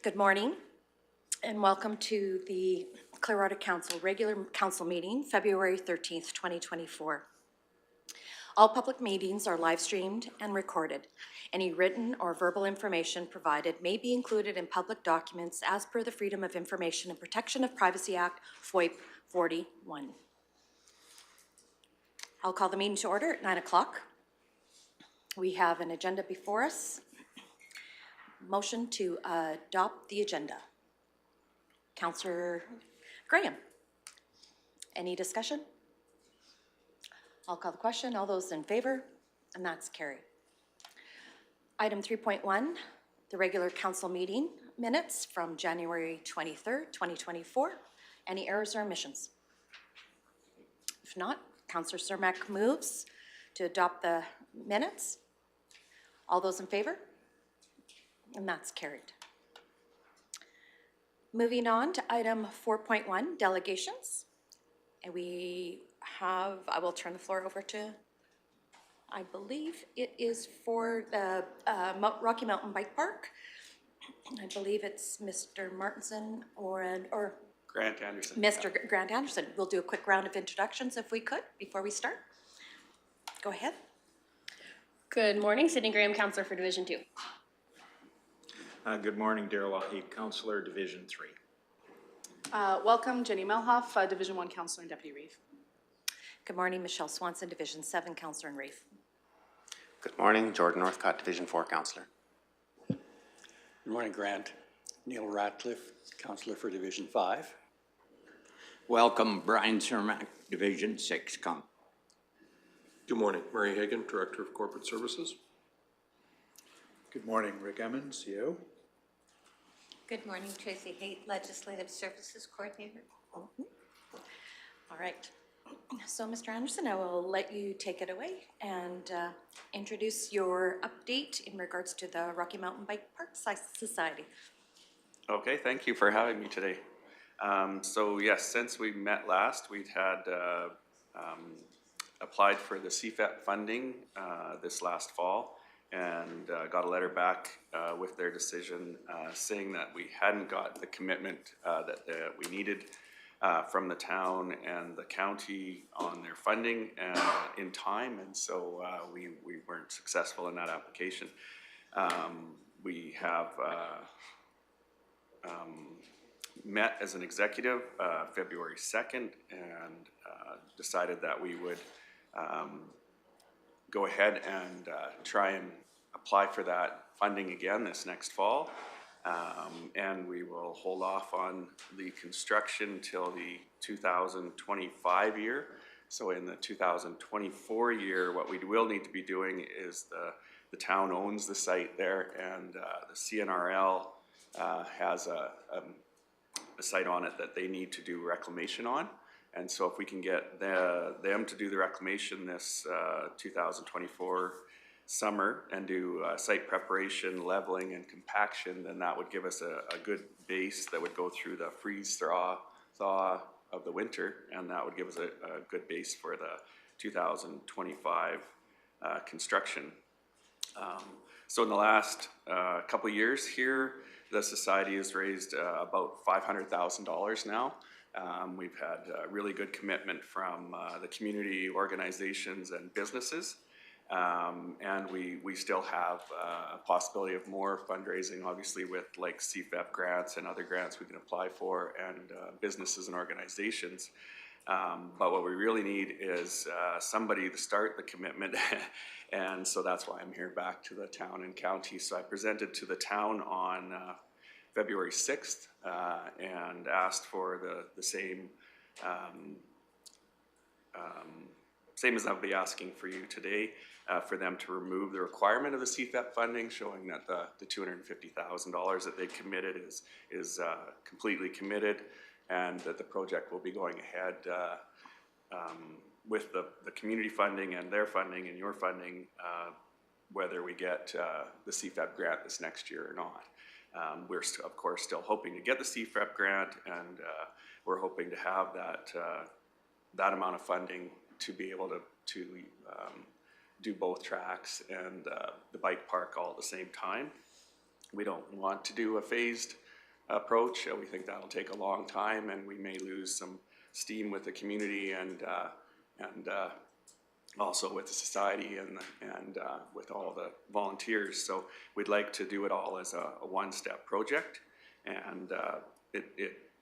Good morning and welcome to the Clearwater Council regular council meeting, February 13th, 2024. All public meetings are live streamed and recorded. Any written or verbal information provided may be included in public documents as per the Freedom of Information and Protection of Privacy Act, FOIP 41. I'll call the meeting to order at 9 o'clock. We have an agenda before us. Motion to adopt the agenda. Councillor Graham. Any discussion? I'll call the question. All those in favor? And that's carried. Item 3.1, the regular council meeting minutes from January 23rd, 2024. Any errors or omissions? If not, Councillor Cermak moves to adopt the minutes. All those in favor? And that's carried. Moving on to item 4.1, delegations. And we have, I will turn the floor over to, I believe it is for the Rocky Mountain Bike Park. I believe it's Mr. Martinson or Grant Anderson. Mr. Grant Anderson. We'll do a quick round of introductions if we could before we start. Go ahead. Good morning, Sydney Graham, Councillor for Division 2. Good morning, Darrell Lougheed, Councillor, Division 3. Welcome, Jenny Melhoff, Division 1 Councillor and Deputy Reeve. Good morning, Michelle Swanson, Division 7, Councillor in Reeve. Good morning, Jordan Northcott, Division 4 Councillor. Good morning, Grant. Neil Ratcliffe, Councillor for Division 5. Welcome, Brian Cermak, Division 6. Good morning, Murray Hagan, Director of Corporate Services. Good morning, Rick Emmons, CEO. Good morning, Tracy Haight, Legislative Services Coordinator. All right. So, Mr. Anderson, I will let you take it away and introduce your update in regards to the Rocky Mountain Bike Park Society. Okay, thank you for having me today. So yes, since we met last, we'd had applied for the CFEP funding this last fall and got a letter back with their decision saying that we hadn't got the commitment that we needed from the town and the county on their funding in time, and so we weren't successful in that application. We have met as an executive February 2nd and decided that we would go ahead and try and apply for that funding again this next fall. And we will hold off on the construction till the 2025 year. So in the 2024 year, what we will need to be doing is the town owns the site there, and the CNRL has a site on it that they need to do reclamation on. And so if we can get them to do the reclamation this 2024 summer and do site preparation, leveling, and compaction, then that would give us a good base that would go through the thaw of the winter, and that would give us a good base for the 2025 construction. So in the last couple of years here, the Society has raised about $500,000 now. We've had really good commitment from the community organizations and businesses. And we still have a possibility of more fundraising, obviously, with like CFEP grants and other grants we can apply for, and businesses and organizations. But what we really need is somebody to start the commitment. And so that's why I'm here back to the town and county. So I presented to the town on February 6th and asked for the same as I'll be asking for you today, for them to remove the requirement of the CFEP funding, showing that the $250,000 that they committed is completely committed, and that the project will be going ahead with the community funding and their funding and your funding, whether we get the CFEP grant this next year or not. We're of course still hoping to get the CFEP grant, and we're hoping to have that amount of funding to be able to do both tracks and the bike park all at the same time. We don't want to do a phased approach. We think that'll take a long time, and we may lose some steam with the community and also with the society and with all the volunteers. So we'd like to do it all as a one-step project. And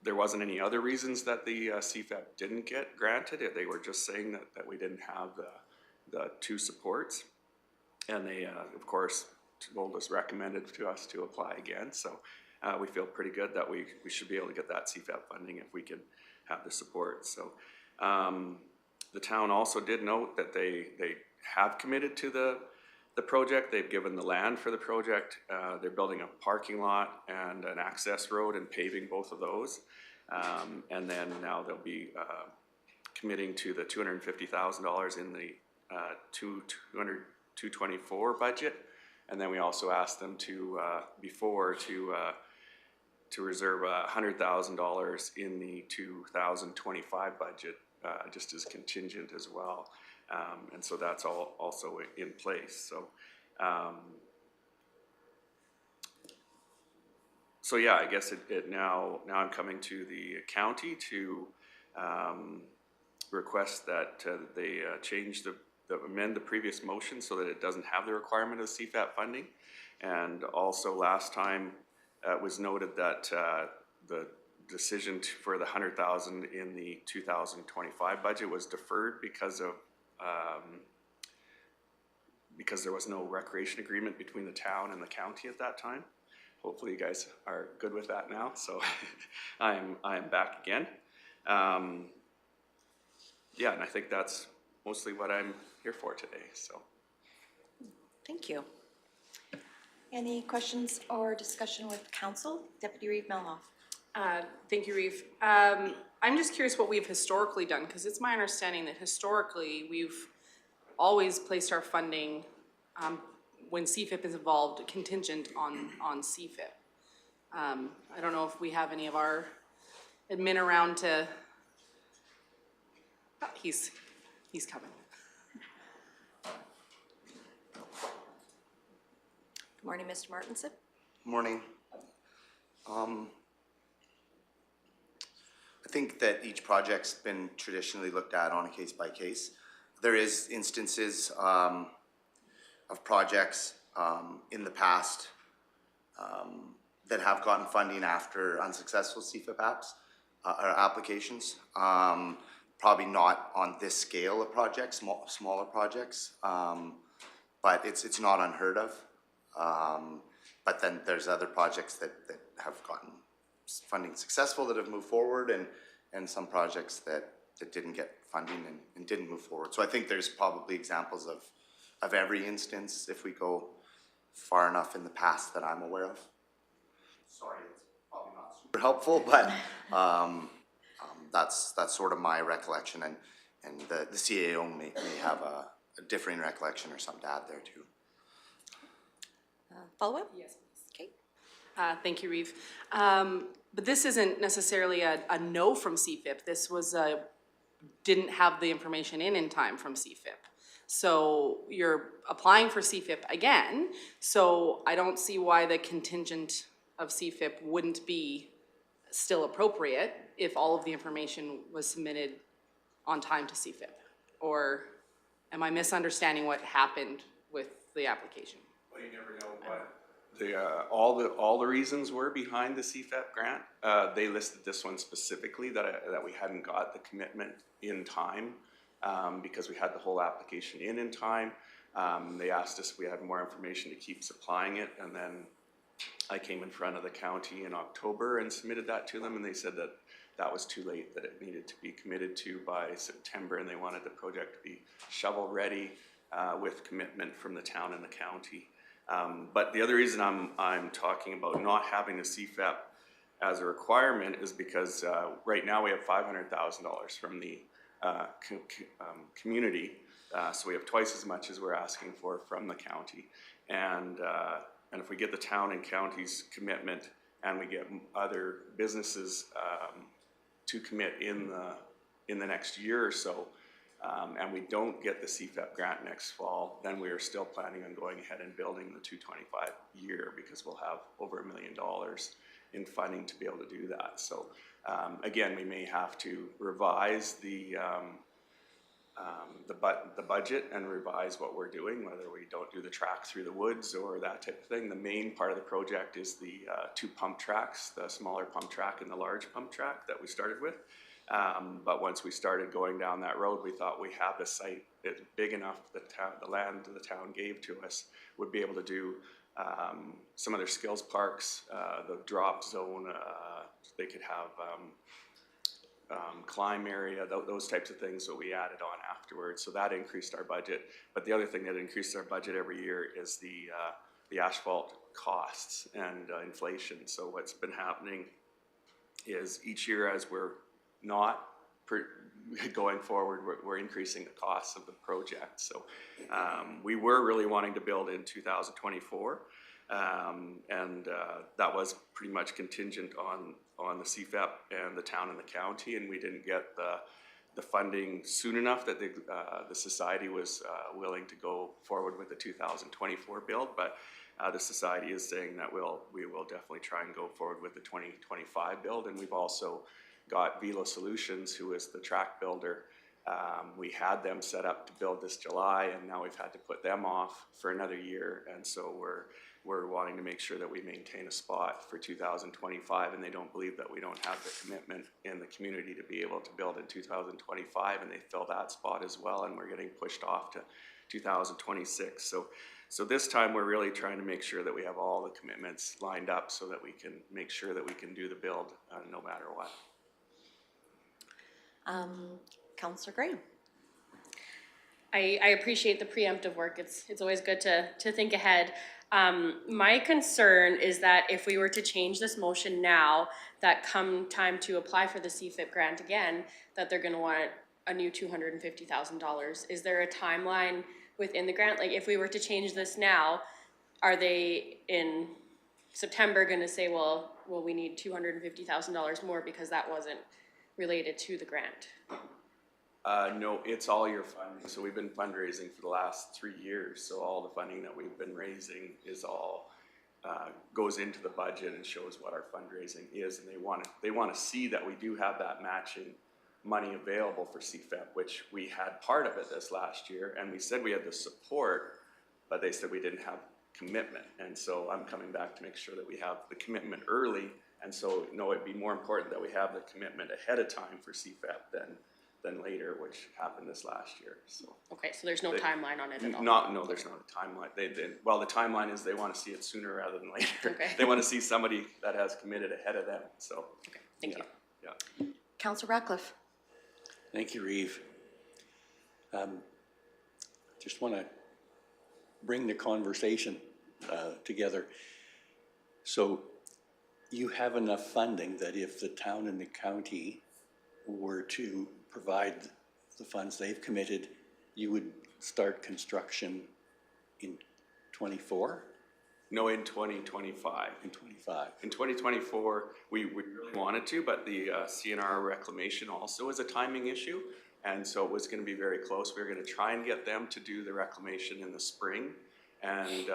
there wasn't any other reasons that the CFEP didn't get granted. They were just saying that we didn't have the two supports. And they, of course, recommended to us to apply again. So we feel pretty good that we should be able to get that CFEP funding if we can have the support. So the town also did note that they have committed to the project. They've given the land for the project. They're building a parking lot and an access road and paving both of those. And then now they'll be committing to the $250,000 in the 224 budget. And then we also asked them to reserve $100,000 in the 2025 budget, just as contingent as well. And so that's all also in place. So yeah, I guess now I'm coming to the county to request that they amend the previous motion so that it doesn't have the requirement of CFAP funding. And also last time it was noted that the decision for the $100,000 in the 2025 budget was deferred because there was no recreation agreement between the town and the county at that time. Hopefully you guys are good with that now. So I am back again. Yeah, and I think that's mostly what I'm here for today. So Thank you. Any questions or discussion with council? Deputy Reeve Melhoff. Thank you, Reeve. I'm just curious what we've historically done, because it's my understanding that historically we've always placed our funding when CFIP is involved contingent on CFIP. I don't know if we have any of our admin around to. Oh, he's coming. Good morning, Mr. Martinson. Morning. I think that each project's been traditionally looked at on a case by case. There is instances of projects in the past that have gotten funding after unsuccessful CFIP applications. Probably not on this scale of projects, smaller projects, but it's not unheard of. But then there's other projects that have gotten funding successful that have moved forward, and some projects that didn't get funding and didn't move forward. So I think there's probably examples of every instance if we go far enough in the past that I'm aware of. Sorry, it's probably not super helpful, but that's sort of my recollection, and the CAO may have a differing recollection or something to add there too. Follow-up? Yes, please. Okay. Thank you, Reeve. But this isn't necessarily a no from CFIP. This was didn't have the information in time from CFIP. So you're applying for CFIP again. So I don't see why the contingent of CFIP wouldn't be still appropriate if all of the information was submitted on time to CFIP. Or am I misunderstanding what happened with the application? Well, you never know what all the reasons were behind the CFEP grant. They listed this one specifically that we hadn't got the commitment in time because we had the whole application in time. They asked us if we had more information to keep supplying it, and then I came in front of the county in October and submitted that to them, and they said that was too late, that it needed to be committed to by September, and they wanted the project to be shovel ready with commitment from the town and the county. But the other reason I'm talking about not having the CFEP as a requirement is because right now we have $500,000 from the community, so we have twice as much as we're asking for from the county, and if we get the town and county's commitment and we get other businesses to commit in the next year or so, and we don't get the CFEP grant next fall, then we are still planning on going ahead and building the 225 year because we'll have over $1 million. in funding to be able to do that. So again, we may have to revise the budget and revise what we're doing, whether we don't do the track through the woods or that type of thing. The main part of the project is the 2 pump tracks, the smaller pump track and the large pump track that we started with. But once we started going down that road, we thought we had the site big enough, the land the town gave to us would be able to do some other skills parks, the drop zone, they could have climb area, those types of things that we added on afterwards. So that increased our budget. But the other thing that increases our budget every year is the asphalt costs and inflation. So what's been happening is each year as we're not going forward, we're increasing the costs of the project. So we were really wanting to build in 2024. And that was pretty much contingent on the CFEP and the town and the county, and we didn't get the funding soon enough that the society was willing to go forward with the 2024 build. But the society is saying that we will definitely try and go forward with the 2025 build, and we've also got BYLAWS Solutions, who is the track builder. We had them set up to build this July, and now we've had to put them off for another year, and so we're wanting to make sure that we maintain a spot for 2025, and they don't believe that we don't have the commitment in the community to be able to build in 2025, and they fill that spot as well, and we're getting pushed off to 2026. So this time we're really trying to make sure that we have all the commitments lined up so that we can make sure that we can do the build no matter what. Councillor Graham. I appreciate the preemptive work. It's always good to think ahead. My concern is that if we were to change this motion now, that come time to apply for the CFIP grant again, that they're gonna want a new $250,000. Is there a timeline within the grant? Like if we were to change this now, are they in September gonna say, well, we need $250,000 more because that wasn't related to the grant? No, it's all your funding. So we've been fundraising for the last 3 years. So all the funding that we've been raising is all goes into the budget and shows what our fundraising is. And they want to see that we do have that matching money available for CFEP, which we had part of it this last year. And we said we had the support, but they said we didn't have commitment. And so I'm coming back to make sure that we have the commitment early. And so, no, it'd be more important that we have the commitment ahead of time for CFEP than later, which happened this last year. So Okay, so there's no timeline on it at all? No, there's not a timeline. Well, the timeline is they want to see it sooner rather than later. Okay. They want to see somebody that has committed ahead of them. So Okay, thank you. Yeah. Councillor Ratcliffe. Thank you, Reeve. Just want to bring the conversation together. So you have enough funding that if the town and the county were to provide the funds they've committed, you would start construction in 24? No, in 2025. In 25. In 2024, we really wanted to, but the CNR reclamation also is a timing issue. And so it was going to be very close. We were going to try and get them to do the reclamation in the spring. And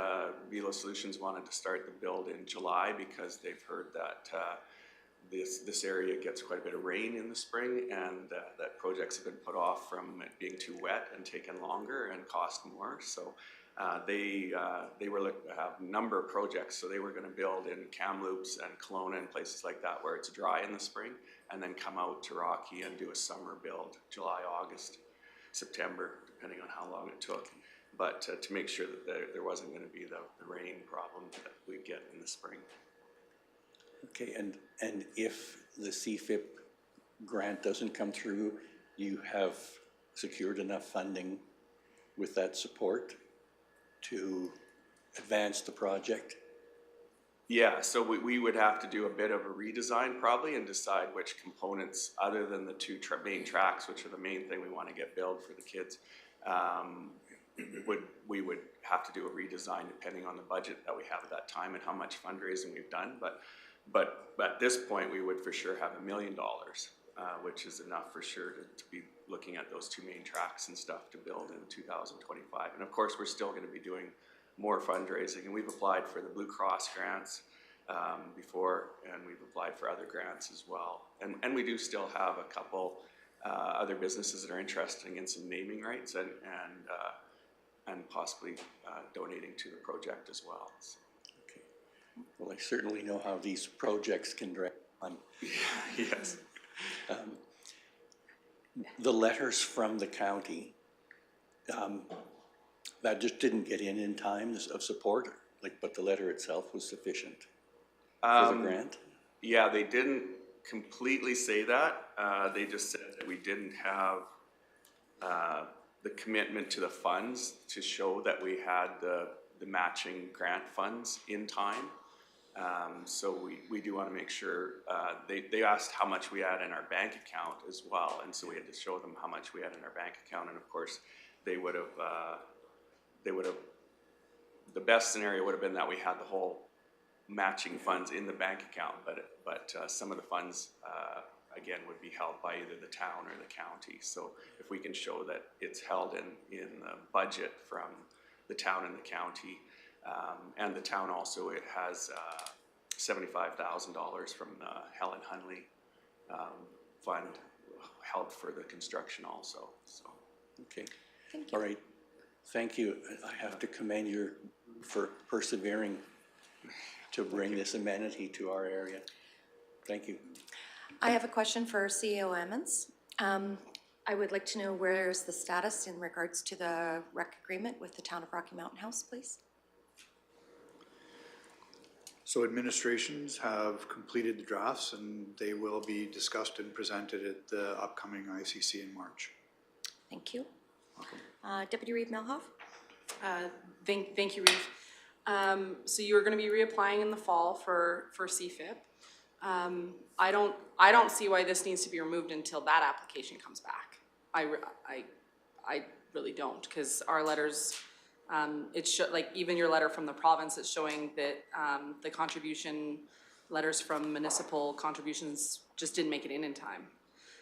BYLAWS Solutions wanted to start the build in July because they've heard that this area gets quite a bit of rain in the spring, and that projects have been put off from it being too wet and taken longer and cost more. So they were looking to have a number of projects. So they were going to build in Kamloops and Kelowna and places like that where it's dry in the spring, and then come out to Rocky and do a summer build, July, August, September, depending on how long it took. But to make sure that there wasn't going to be the rain problem that we'd get in the spring. Okay, and if the CFIP grant doesn't come through, you have secured enough funding with that support to advance the project? Yeah, so we would have to do a bit of a redesign probably and decide which components, other than the two main tracks, which are the main thing we want to get built for the kids, we would have to do a redesign depending on the budget that we have at that time and how much fundraising we've done. But at this point, we would for sure have $1 million, which is enough for sure to be looking at those two main tracks and stuff to build in 2025. And of course, we're still going to be doing more fundraising, and we've applied for the Blue Cross grants before, and we've applied for other grants as well. And we do still have a couple other businesses that are interested in some naming rights and possibly donating to the project as well. So. Okay. Well, I certainly know how these projects can drag on. Yes. The letters from the county, that just didn't get in time of support, but the letter itself was sufficient for the grant? Yeah, they didn't completely say that. They just said that we didn't have the commitment to the funds to show that we had the matching grant funds in time. So we do want to make sure, they asked how much we had in our bank account as well, and so we had to show them how much we had in our bank account, and of course, they would have, the best scenario would have been that we had the whole matching funds in the bank account, but some of the funds, again, would be held by either the town or the county. So if we can show that it's held in the budget from the town and the county, and the town also, it has $75,000 from the Helen Hunley fund held for the construction also. So. Okay. Thank you. All right. Thank you. I have to commend you for persevering to bring this amenity to our area. Thank you. I have a question for CEO Emmons. I would like to know where's the status in regards to the rec agreement with the town of Rocky Mountain House, please? So administrations have completed the drafts and they will be discussed and presented at the upcoming ICC in March. Thank you. Deputy Reeve Melhoff? Thank you, Reeve. So you're gonna be reapplying in the fall for CFIP. I don't see why this needs to be removed until that application comes back. I really don't, because our letters, like even your letter from the province, it's showing that the contribution letters from municipal contributions just didn't make it in time.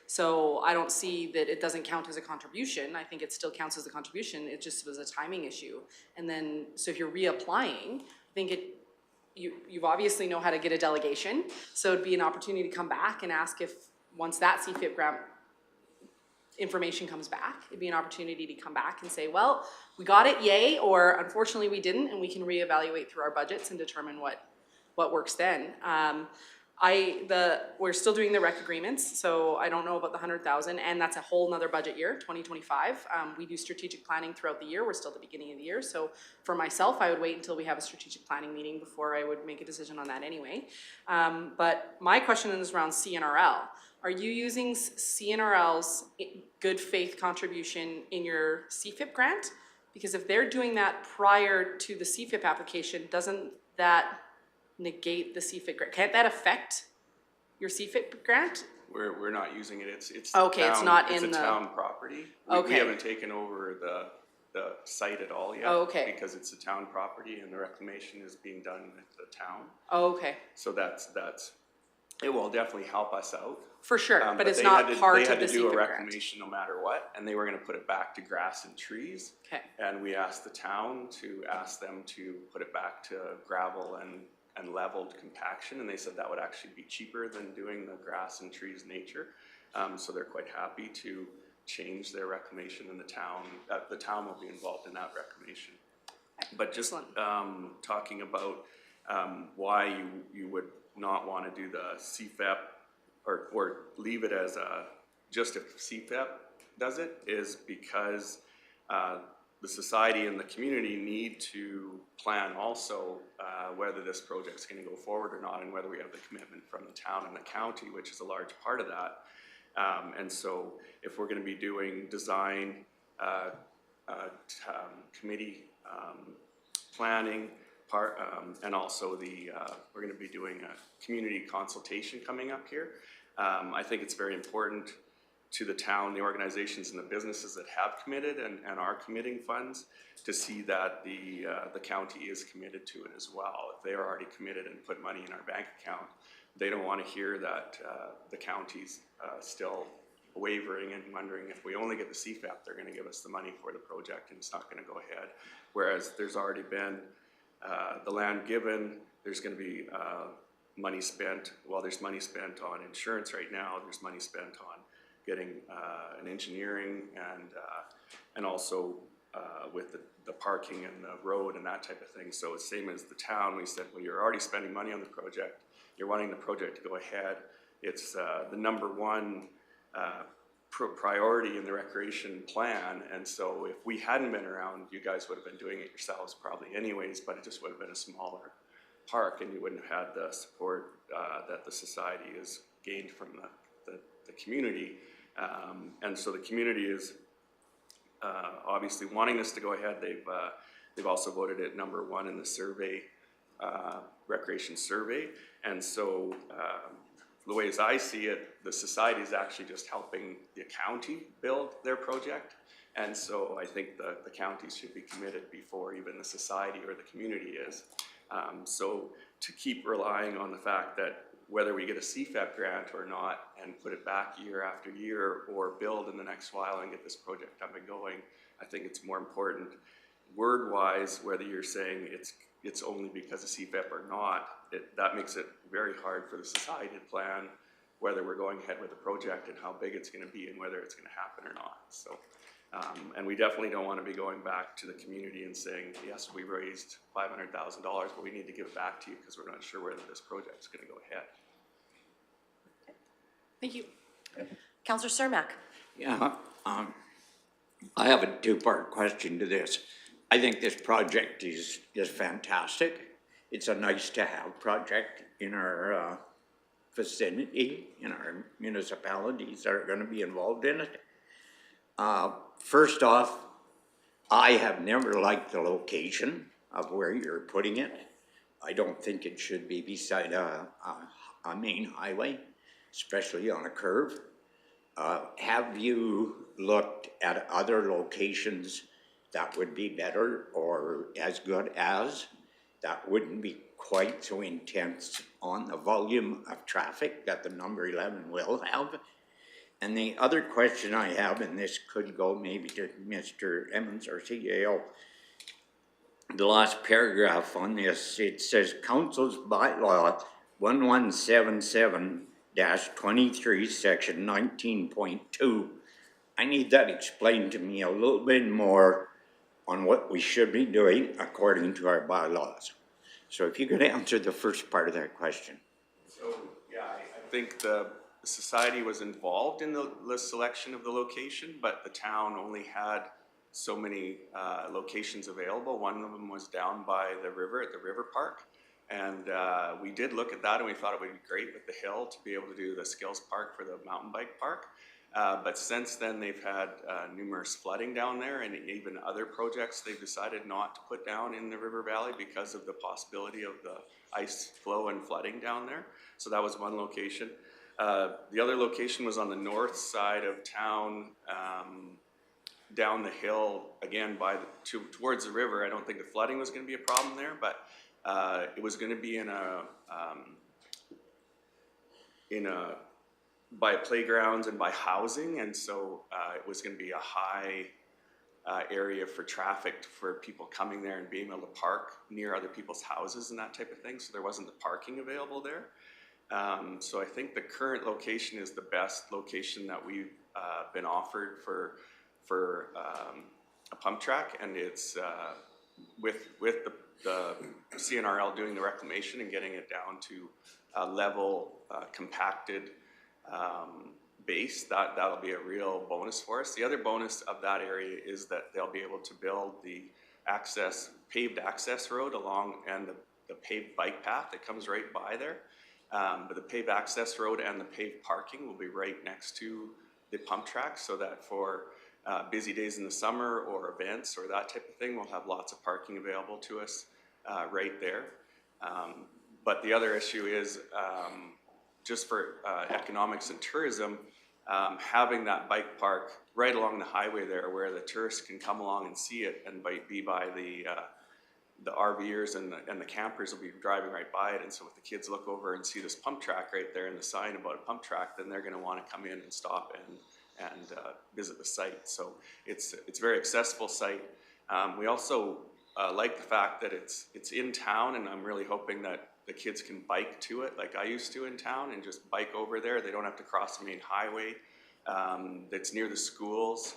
So I don't see that it doesn't count as a contribution. I think it still counts as a contribution. It just was a timing issue. And then, so if you're reapplying, I think you've obviously know how to get a delegation. So it'd be an opportunity to come back and ask if, once that CFIP grant information comes back, it'd be an opportunity to come back and say, well, we got it, yay, or unfortunately we didn't, and we can reevaluate through our budgets and determine what works then. We're still doing the rec agreements, so I don't know about the 100,000, and that's a whole nother budget year, 2025. We do strategic planning throughout the year. We're still at the beginning of the year, so for myself, I would wait until we have a strategic planning meeting before I would make a decision on that anyway. But my question is around CNRL. Are you using CNRL's good faith contribution in your CFIP grant? Because if they're doing that prior to the CFIP application, doesn't that negate the CFIP grant? Can't that affect your CFIP grant? We're not using it. It's okay. Town, it's not it's in a the town property. We haven't taken over the site at all yet. Oh, okay. Because it's a town property and the reclamation is being done at the town. Oh, okay. So that's it will definitely help us out. For sure, but it's not part of the CFIP grant. They had to do a reclamation no matter what, and they were going to put it back to grass and trees. Okay. And we asked the town to ask them to put it back to gravel and leveled compaction, and they said that would actually be cheaper than doing the grass and trees nature. So they're quite happy to change their reclamation in the town. The town will be involved in that reclamation. But just talking about why you would not want to do the CFEP or leave it as just if CFEP does it, is because the society and the community need to plan also whether this project's going to go forward or not, and whether we have the commitment from the town and the county, which is a large part of that. And so if we're going to be doing design committee planning part, and also we're going to be doing a community consultation coming up here. I think it's very important to the town, the organizations and the businesses that have committed and are committing funds, to see that the county is committed to it as well. If they are already committed and put money in our bank account, they don't want to hear that the county's still wavering and wondering if we only get the CFAP, they're going to give us the money for the project and it's not going to go ahead. Whereas there's already been the land given, there's gonna be, money spent, well, there's money spent on insurance right now, there's money spent on getting, an engineering and also, with the parking and the road and that type of thing. So it's same as the town, we said, well, you're already spending money on the project, you're wanting the project to go ahead. It's, the number one, priority in the recreation plan, and so if we hadn't been around, you guys would have been doing it yourselves probably anyways, but it just would have been a smaller park, and you wouldn't have had the support that the society has gained from the community. And so the community is obviously wanting this to go ahead. They've also voted it number one in the survey, recreation survey, and so the ways I see it, the society is actually just helping the county build their project. And so I think the counties should be committed before even the society or the community is. So to keep relying on the fact that whether we get a CFEP grant or not and put it back year after year or build in the next while and get this project up and going, I think it's more important word-wise, whether you're saying it's only because of CFEP or not, that makes it very hard for the society to plan whether we're going ahead with the project and how big it's going to be and whether it's going to happen or not. So, and we definitely don't want to be going back to the community and saying, yes, we raised $500,000, but we need to give it back to you because we're not sure whether this project is going to go ahead. Thank you. Councillor Cermak. Yeah, I have a two-part question to this. I think this project is fantastic. It's a nice-to-have project in our vicinity, in our municipalities that are going to be involved in it. First off, I have never liked the location of where you're putting it. I don't think it should be beside a main highway, especially on a curve. Have you looked at other locations that would be better or as good as, that wouldn't be quite so intense on the volume of traffic that the number 11 will have? And the other question I have, and this could go maybe to Mr. Emmons, our CAO, the last paragraph on this, it says Council's Bylaw 1177-23, section 19.2. I need that explained to me a little bit more on what we should be doing according to our bylaws. So if you could answer the first part of that question. So, yeah, I think the society was involved in the selection of the location, but the town only had so many locations available. One of them was down by the river at the river park. And we did look at that and we thought it would be great with the hill to be able to do the skills park for the mountain bike park. But since then they've had numerous flooding down there, and even other projects they've decided not to put down in the river valley because of the possibility of the ice flow and flooding down there. So that was one location. The other location was on the north side of town, down the hill, again by towards the river. I don't think the flooding was going to be a problem there, but it was going to be in a by playgrounds and by housing, and so it was going to be a high area for traffic for people coming there and being able to park near other people's houses and that type of thing. So there wasn't the parking available there. So I think the current location is the best location that we've been offered for a pump track, and it's with the CNRL doing the reclamation and getting it down to a level, compacted base. That'll be a real bonus for us. The other bonus of that area is that they'll be able to build the paved access road along and the paved bike path that comes right by there. But the paved access road and the paved parking will be right next to the pump track, so that for busy days in the summer or events or that type of thing, we'll have lots of parking available to us right there. But the other issue is just for economics and tourism, having that bike park right along the highway there where the tourists can come along and see it and be by the RVers and the campers will be driving right by it. And so if the kids look over and see this pump track right there and the sign about a pump track, then they're going to want to come in and stop and visit the site. So it's a very accessible site. We also like the fact that it's in town, and I'm really hoping that the kids can bike to it like I used to in town and just bike over there. They don't have to cross the main highway. It's near the schools.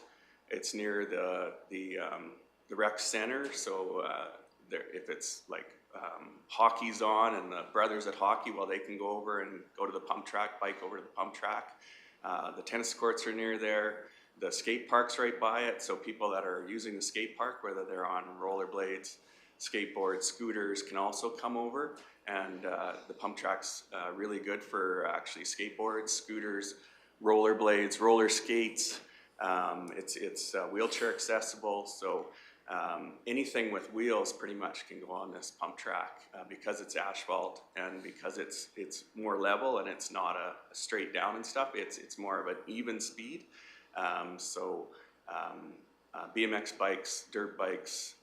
It's near the rec center. So if it's like hockey's on and the brothers at hockey, well, they can go over and go to the pump track, bike over to the pump track. The tennis courts are near there. The skate park's right by it, so people that are using the skate park, whether they're on rollerblades, skateboards, scooters, can also come over. And the pump track's really good for actually skateboards, scooters, rollerblades, roller skates. It's wheelchair accessible, so anything with wheels pretty much can go on this pump track because it's asphalt and because it's more level and it's not a straight down and stuff. It's more of an even speed. BMX bikes, dirt bikes,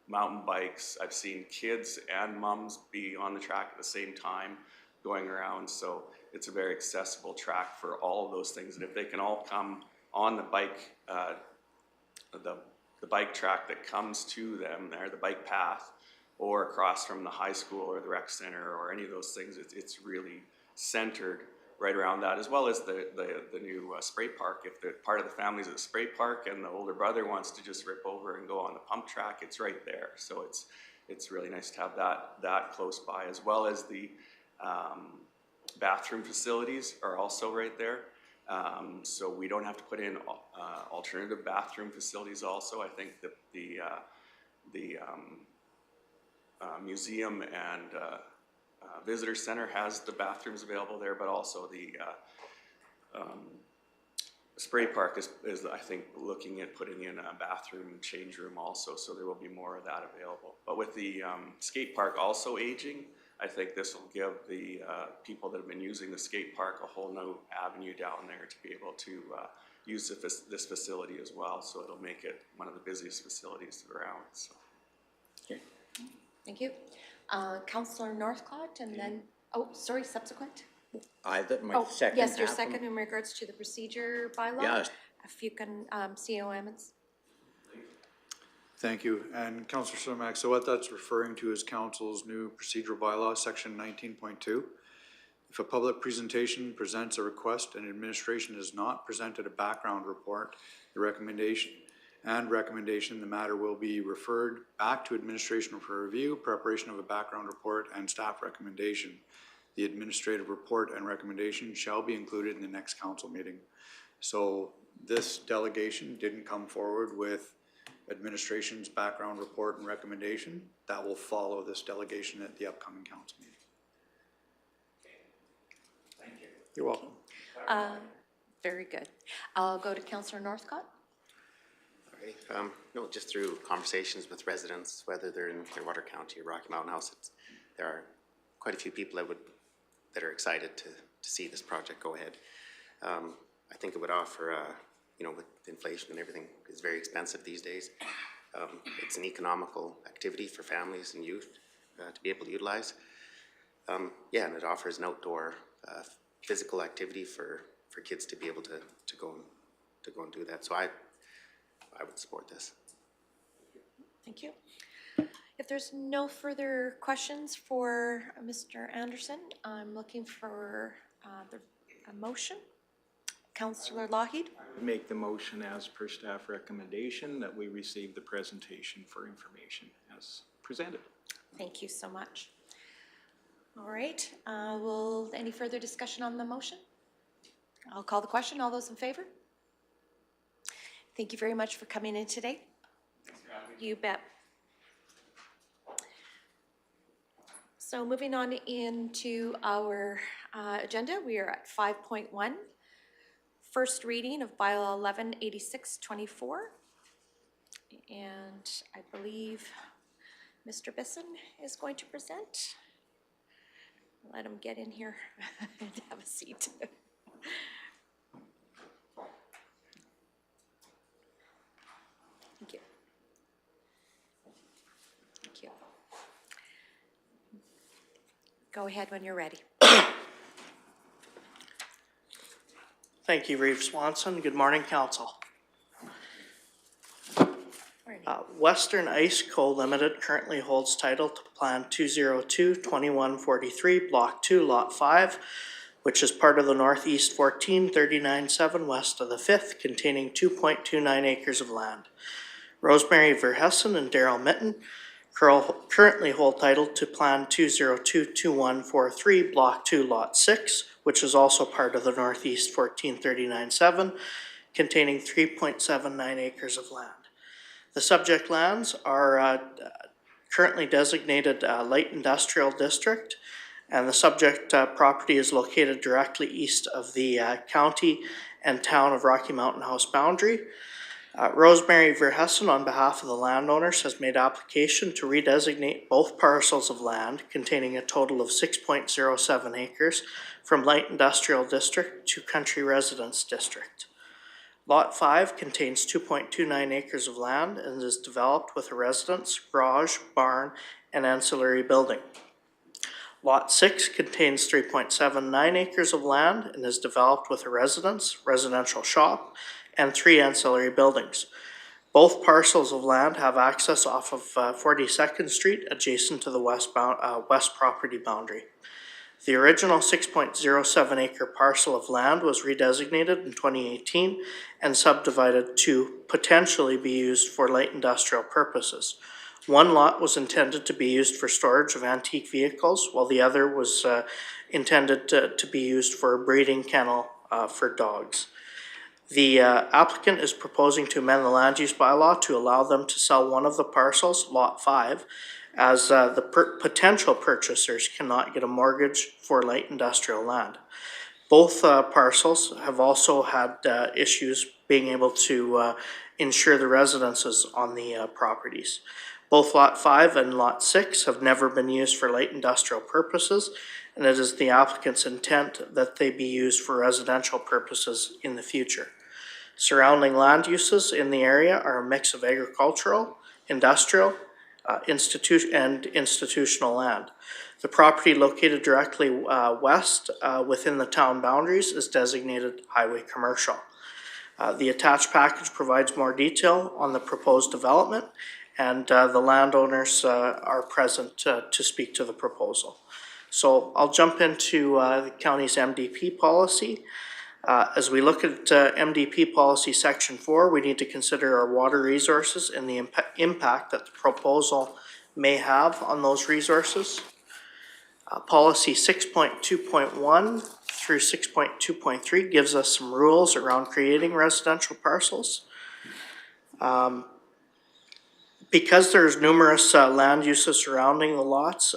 mountain bikes. I've seen kids and mums be on the track at the same time going around. So it's a very accessible track for all of those things. And if they can all come on the bike, the bike track that comes to them there, the bike path, or across from the high school or the rec center or any of those things, it's really centered right around that, as well as the new spray park. If the part of the family's at the spray park and the older brother wants to just rip over and go on the pump track, it's right there. So it's really nice to have that close by, as well as the bathroom facilities are also right there. So we don't have to put in alternative bathroom facilities also. I think the museum and visitor center has the bathrooms available there, but also the spray park is I think looking at putting in a bathroom change room also, so there will be more of that available. But with the skate park also aging, I think this will give the people that have been using the skate park a whole new avenue down there to be able to use this facility as well. So it'll make it one of the busiest facilities around. So. Okay. Thank you. Councillor Northcott, and then, oh, sorry, subsequent? My second. Yes, your half second in regards to the procedure bylaw. Yes. If you can, CO Emmons. Thank you. And Councillor Cermak, so what that's referring to is council's new procedural bylaw, section 19.2. If a public presentation presents a request and administration has not presented a background report, the recommendation, the matter will be referred back to administration for review, preparation of a background report, and staff recommendation. The administrative report and recommendation shall be included in the next council meeting. So this delegation didn't come forward with administration's background report and recommendation. That will follow this delegation at the upcoming council meeting. Thank you. You're welcome. Very good. I'll go to Councillor Northcott. No, just through conversations with residents, whether they're in Clearwater County or Rocky Mountain House, there are quite a few people that are excited to see this project go ahead. I think it would offer, with inflation and everything is very expensive these days. It's an economical activity for families and youth to be able to utilize. And it offers an outdoor physical activity for kids to be able to go and do that. So I would support this. Thank you. If there's no further questions for Mr. Anderson, I'm looking for a motion. Councillor Lougheed. Make the motion as per staff recommendation that we receive the presentation for information as presented. Thank you so much. All right, any further discussion on the motion? I'll call the question. All those in favor? Thank you very much for coming in today. You bet. So moving on into our agenda, we are at 5.1. First reading of Bylaw 1186-24. And I believe Mr. Bisson is going to present. Let him get in here and have a seat. Thank you. Thank you. Go ahead when you're ready. Thank you, Reeve Swanson. Good morning, Council. Morning. Western Ice Co. Limited currently holds title to Plan 202-2143, Block 2, Lot 5, which is part of the Northeast 1439-7 west of the 5th, containing 2.29 acres of land. Rosemary Verhessen and Daryl Mitten currently hold title to Plan 202-2143, Block 2, Lot 6, which is also part of the Northeast 1439-7, containing 3.79 acres of land. The subject lands are currently designated Light Industrial District, and the subject property is located directly east of the county and town of Rocky Mountain House boundary. Rosemary Verhessen, on behalf of the landowners, has made application to redesignate both parcels of land containing a total of 6.07 acres from Light Industrial District to Country Residence District. Lot 5 contains 2.29 acres of land and is developed with a residence, garage, barn, and ancillary building. Lot 6 contains 3.79 acres of land and is developed with a residence, residential shop, and 3 ancillary buildings. Both parcels of land have access off of 42nd Street adjacent to the west property boundary. The original 6.07 acre parcel of land was redesignated in 2018 and subdivided to potentially be used for light industrial purposes. One lot was intended to be used for storage of antique vehicles, while the other was intended to be used for a breeding kennel for dogs. The applicant is proposing to amend the land use bylaw to allow them to sell one of the parcels, Lot 5, as the potential purchasers cannot get a mortgage for light industrial land. Both parcels have also had issues being able to insure the residences on the properties. Both Lot 5 and Lot 6 have never been used for light industrial purposes, and it is the applicant's intent that they be used for residential purposes in the future. Surrounding land uses in the area are a mix of agricultural, industrial, institutional land. The property located directly west within the town boundaries is designated highway commercial. The attached package provides more detail on the proposed development, and the landowners are present to speak to the proposal. So I'll jump into the county's MDP policy. As we look at MDP policy section 4, we need to consider our water resources and the impact that the proposal may have on those resources. Policy 6.2.1 through 6.2.3 gives us some rules around creating residential parcels. Because there's numerous land uses surrounding the lots,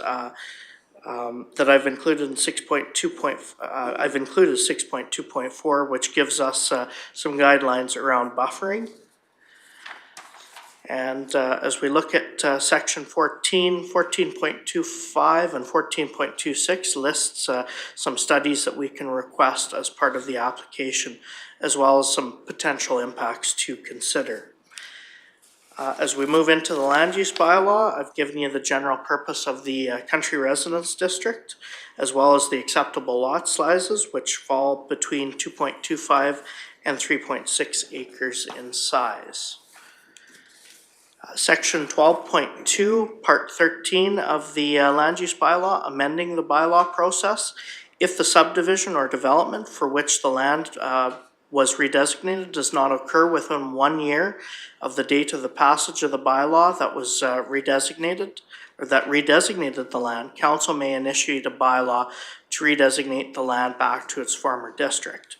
that I've included in 6.2.4, which gives us some guidelines around buffering. And as we look at section 14, 14.25 and 14.26 lists some studies that we can request as part of the application, as well as some potential impacts to consider. As we move into the land use bylaw, I've given you the general purpose of the country residence district, as well as the acceptable lot sizes, which fall between 2.25 and 3.6 acres in size. Section 12.2, Part 13 of the land use bylaw, amending the bylaw process. If the subdivision or development for which the land was redesignated does not occur within 1 year of the date of the passage of the bylaw that was redesignated, or that redesignated the land, council may initiate a bylaw to redesignate the land back to its former district.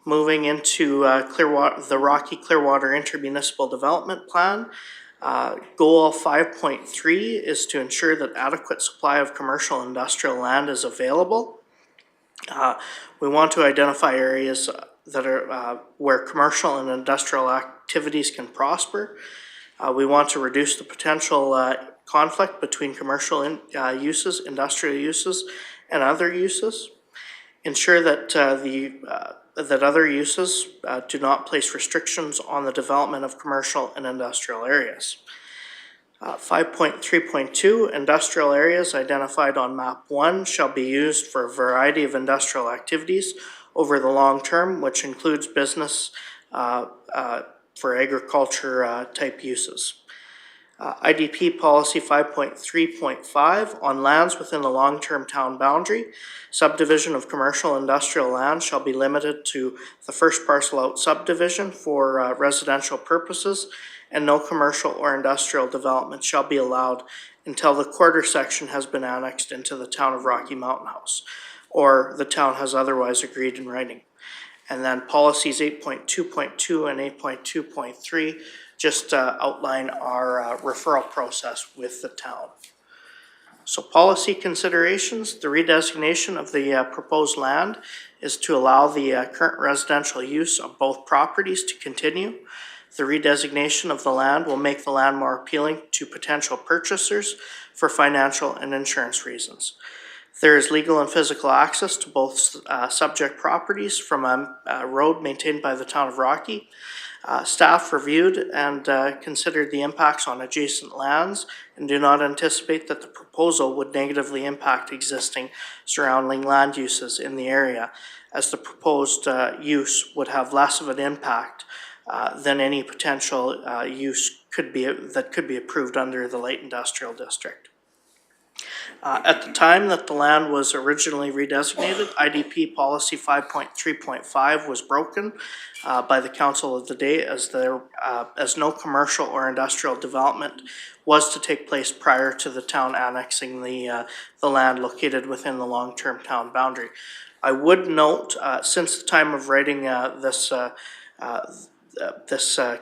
Moving into the Rocky Clearwater Intermunicipal Development Plan, Goal 5.3 is to ensure that adequate supply of commercial and industrial land is available. We want to identify areas that are where commercial and industrial activities can prosper. We want to reduce the potential conflict between commercial uses, industrial uses, and other uses. Ensure that that other uses do not place restrictions on the development of commercial and industrial areas. 5.3.2, industrial areas identified on map 1 shall be used for a variety of industrial activities over the long term, which includes business for agriculture type uses. IDP Policy 5.3.5 on lands within the long-term town boundary. Subdivision of commercial industrial land shall be limited to the first parcel out subdivision for residential purposes, and no commercial or industrial development shall be allowed until the quarter section has been annexed into the town of Rocky Mountain House, or the town has otherwise agreed in writing. And then policies 8.2.2 and 8.2.3 just outline our referral process with the town. So policy considerations, the redesignation of the proposed land is to allow the current residential use of both properties to continue. The redesignation of the land will make the land more appealing to potential purchasers for financial and insurance reasons. There is legal and physical access to both subject properties from a road maintained by the town of Rocky. Staff reviewed and considered the impacts on adjacent lands and do not anticipate that the proposal would negatively impact existing surrounding land uses in the area, as the proposed use would have less of an impact than any potential use that could be approved under the light industrial district. At the time that the land was originally redesignated, IDP Policy 5.3.5 was broken by the council of the day, as no commercial or industrial development was to take place prior to the town annexing the land located within the long-term town boundary. I would note, since the time of writing this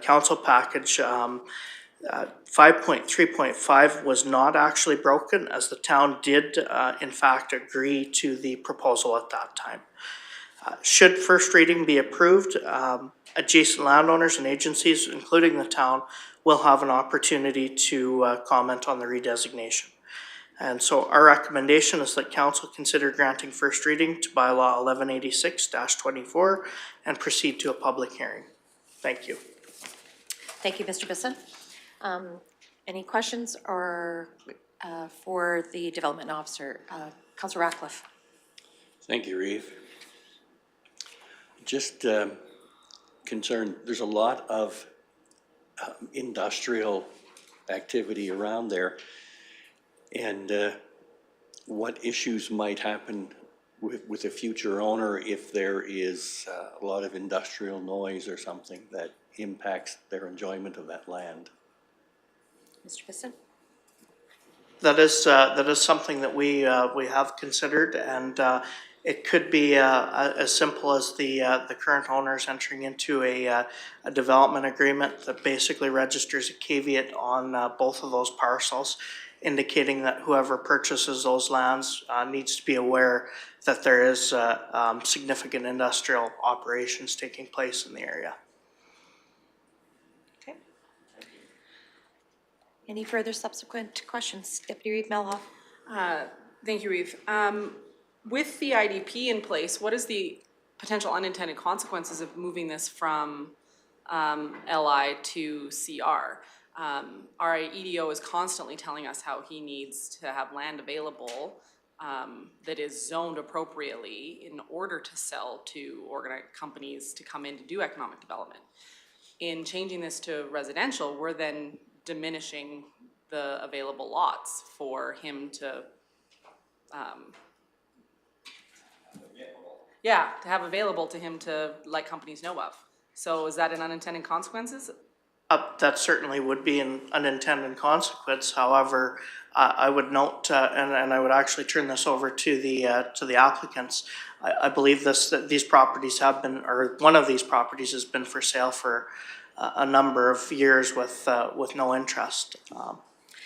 council package, 5.3.5 was not actually broken, as the town did in fact agree to the proposal at that time. Should first reading be approved, adjacent landowners and agencies, including the town, will have an opportunity to comment on the redesignation. And so our recommendation is that council consider granting first reading to bylaw 1186-24 and proceed to a public hearing. Thank you. Thank you, Mr. Bisson. Any questions or for the development officer? Councillor Ratcliffe. Thank you, Reeve. Just concerned, there's a lot of industrial activity around there, and what issues might happen with a future owner if there is a lot of industrial noise or something that impacts their enjoyment of that land. Mr. Bisson? That is something that we have considered, and it could be as simple as the current owners entering into a development agreement that basically registers a caveat on both of those parcels, indicating that whoever purchases those lands needs to be aware that there is significant industrial operations taking place in the area. Okay. Any further subsequent questions? Deputy Reeve Melhoff. Thank you, Reeve. With the IDP in place, what is the potential unintended consequences of moving this from LI to CR? Our EDO is constantly telling us how he needs to have land available that is zoned appropriately in order to sell to organized companies to come in to do economic development. In changing this to residential, we're then diminishing the available lots for him to to have available to him to let companies know of. So is that an unintended consequences? That certainly would be an unintended consequence. However, I would note, and I would actually turn this over to the applicants. I believe that these properties have been, or one of these properties has been for sale for a number of years with no interest.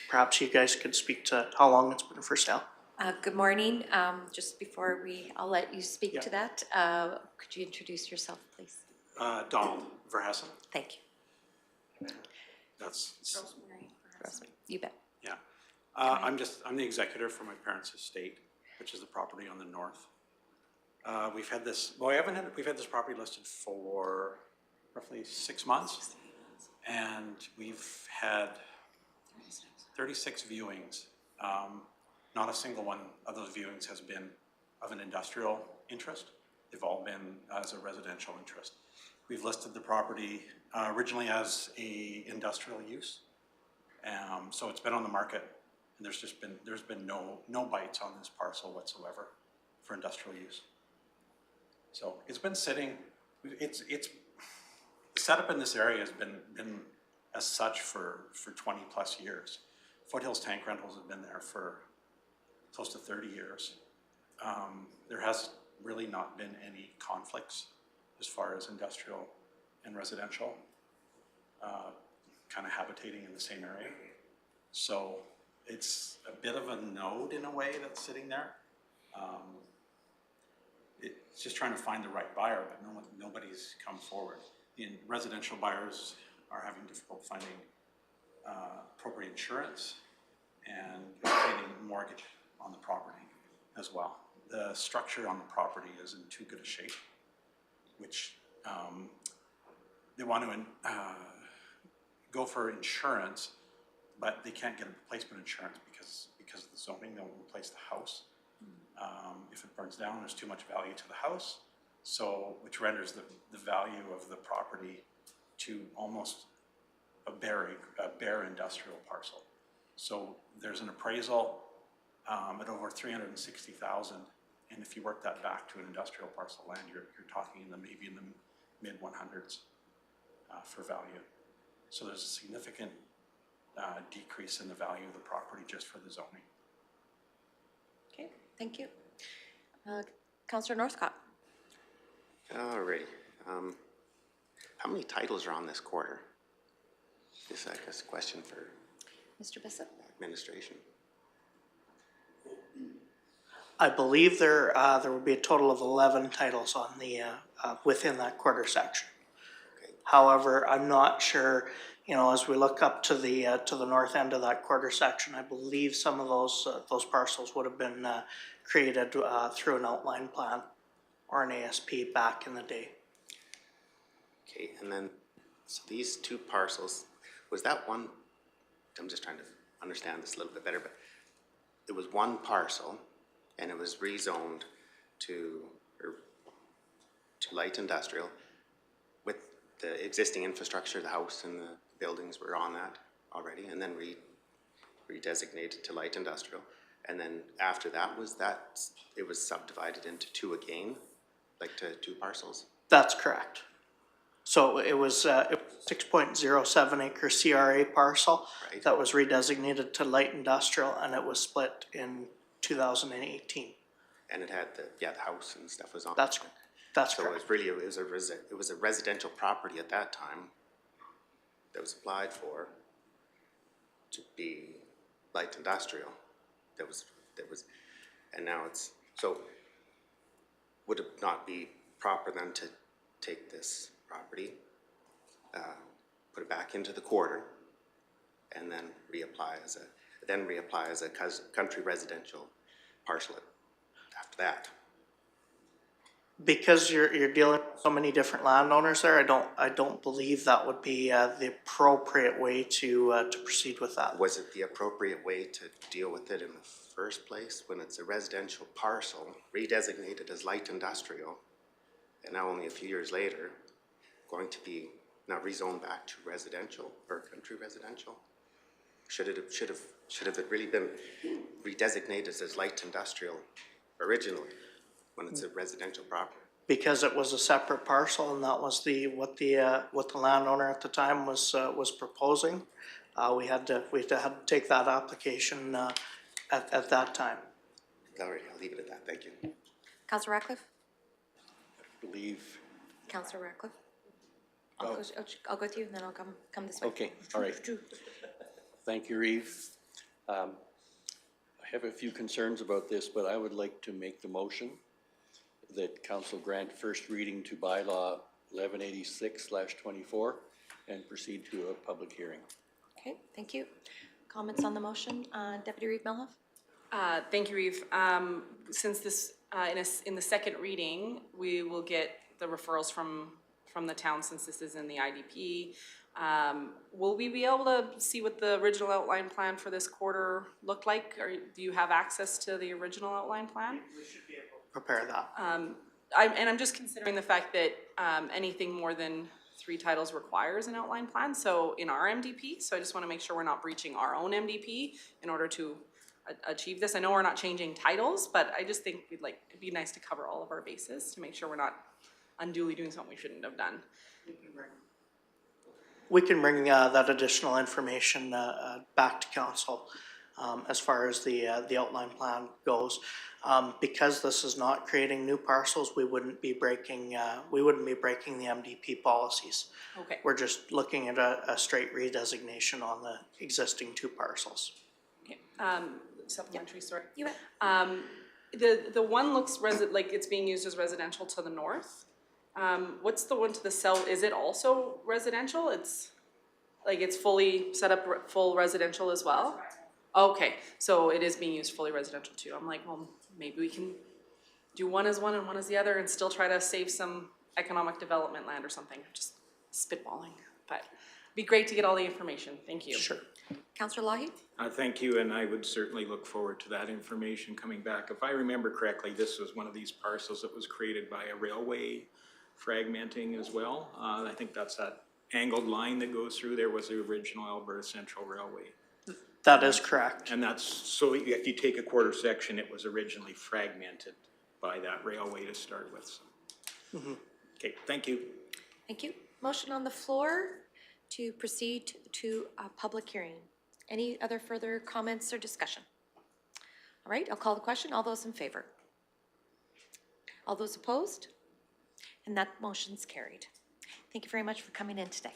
Perhaps you guys could speak to how long it's been for sale. Good morning. Just before I'll let you speak to that, could you introduce yourself, please? Donald Verhessen. Thank you. That's Rosemary. You bet. yeah. I'm the executor for my parents' estate, which is the property on the north. We've had this. Well, we've had this property listed for roughly 6 months, and we've had 36 viewings. Not a single one of those viewings has been of an industrial interest. They've all been as a residential interest. We've listed the property originally as a industrial use. So it's been on the market, and there's been no bites on this parcel whatsoever for industrial use. So it's been sitting, the setup in this area has been as such for 20 plus years. Foothills Tank Rentals have been there for close to 30 years. There has really not been any conflicts as far as industrial and residential kind of habitating in the same area. So it's a bit of a node in a way that's sitting there. It's just trying to find the right buyer, but nobody's come forward. The residential buyers are having difficulty finding appropriate insurance and obtaining a mortgage on the property as well. The structure on the property is in too good a shape, which they want to go for insurance, but they can't get a replacement insurance because of the zoning. They'll replace the house. If it burns down, there's too much value to the house, so which renders the value of the property to almost a bare industrial parcel. So there's an appraisal at over $360,000, and if you work that back to an industrial parcel land, you're talking maybe in the mid 100s for value. So there's a significant decrease in the value of the property just for the zoning. Okay, thank you. Councillor Northcott. Alrighty. How many titles are on this quarter? This, I guess, a question for Mr. Bissett. administration. I believe there would be a total of 11 titles on the, within that quarter section. Okay. However, I'm not sure, you know, as we look up to the north end of that quarter section, I believe some of those parcels would have been created through an outline plan or an ASP back in the day. Okay, and then, so these two parcels, was that one, I'm just trying to understand this a little bit better, but it was one parcel and it was rezoned to light industrial with the existing infrastructure, the house and the buildings were on that already, and then redesignated to light industrial. And then after that, it was subdivided into two again, like to two parcels? That's correct. So it was 6.07 acre CRA parcel Right. that was redesignated to light industrial, and it was split in 2018. And it had the house and stuff was on. That's So correct. it was a residential property at that time that was applied for to be light industrial. That was, and now it's, so would it not be proper then to take this property, put it back into the quarter, and then reapply as a country residential parcel after that? Because you're dealing with so many different landowners there, I don't believe that would be the appropriate way to proceed with that. Was it the appropriate way to deal with it in the first place when it's a residential parcel redesignated as light industrial, and now only a few years later going to be now rezoned back to residential or country residential? Should it really been redesignated as light industrial originally when it's a residential property? Because it was a separate parcel, and that was what the landowner at the time was proposing. We had to take that application at that time. All right, I'll leave it at that. Thank you. Councillor Ratcliffe? I believe, Councillor Ratcliffe? I'll go with you, and then I'll come this way. okay, all right. Thank you, Reeve. I have a few concerns about this, but I would like to make the motion that council grant first reading to bylaw 1186/24 and proceed to a public hearing. Okay, thank you. Comments on the motion, Deputy Reeve Melhoff? Thank you, Reeve. Since this, in the second reading, we will get the referrals from the town since this is in the IDP. Will we be able to see what the original outline plan for this quarter looked like? Or do you have access to the original outline plan? We should be able to prepare that. I'm just considering the fact that, anything more than 3 titles requires an outline plan, so in our MDP, so I just wanna make sure we're not breaching our own MDP in order to achieve this. I know we're not changing titles, but I just think it'd be nice to cover all of our bases to make sure we're not unduly doing something we shouldn't have done. We can bring that additional information back to council as far as the outline plan goes. Because this is not creating new parcels, we wouldn't be breaking the MDP policies. Okay. We're just looking at a straight redesignation on the existing 2 parcels. Okay, supplementary, sorry. You bet. The one looks like it's being used as residential to the north. What's the one to the south? Is it also residential? It's fully set up, full residential as well? Okay, so it is being used fully residential too. I'm like, well, maybe we can do one as one and one as the other and still try to save some economic development land or something. Just spitballing, but it'd be great to get all the information. Thank you. Sure. Councillor Lougheed? Thank you, and I would certainly look forward to that information coming back. If I remember correctly, this was one of these parcels that was created by a railway fragmenting as well. I think that's that angled line that goes through there was the original Alberta Central Railway. That is correct. And that's, so if you take a quarter section, it was originally fragmented by that railway to start with. So. Okay, thank you. Thank you. Motion on the floor to proceed to a public hearing. Any other further comments or discussion? All right, I'll call the question. All those in favor? All those opposed? And that motion's carried. Thank you very much for coming in today.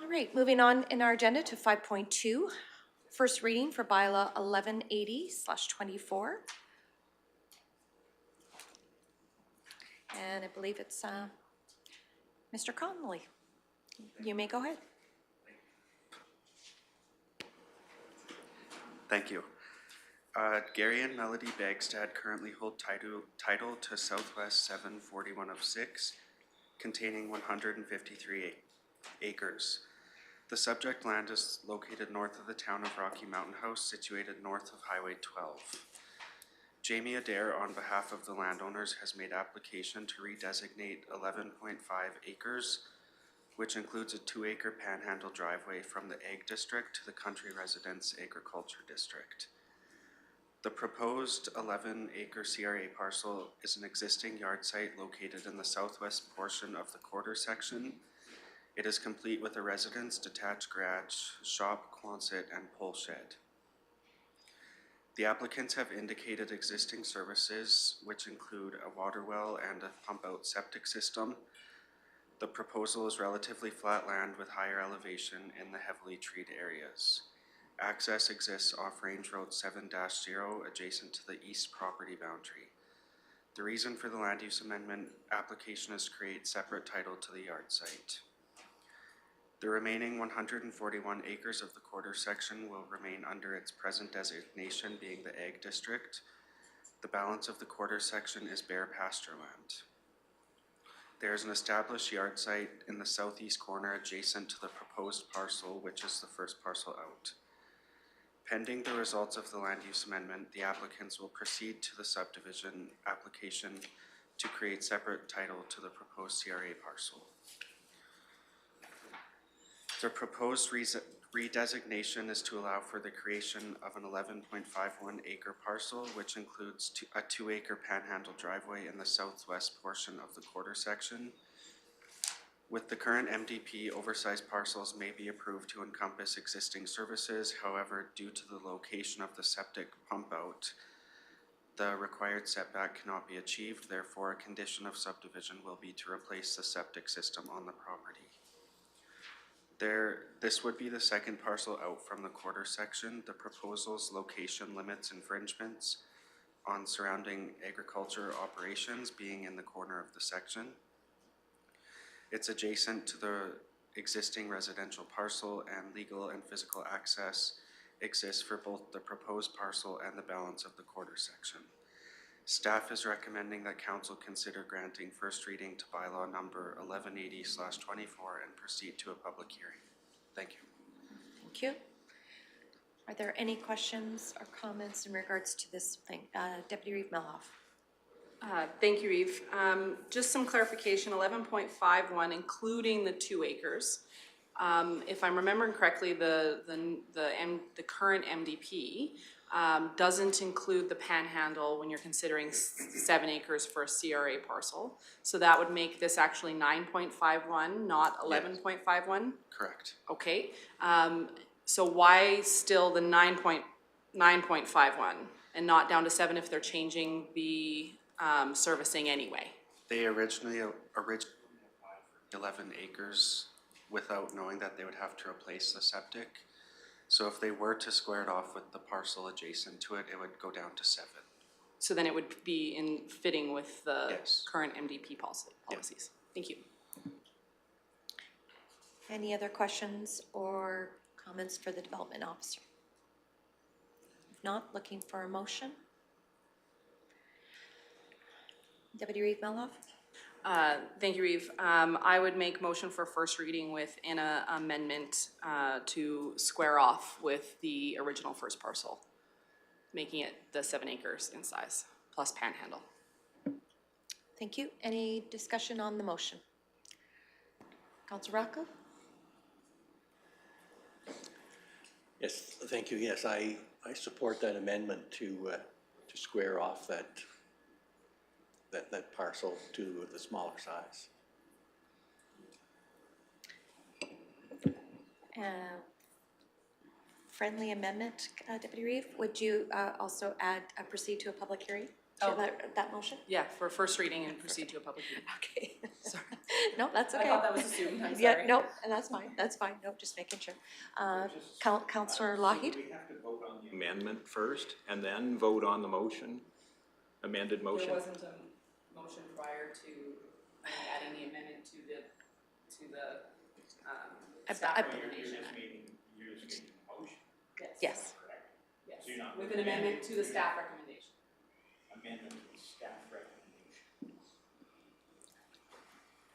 All right, moving on in our agenda to 5.2, first reading for Bylaw 1180/24. And I believe it's Mr. Connolly. You may go ahead. Thank you. Gary and Melody Bagstad currently hold title to Southwest 741 of 6, containing 153 acres. The subject land is located north of the town of Rocky Mountain House, situated north of Highway 12. Jamie Adair, on behalf of the landowners, has made application to redesignate 11.5 acres, which includes a 2-acre panhandle driveway from the Ag District to the Country Residence Agriculture District. The proposed 11-acre CRA parcel is an existing yard site located in the southwest portion of the quarter section. It is complete with a residence, detached garage, shop, Quonset, and pole shed. The applicants have indicated existing services, which include a water well and a pump-out septic system. The proposal is relatively flat land with higher elevation in the heavily treated areas. Access exists off Range Road 7-0 adjacent to the east property boundary. The reason for the land use amendment application is to create separate title to the yard site. The remaining 141 acres of the quarter section will remain under its present designation, being the Ag District. The balance of the quarter section is bare pasture land. There is an established yard site in the southeast corner adjacent to the proposed parcel, which is the first parcel out. Pending the results of the land use amendment, the applicants will proceed to the subdivision application to create separate title to the proposed CRA parcel. The proposed redesignation is to allow for the creation of an 11.51 acre parcel, which includes a 2-acre panhandle driveway in the southwest portion of the quarter section. With the current MDP, oversized parcels may be approved to encompass existing services. However, due to the location of the septic pump out, the required setback cannot be achieved. Therefore, a condition of subdivision will be to replace the septic system on the property. This would be the second parcel out from the quarter section. The proposal's location limits infringements on surrounding agriculture operations, being in the corner of the section. It's adjacent to the existing residential parcel, and legal and physical access exists for both the proposed parcel and the balance of the quarter section. Staff is recommending that council consider granting first reading to bylaw number 1180/24 and proceed to a public hearing. Thank you. Thank you. Are there any questions or comments in regards to this thing? Deputy Reeve Melhoff. Thank you, Eve. Just some clarification, 11.51, including the 2 acres. If I'm remembering correctly, the current MDP doesn't include the panhandle when you're considering 7 acres for a CRA parcel. So that would make this actually 9.51, not 11.51? Correct. Okay. So why still the 9.51 and not down to 7 if they're changing the servicing anyway? They originally 11 acres without knowing that they would have to replace the septic. So if they were to square it off with the parcel adjacent to it, it would go down to 7. So then it would be in fitting with the Yes. current MDP policies. Thank you. Any other questions or comments for the development officer? If not, looking for a motion. Deputy Reeve Melhoff. Thank you, Reeve. I would make motion for first reading with an amendment to square off with the original first parcel, making it the 7 acres in size, plus panhandle. Thank you. Any discussion on the motion? Councilor Rocco? Yes, thank you. Yes, I support that amendment to square off that parcel to the smaller size. Friendly amendment, Deputy Reeve. Would you also add proceed to a public hearing to that motion? Yeah, for first reading and proceed to a public hearing. Okay. Sorry. No, that's okay. I thought that was assumed. I'm Yeah, sorry. no, and that's fine. That's fine. No, just making sure. Councilor Lougheed? We have to vote on the amendment first and then vote on the motion, amended motion. There wasn't a motion prior to adding the amendment to the staff recommendation. You're just making a motion. Yes. Yes, So you're not with an amendment to the staff recommendation. Amendment to the staff recommendation.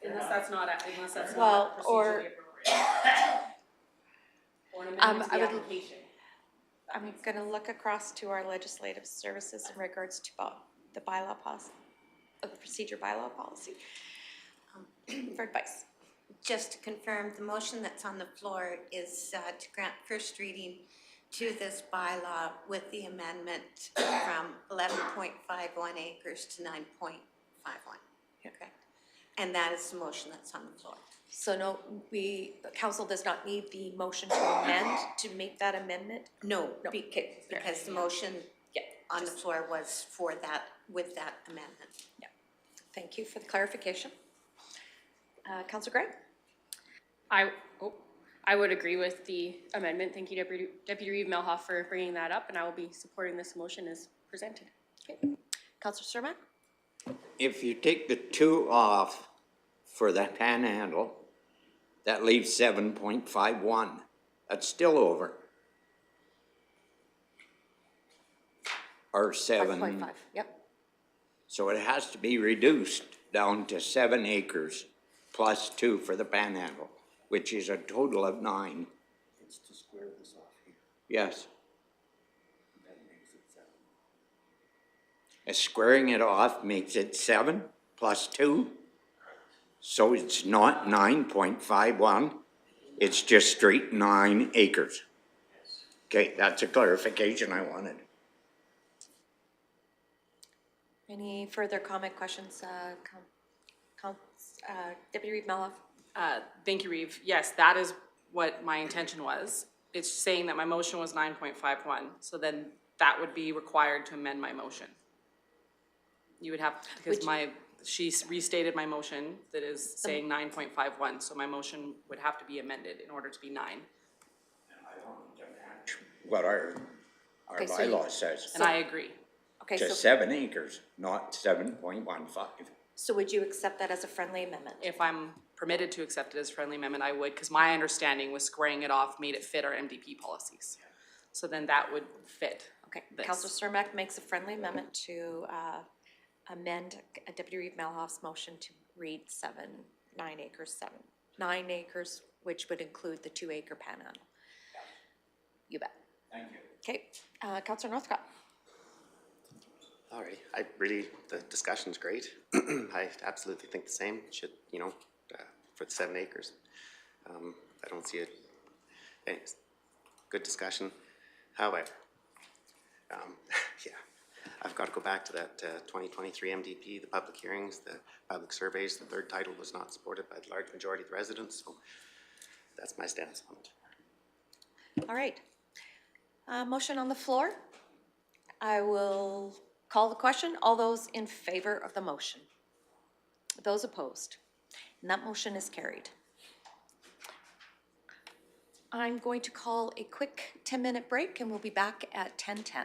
Unless that's not Well, procedurally appropriate. Or an amendment to I the would- application. I'm going to look across to our legislative services in regards to the bylaw policy, the procedure bylaw policy, for advice. Just to confirm, the motion that's on the floor is to grant first reading to this bylaw with the amendment from 11.51 acres to 9.51. Okay. And that is the motion that's on the floor. So no, the council does not need the motion to amend to make that amendment? No, Okay. because the motion Yeah, on the floor was for that, with that amendment. yeah. Thank you for the clarification. Councilor Gray? I would agree with the amendment. Thank you, Deputy Reeve Melhoff, for bringing that up, and I will be supporting this motion as presented. Okay. Councilor Cermak? If you take the 2 off for that panhandle, that leaves 7.51. That's still over. Or 7. 5.5, yep. So it has to be reduced down to 7 acres plus 2 for the panhandle, which is a total of 9. It's to square this off here. Yes. That makes it 7. And squaring it off makes it 7 plus 2. So it's not 9.51. It's just straight 9 acres. Okay, that's a clarification I wanted. Any further comment, questions? Deputy Reeve Melhoff? Thank you, Reeve. Yes, that is what my intention was. It's saying that my motion was 9.51, so then that would be required to amend my motion. You would have, because she restated my motion that is saying 9.51, so my motion would have to be amended in order to be 9. What our Okay, so bylaw says. And I agree. Okay, To so 7 acres, not 7.15. would you accept that as a friendly amendment? If I'm permitted to accept it as a friendly amendment, I would, because my understanding was squaring it off made it fit our MDP policies. So then that would fit. Okay, this. Councilor Cermak makes a friendly amendment to amend Deputy Reeve Melhoff's motion to read 9 acres, 9 acres, which would include the 2 acre panhandle. You bet. Thank you. Okay, Counselor Northcott. All right, the discussion's great. I absolutely think the same, should, for the 7 acres. I don't see it, anyways, good discussion. However, yeah, I've got to go back to that 2023 MDP, the public hearings, the public surveys. The third title was not supported by the large majority of the residents, so that's my stance on it. All right. Motion on the floor. I will call the question. All those in favor of the motion? Those opposed? And that motion is carried. I'm going to call a quick 10-minute break and we'll be back at 10:10.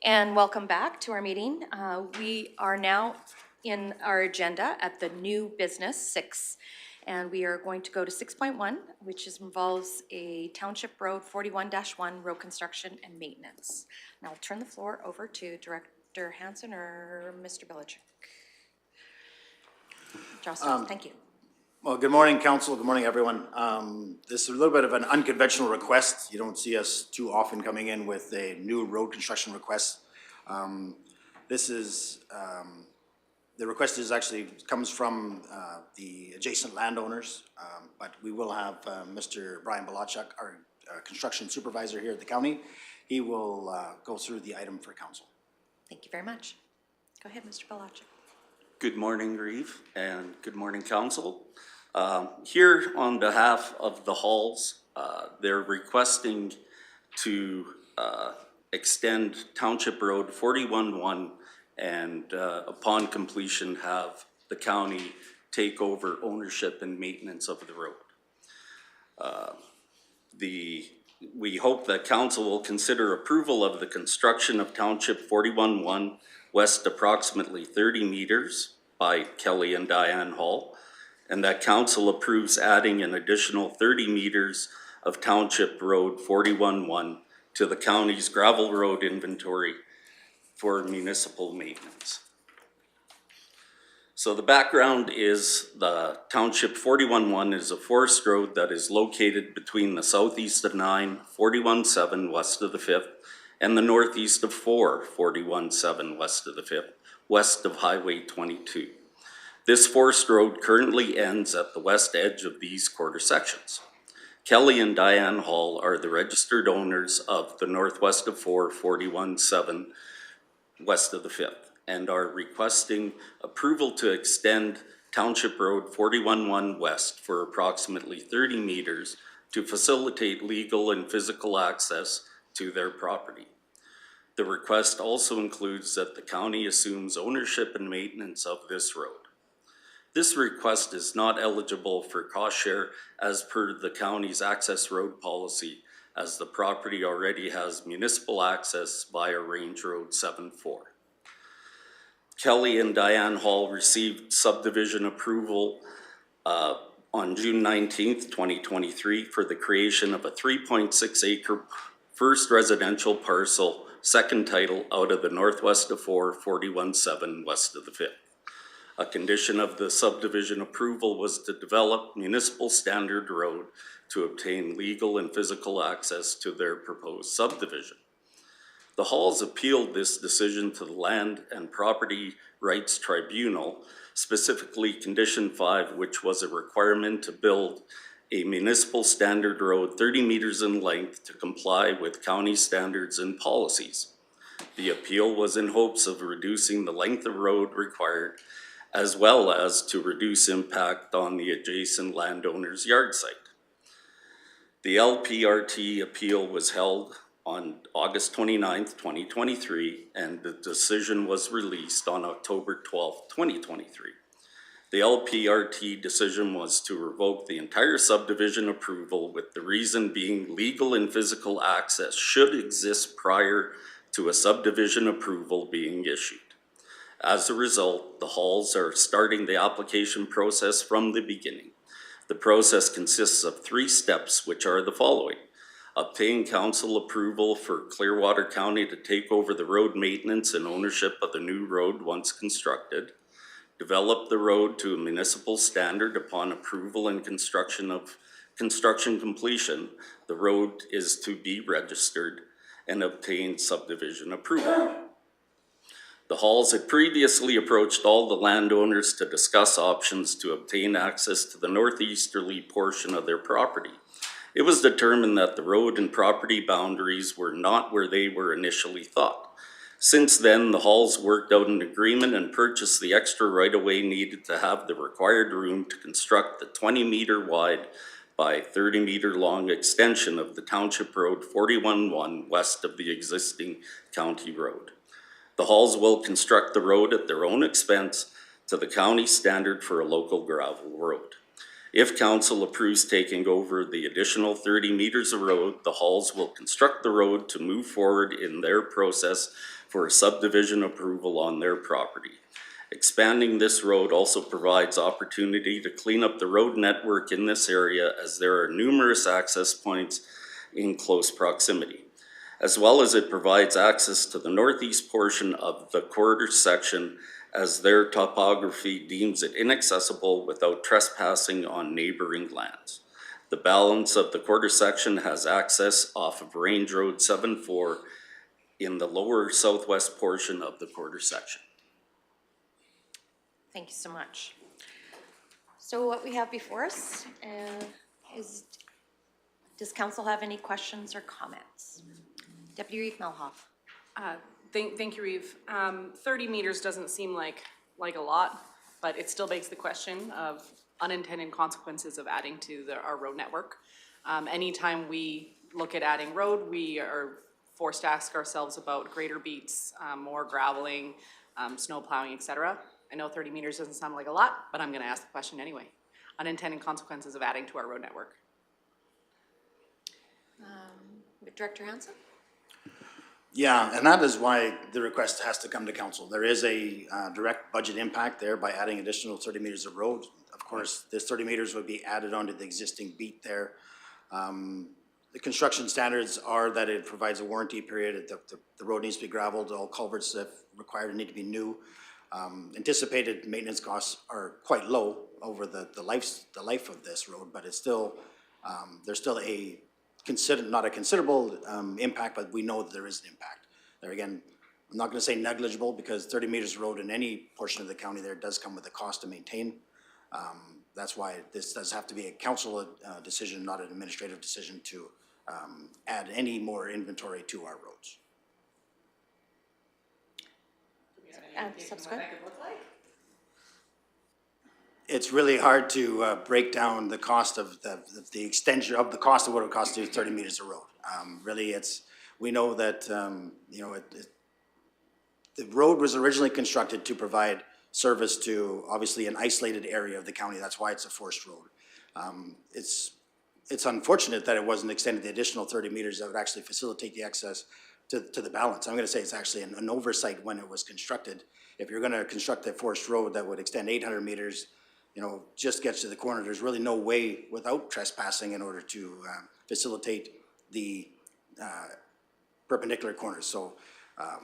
And welcome back to our meeting. We are now in our agenda at the new business 6. And we are going to go to 6.1, which involves a Township Road 41-1 road construction and maintenance. Now I'll turn the floor over to Director Hansen or Mr. Belichick. Jocelyn, thank you. Well, good morning, council. Good morning, everyone. This is a little bit of an unconventional request. You don't see us too often coming in with a new road construction request. The request is actually comes from the adjacent landowners, but we will have Mr. Brian Balachuk, our construction supervisor here at the county. He will go through the item for council. Thank you very much. Go ahead, Mr. Balachuk. Good morning, Reeve, and good morning, council. Here on behalf of the Halls, they're requesting to extend Township Road 41-1 and upon completion have the county take over ownership and maintenance of the road. We hope that council will consider approval of the construction of Township 41-1 west approximately 30 meters by Kelly and Diane Hall, and that council approves adding an additional 30 meters of Township Road 41-1 to the county's gravel road inventory for municipal maintenance. So the background is the Township 41-1 is a forest road that is located between the southeast of 9, 41-7 west of the 5th, and the northeast of 4, 41-7 west of the 5th, west of Highway 22. This forest road currently ends at the west edge of these quarter sections. Kelly and Diane Hall are the registered owners of the northwest of 4, 41-7 west of the 5th, and are requesting approval to extend Township Road 41-1 west for approximately 30 meters to facilitate legal and physical access to their property. The request also includes that the county assumes ownership and maintenance of this road. This request is not eligible for cost share as per the county's access road policy, as the property already has municipal access via Range Road 74. Kelly and Diane Hall received subdivision approval on June 19th, 2023 for the creation of a 3.6 acre first residential parcel, second title out of the northwest of 4, 41-7 west of the 5th. A condition of the subdivision approval was to develop municipal standard road to obtain legal and physical access to their proposed subdivision. The Halls appealed this decision to the Land and Property Rights Tribunal, specifically Condition 5, which was a requirement to build a municipal standard road 30 meters in length to comply with county standards and policies. The appeal was in hopes of reducing the length of road required, as well as to reduce impact on the adjacent landowner's yard site. The LPRT appeal was held on August 29th, 2023, and the decision was released on October 12th, 2023. The LPRT decision was to revoke the entire subdivision approval, with the reason being legal and physical access should exist prior to a subdivision approval being issued. As a result, the Halls are starting the application process from the beginning. The process consists of 3 steps, which are the following: obtain council approval for Clearwater County to take over the road maintenance and ownership of the new road once constructed, develop the road to a municipal standard upon approval and construction completion. The road is to be registered, and obtain subdivision approval. The Halls had previously approached all the landowners to discuss options to obtain access to the northeasterly portion of their property. It was determined that the road and property boundaries were not where they were initially thought. Since then, the Halls worked out an agreement and purchased the extra right-of-way needed to have the required room to construct the 20-meter wide by 30-meter long extension of the Township Road 41-1 west of the existing county road. The Halls will construct the road at their own expense to the county standard for a local gravel road. If council approves taking over the additional 30 meters of road, the Halls will construct the road to move forward in their process for subdivision approval on their property. Expanding this road also provides opportunity to clean up the road network in this area, as there are numerous access points in close proximity, as well as it provides access to the northeast portion of the quarter section, as their topography deems it inaccessible without trespassing on neighboring lands. The balance of the quarter section has access off of Range Road 74 in the lower southwest portion of the quarter section. Thank you so much. So what we have before us is, does council have any questions or comments? Deputy Reeve Melhoff. Thank you, Reeve. 30 meters doesn't seem like a lot, but it still begs the question of unintended consequences of adding to our road network. Anytime we look at adding road, we are forced to ask ourselves about greater beats, more graveling, snow plowing, etc. I know 30 meters doesn't sound like a lot, but I'm gonna ask the question anyway. Unintended consequences of adding to our road network. Director Hansen? Yeah, and that is why the request has to come to council. There is a direct budget impact there by adding additional 30 meters of road. Of course, this 30 meters would be added onto the existing beat there. The construction standards are that it provides a warranty period. The road needs to be gravelled. All culverts, if required, need to be new. Anticipated maintenance costs are quite low over the life of this road, but it's still, there's still not a considerable impact, but we know that there is an impact. There again, I'm not gonna say negligible, because 30 meters of road in any portion of the county there does come with a cost to maintain. That's why this does have to be a council decision, not an administrative decision to add any more inventory to our roads. Subsequent? It's really hard to break down the cost of the extension of the cost of what it would cost to do 30 meters of road. Really, we know that you know, the road was originally constructed to provide service to obviously an isolated area of the county. That's why it's a forced road. It's unfortunate that it wasn't extended the additional 30 meters that would actually facilitate the access to the balance. I'm going to say it's actually an oversight when it was constructed. If you're going to construct a forced road that would extend 800 meters, you know, just gets to the corner, there's really no way without trespassing in order to facilitate the perpendicular corners. So I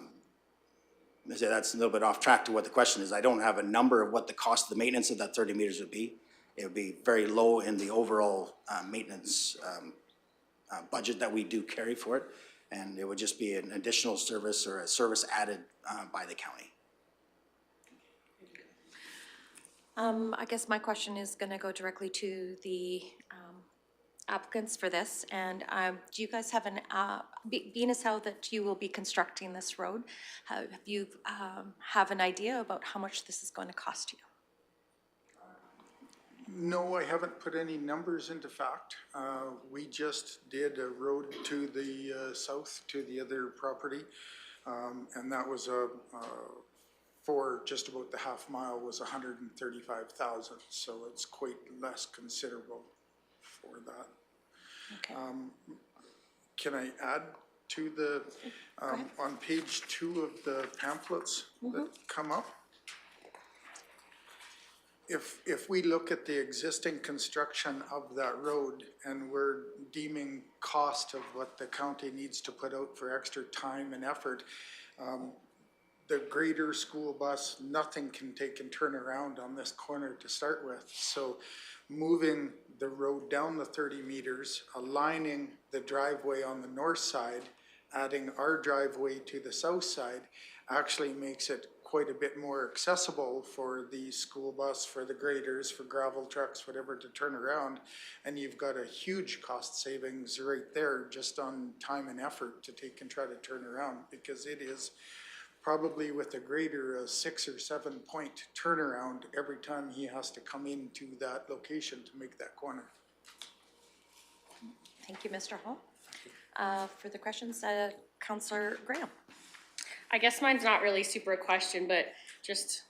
say that's a little bit off track to what the question is. I don't have a number of what the cost of the maintenance of that 30 meters would be. It would be very low in the overall maintenance budget that we do carry for it. And it would just be an additional service or a service added by the county. I guess my question is gonna go directly to the applicants for this. And do you guys have being as how that you will be constructing this road, have you have an idea about how much this is going to cost you? No, I haven't put any numbers into fact. We just did a road to the south to the other property, and that was for just about the half mile was 135,000. So it's quite less considerable for that. Okay. Can I add to the on page 2 of the pamphlets that come up? If we look at the existing construction of that road and we're deeming cost of what the county needs to put out for extra time and effort, the grader, school bus, nothing can take and turn around on this corner to start with. So moving the road down the 30 meters, aligning the driveway on the north side, adding our driveway to the south side actually makes it quite a bit more accessible for the school bus, for the graders, for gravel trucks, whatever, to turn around. And you've got a huge cost savings right there just on time and effort to take and try to turn around, because it is probably with a grader a 6 or 7 point turnaround every time he has to come into that location to make that corner. Thank you, Mr. Hall. For the questions, Councillor Graham. I guess mine's not really super a question, but just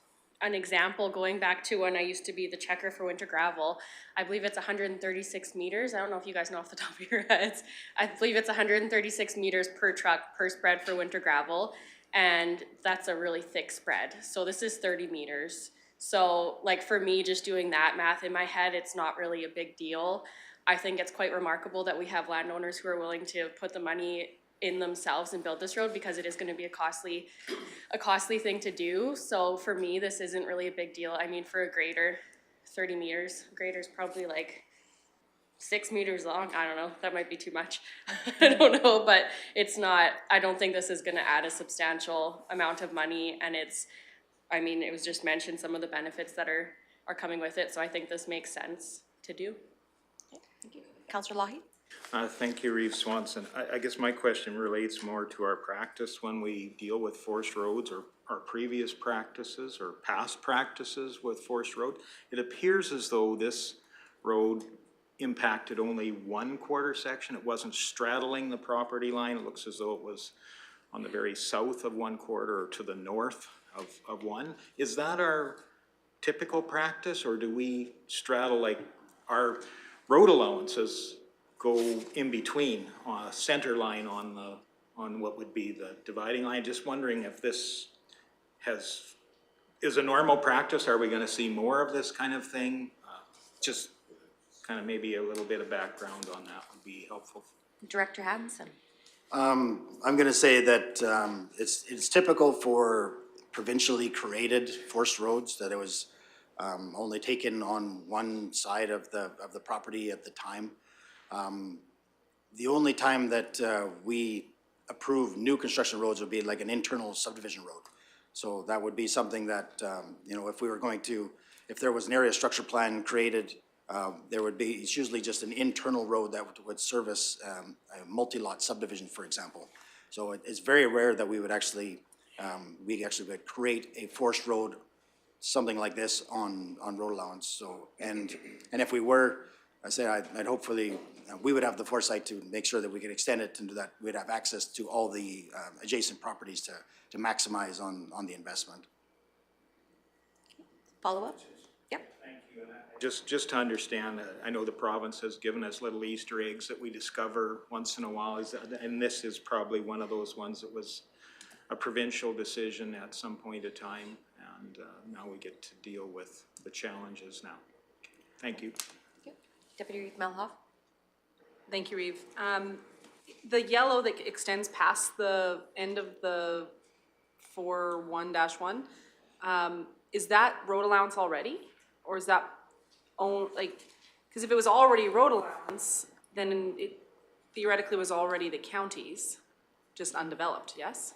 an example, going back to when I used to be the checker for winter gravel, I believe it's 136 meters. I don't know if you guys know off the top of your heads. I believe it's 136 meters per truck per spread for winter gravel, and that's a really thick spread. So this is 30 meters. So like for me, just doing that math in my head, it's not really a big deal. I think it's quite remarkable that we have landowners who are willing to put the money in themselves and build this road, because it is going to be a costly thing to do. So for me, this isn't really a big deal. I mean, for a grader, 30 meters, grader's probably like 6 meters long. I don't know, that might be too much. I don't know, but it's not, I don't think this is going to add a substantial amount of money. And it's, I mean, it was just mentioned some of the benefits that are coming with it. So I think this makes sense to do. Thank you. Councillor Lahi? Thank you, Reeve Swanson. I guess my question relates more to our practice when we deal with forced roads, or our previous practices or past practices with forced road. It appears as though this road impacted only one quarter section. It wasn't straddling the property line. It looks as though it was on the very south of one quarter or to the north of one. Is that our typical practice, or do we straddle, like our road allowances go in between on a center line on what would be the dividing line? Just wondering if this is a normal practice. Are we going to see more of this kind of thing? Just kind of maybe a little bit of background on that would be helpful. Director Hansen? I'm gonna say that it's typical for provincially created forced roads that it was only taken on one side of the property at the time. The only time that we approve new construction roads would be like an internal subdivision road. So that would be something that, you know, if we were going to, if there was an area structure plan created, there would be, it's usually just an internal road that would service a multi-lot subdivision, for example. So it's very rare that we would actually, would create a forced road, something like this on road allowance. So, and if we were, I say I'd hopefully, we would have the foresight to make sure that we could extend it into that we'd have access to all the adjacent properties to maximize on the investment. Follow up? Yep. Just to understand, I know the province has given us little Easter eggs that we discover once in a while, and this is probably one of those ones that was a provincial decision at some point of time, and now we get to deal with the challenges now. Thank you. Deputy Reeve Melhoff? Thank you, Reeve. The yellow that extends past the end of the 4-1-1, is that road allowance already? Or is that because if it was already road allowance, then it theoretically was already the county's, just undeveloped, yes?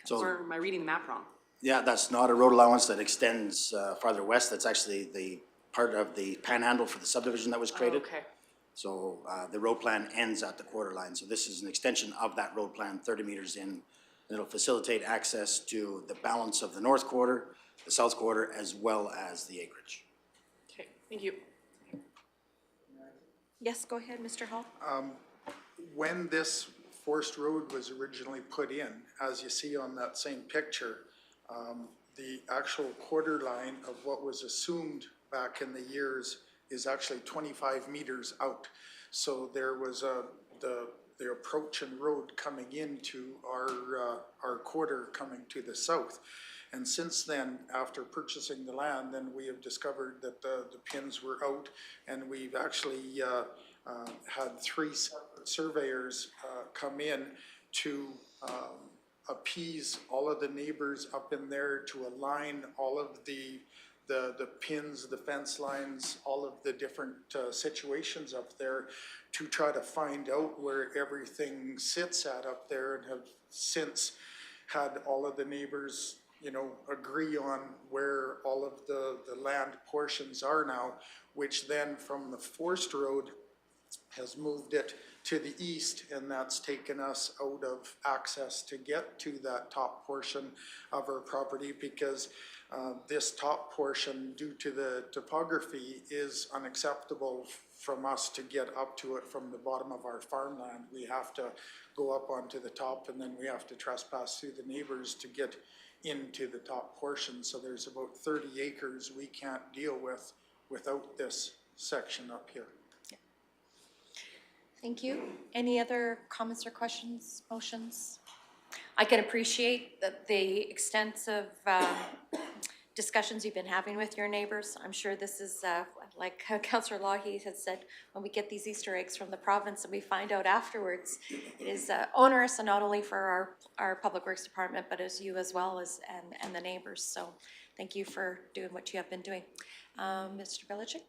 So, or am I reading the map wrong? Yeah, that's not a road allowance that extends farther west. That's actually the part of the panhandle for the subdivision that was created. Oh, okay. So the road plan ends at the quarter line. So this is an extension of that road plan, 30 meters in. And it'll facilitate access to the balance of the north quarter, the south quarter, as well as the acreage. Okay, thank you. Yes, go ahead, Mr. Hall. When this forced road was originally put in, as you see on that same picture, the actual quarter line of what was assumed back in the years is actually 25 meters out. So there was the approach and road coming into our quarter coming to the south. And since then, after purchasing the land, then we have discovered that the pins were out, and we've actually had 3 surveyors come in to appease all of the neighbors up in there, to align all of the pins, the fence lines, all of the different situations up there, to try to find out where everything sits at up there, and have since had all of the neighbors, you know, agree on where all of the land portions are now, which then from the forced road has moved it to the east, and that's taken us out of access to get to that top portion of our property, because this top portion, due to the topography, is unacceptable from us to get up to it from the bottom of our farmland. We have to go up onto the top, and then we have to trespass through the neighbors to get into the top portion. So there's about 30 acres we can't deal with without this section up here. Thank you. Any other comments or questions, motions? I can appreciate the extensive discussions you've been having with your neighbors. I'm sure this is, like Councillor Lougheed had said, when we get these Easter eggs from the province and we find out afterwards, it is onerous, and not only for our Public Works Department, but as you as well as, and the neighbors. So thank you for doing what you have been doing. Mr. Belichick?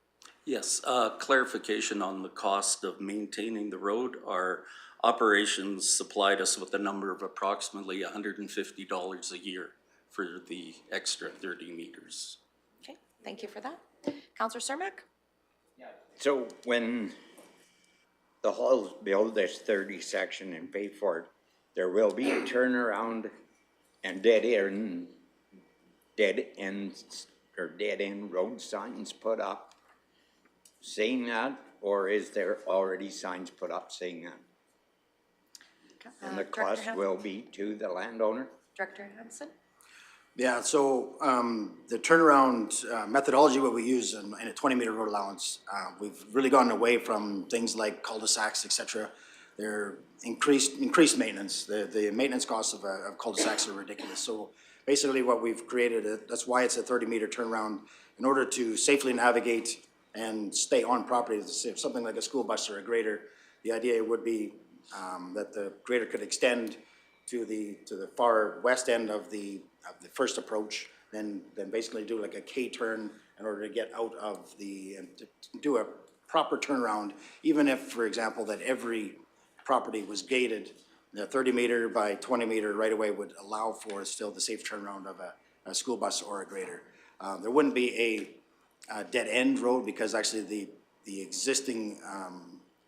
Yes, clarification on the cost of maintaining the road. Our operations supplied us with a number of approximately $150 a year for the extra 30 meters. Okay, thank you for that. Councillor Cermak? So when the halls build this 30 section and pay for it, there will be a turnaround and dead end road signs put up saying that, or is there already signs put up saying that? And the cost will be to the landowner? Director Hansen? Yeah, so the turnaround methodology, what we use in a 20-meter road allowance, we've really gotten away from things like cul-de-sacs, et cetera. They're increased maintenance. The maintenance costs of cul-de-sacs are ridiculous. So basically what we've created, that's why it's a 30-meter turnaround, in order to safely navigate and stay on property. If something like a school bus or a grader, the idea would be that the grader could extend to the far west end of the first approach, then basically do like a K-turn in order to get out of and to do a proper turnaround. Even if, for example, that every property was gated, the 30-meter by 20-meter right-of-way would allow for still the safe turnaround of a school bus or a grader. There wouldn't be a dead-end road, because actually the existing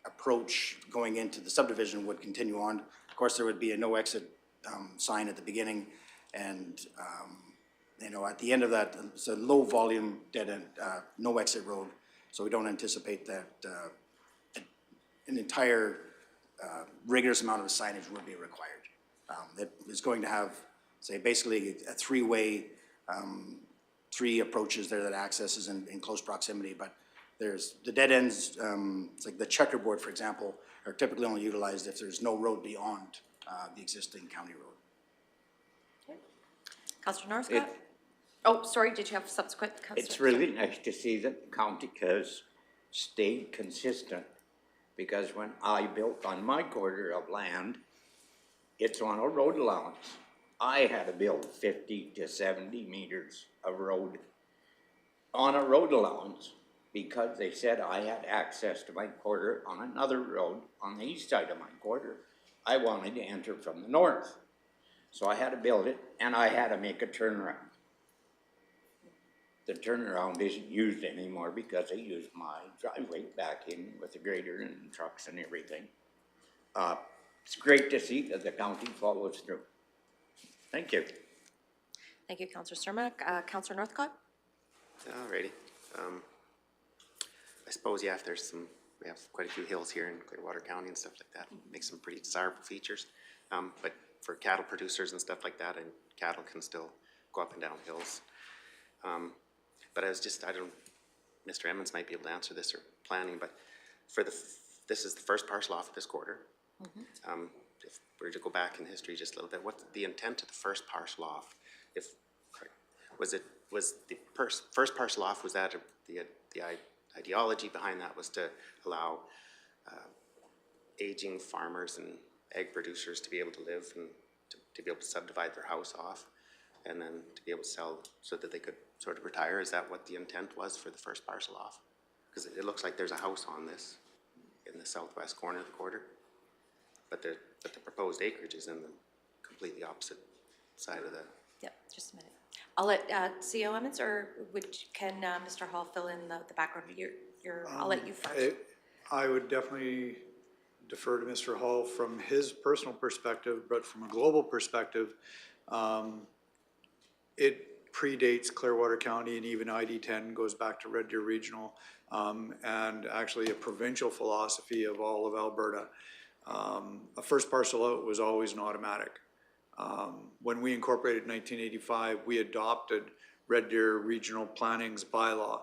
approach going into the subdivision would continue on. Of course, there would be a no exit sign at the beginning, and you know, at the end of that, it's a low volume dead end, no exit road. So we don't anticipate that an entire rigorous amount of signage would be required. That is going to have, say, basically a three-way, 3 approaches there that accesses in close proximity, but there's the dead ends, it's like the checkerboard, for example, are typically only utilized if there's no road beyond the existing county road. Okay. Councillor Northcott? Oh, sorry, did you have subsequent? It's really nice to see that the county has stayed consistent, because when I built on my quarter of land, it's on a road allowance. I had to build 50 to 70 meters of road on a road allowance, because they said I had access to my quarter on another road on the east side of my quarter. I wanted to enter from the north. So I had to build it, and I had to make a turnaround. The turnaround isn't used anymore because I used my driveway back in with the grader and trucks and everything. It's great to see that the county follows through. Thank you. Thank you, Councillor Cermak. Councillor Northcott? Alrighty. I suppose, yeah, if we have quite a few hills here in Clearwater County and stuff like that, makes some pretty desirable features. But for cattle producers and stuff like that, and cattle can still go up and down hills. But I don't, Mr. Emmons might be able to answer this, or planning, but this is the first parcel off of this quarter. Mm-hmm. If we were to go back in history just a little bit, what's the intent of the first parcel off? Was the first parcel off, was that the ideology behind that was to allow aging farmers and egg producers to be able to live and to be able to subdivide their house off, and then to be able to sell so that they could sort of retire? Is that what the intent was for the first parcel off? Because it looks like there's a house on this in the southwest corner of the quarter, but the proposed acreage is in the completely opposite side of the. Yep, just a minute. I'll let CEO Emmons, or can Mr. Hall fill in the background? I'll let you first. I would definitely defer to Mr. Hall from his personal perspective, but from a global perspective, it predates Clearwater County, and even ID10 goes back to Red Deer Regional, and actually a provincial philosophy of all of Alberta. A first parcel out was always an automatic. When we incorporated in 1985, we adopted Red Deer Regional Planning's bylaw,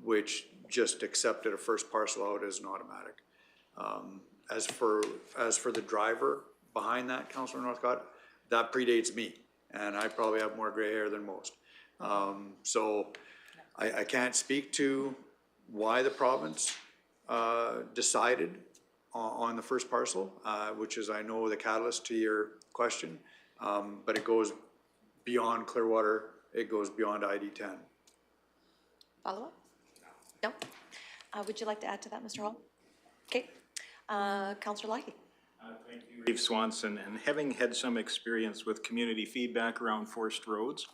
which just accepted a first parcel out as an automatic. As for the driver behind that, Councilor Northcott, that predates me, and I probably have more gray hair than most. So I can't speak to why the province decided on the first parcel, which is, I know, the catalyst to your question, but it goes beyond Clearwater, it goes beyond ID-10. Follow up? No? Would you like to add to that, Mr. Hall? Okay. Councillor Leahy. Thank you, Reeve Swanson, and having had some experience with community feedback around forced roads,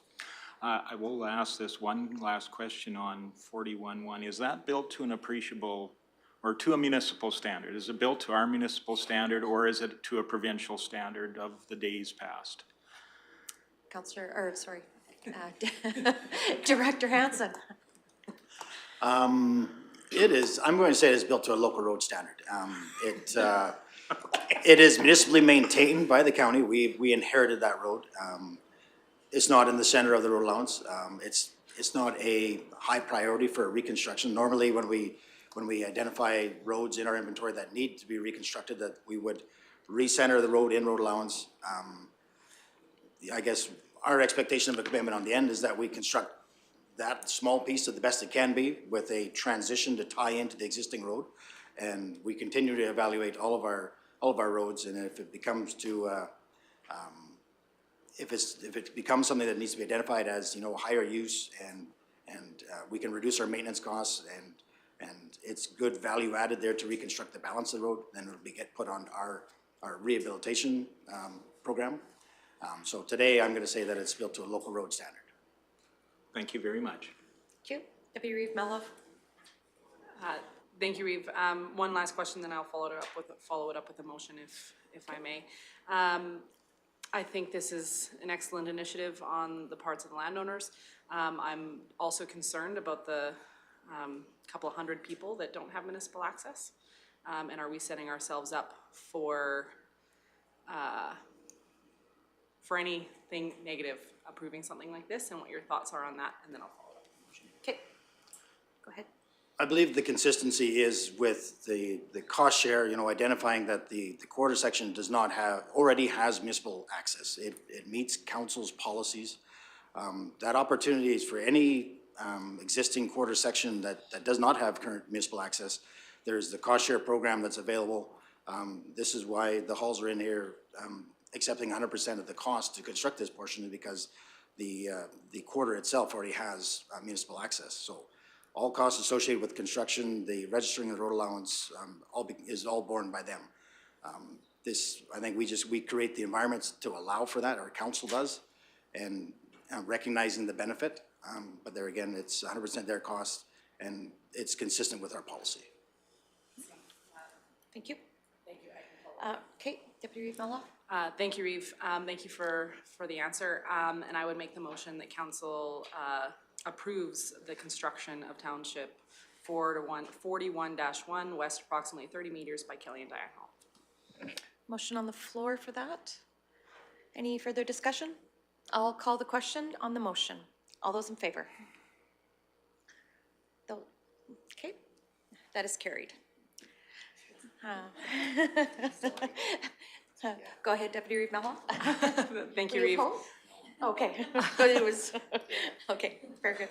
I will ask this one last question on 41-1. Is that built to an appreciable, or to a municipal standard? Is it built to our municipal standard, or is it to a provincial standard of the days past? Director Hansen. It is, I'm going to say it is built to a local road standard. It is municipally maintained by the county. We inherited that road. It's not in the center of the road allowance. It's not a high priority for reconstruction. Normally, when we identify roads in our inventory that need to be reconstructed, that we would recenter the road in road allowance. I guess our expectation of a commitment on the end is that we construct that small piece to the best it can be with a transition to tie into the existing road. And we continue to evaluate all of our roads, and if it becomes if it becomes something that needs to be identified as, you know, higher use and we can reduce our maintenance costs and it's good value added there to reconstruct the balance of the road, then it'll get put on our rehabilitation program. So today I'm going to say that it's built to a local road standard. Thank you very much. Thank you. Deputy Reeve Mello. Thank you, Reeve. One last question, then I'll follow it up with a motion, if I may. I think this is an excellent initiative on the parts of the landowners. I'm also concerned about the couple of hundred people that don't have municipal access. And are we setting ourselves up for anything negative approving something like this, and what your thoughts are on that, and then I'll follow up with the motion. Okay. Go ahead. I believe the consistency is with the cost share, you know, identifying that the quarter section does not already has municipal access. It meets council's policies. That opportunity is for any existing quarter section that does not have current municipal access. There's the cost share program that's available. This is why the halls are in here accepting 100% of the cost to construct this portion, because the quarter itself already has municipal access. So all costs associated with construction, the registering of the road allowance, is all borne by them. I think we create the environments to allow for that, our council does, and recognizing the benefit. But there again, it's 100% their cost, and it's consistent with our policy. Thank you. Thank you. Okay, Deputy Reeve Mello. Thank you, Reeve. Thank you for the answer. And I would make the motion that council approves the construction of Township 41-1 west approximately 30 meters by Kelly and Diane Hall. Motion on the floor for that. Any further discussion? I'll call the question on the motion. All those in favor? Okay, that is carried. Go ahead, Deputy Reeve Mello. Thank you, Reeve. Okay, but it was, okay, very good.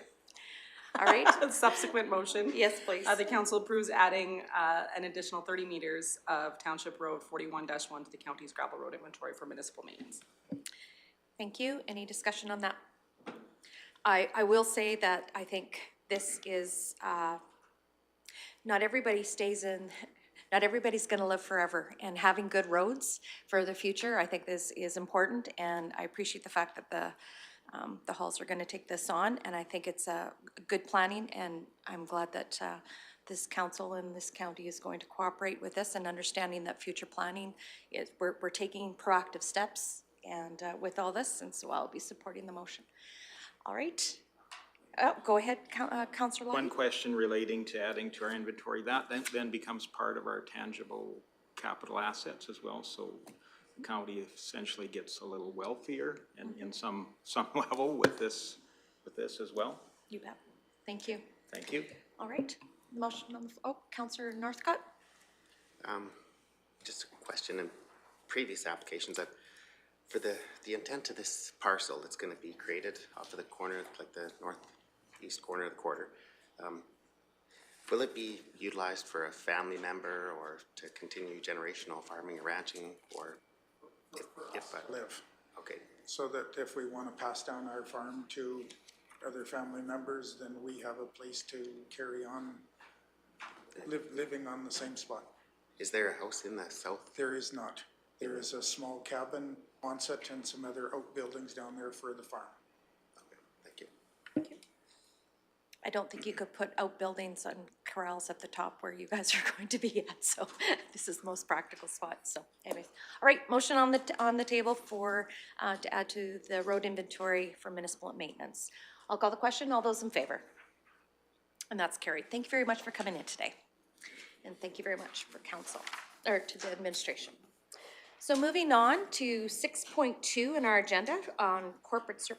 All right. Subsequent motion. Yes, please. The council approves adding an additional 30 meters of Township Road 41-1 to the county's gravel road inventory for municipal maintenance. Thank you. Any discussion on that? I will say that I think this is, not everybody's gonna live forever, and having good roads for the future, I think this is important, and I appreciate the fact that the halls are gonna take this on, and I think it's good planning, and I'm glad that this council and this county is going to cooperate with this and understanding that future planning is, we're taking proactive steps and with all this, and so I'll be supporting the motion. All right. Oh, go ahead, Councillor Lyon. One question relating to adding to our inventory, that then becomes part of our tangible capital assets as well. So the county essentially gets a little wealthier in some level with this as well. You bet. Thank you. Thank you. All right. Motion on the, Councillor Northcott? Just a question in previous applications that for the intent of this parcel that's gonna be created off of the corner, like the northeast corner of the quarter, will it be utilized for a family member or to continue generational farming or ranching, or if Live. okay, So that if we want to pass down our farm to other family members, then we have a place to carry on living on the same spot. is there a house in the south? There is not. There is a small cabin, onset, and some other outbuildings down there for the farm. Okay, thank you. I don't think you could put outbuildings and corrals at the top where you guys are going to be at, so this is the most practical spot, so anyways. All right, motion on the table for, to add to the road inventory for municipal maintenance. I'll call the question, all those in favor? And that's carried. Thank you very much for coming in today. And thank you very much for council, or to the administration. So moving on to 6.2 in our agenda on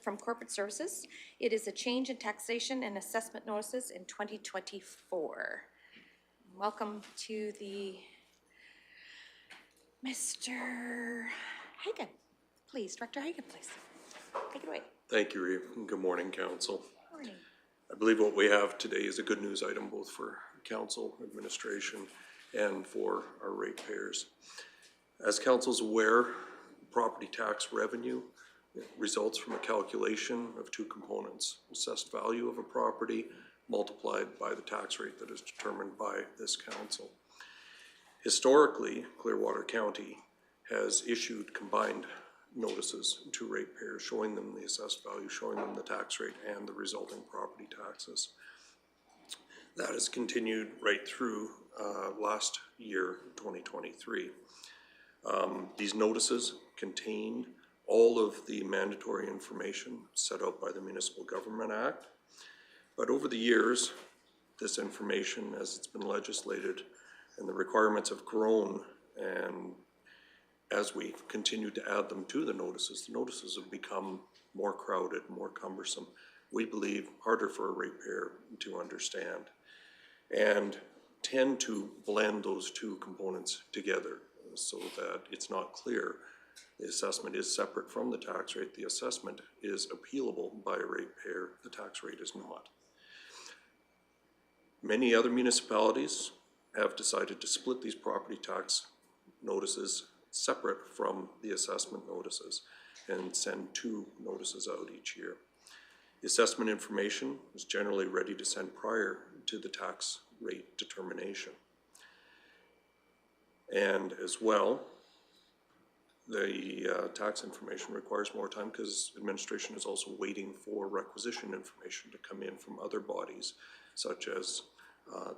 from corporate services. It is a change in taxation and assessment notices in 2024. Welcome to the Mr. Hagan. Please, Director Hagan, please. Take it away. Thank you, Reeve, and good morning, council. Morning. I believe what we have today is a good news item both for council, administration, and for our ratepayers. As council's aware, property tax revenue results from a calculation of two components: assessed value of a property multiplied by the tax rate that is determined by this council. Historically, Clearwater County has issued combined notices to ratepayers showing them the assessed value, showing them the tax rate and the resulting property taxes. That has continued right through last year, 2023. These notices contain all of the mandatory information set out by the Municipal Government Act. But over the years, this information, as it's been legislated, and the requirements have grown, and as we continue to add them to the notices have become more crowded, more cumbersome. We believe harder for a ratepayer to understand, and tend to blend those two components together so that it's not clear. The assessment is separate from the tax rate. The assessment is appealable by a ratepayer. The tax rate is not. Many other municipalities have decided to split these property tax notices separate from the assessment notices and send two notices out each year. The assessment information is generally ready to send prior to the tax rate determination. And as well, the tax information requires more time because administration is also waiting for requisition information to come in from other bodies, such as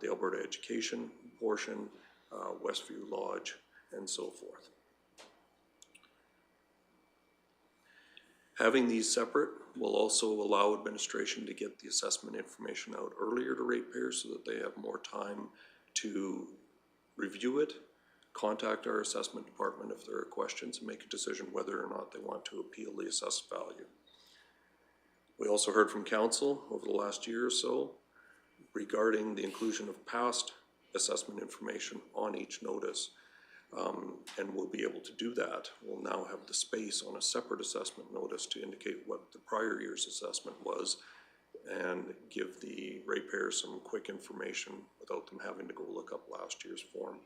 the Alberta Education portion, Westview Lodge, and so forth. Having these separate will also allow administration to get the assessment information out earlier to ratepayers so that they have more time to review it, contact our assessment department if there are questions, and make a decision whether or not they want to appeal the assessed value. We also heard from council over the last year or so regarding the inclusion of past assessment information on each notice. And we'll be able to do that. We'll now have the space on a separate assessment notice to indicate what the prior year's assessment was and give the ratepayers some quick information without them having to go look up last year's form.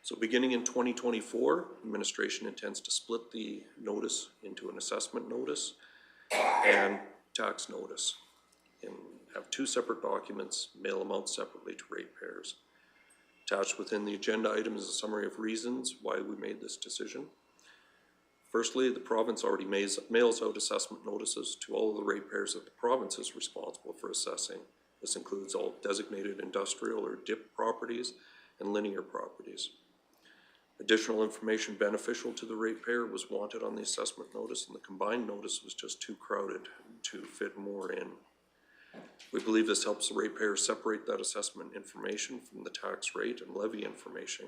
So beginning in 2024, administration intends to split the notice into an assessment notice and tax notice and have two separate documents, mail them out separately to ratepayers. Attached within the agenda item is a summary of reasons why we made this decision. Firstly, the province already mails out assessment notices to all of the ratepayers that the province is responsible for assessing. This includes all designated industrial or DIP properties and linear properties. Additional information beneficial to the ratepayer was wanted on the assessment notice, and the combined notice was just too crowded to fit more in. We believe this helps the ratepayer separate that assessment information from the tax rate and levy information,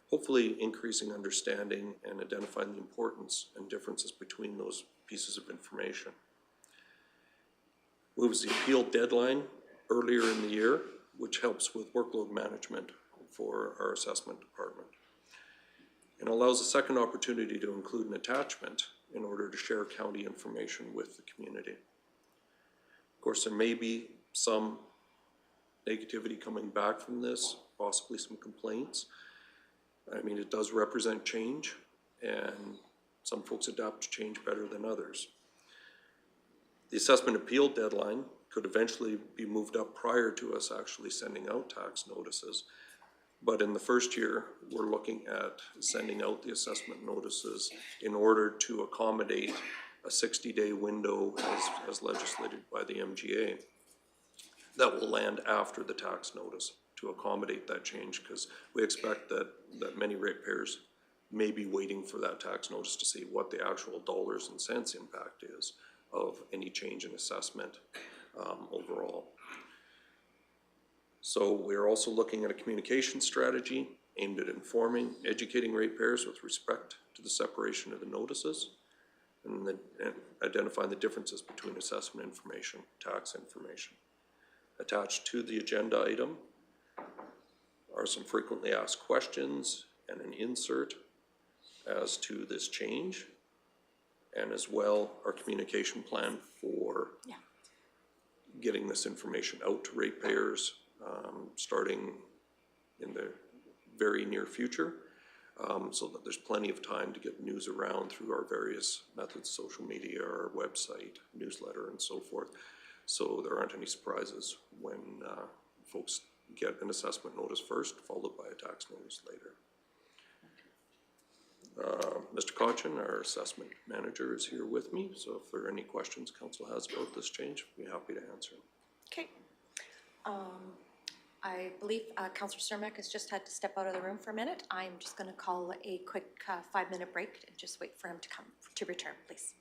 hopefully increasing understanding and identifying the importance and differences between those pieces of information. Moves the appeal deadline earlier in the year, which helps with workload management for our assessment department. And allows a second opportunity to include an attachment in order to share county information with the community. Of course, there may be some negativity coming back from this, possibly some complaints. I mean, it does represent change, and some folks adapt to change better than others. The assessment appeal deadline could eventually be moved up prior to us actually sending out tax notices. But in the first year, we're looking at sending out the assessment notices in order to accommodate a 60-day window as legislated by the MGA. That will land after the tax notice to accommodate that change, because we expect that many ratepayers may be waiting for that tax notice to see what the actual dollars and cents impact is of any change in assessment overall. So we're also looking at a communication strategy aimed at informing, educating ratepayers with respect to the separation of the notices and identifying the differences between assessment information, tax information. Attached to the agenda item are some frequently asked questions and an insert as to this change, and as well our communication plan for getting this information out to ratepayers starting in the very near future, so that there's plenty of time to get news around through our various methods, social media, our website, newsletter, and so forth. So there aren't any surprises when folks get an assessment notice first, followed by a tax notice later. Mr. Cochin, our assessment manager, is here with me, so if there are any questions council has about this change, I'd be happy to answer them. Okay. I believe Councillor Cermak has just had to step out of the room for a minute. I'm just going to call a quick 5-minute break and just wait for him to return, please.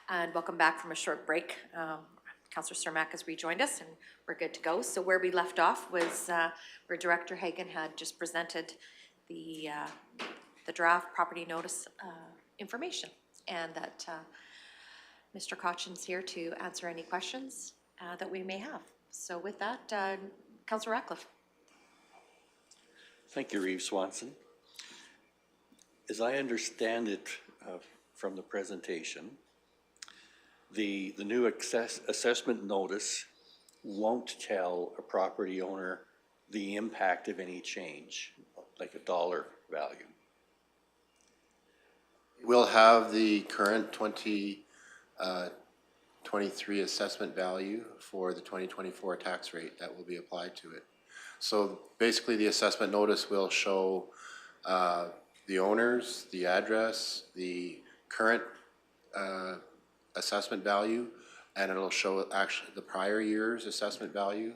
And welcome back from a short break. Councillor Cermak has rejoined us and we're good to go. So where we left off was where Director Hagan had just presented the draft property notice information, and that Mr. Cochin's here to answer any questions that we may have. So with that, Councillor Ratcliffe. Thank you, Reeve Swanson. As I understand it from the presentation, the new assessment notice won't tell a property owner the impact of any change, like a dollar value. We'll have the current 2023 assessment value for the 2024 tax rate that will be applied to it. So basically the assessment notice will show the owners, the address, the current assessment value, and it'll show actually the prior year's assessment value.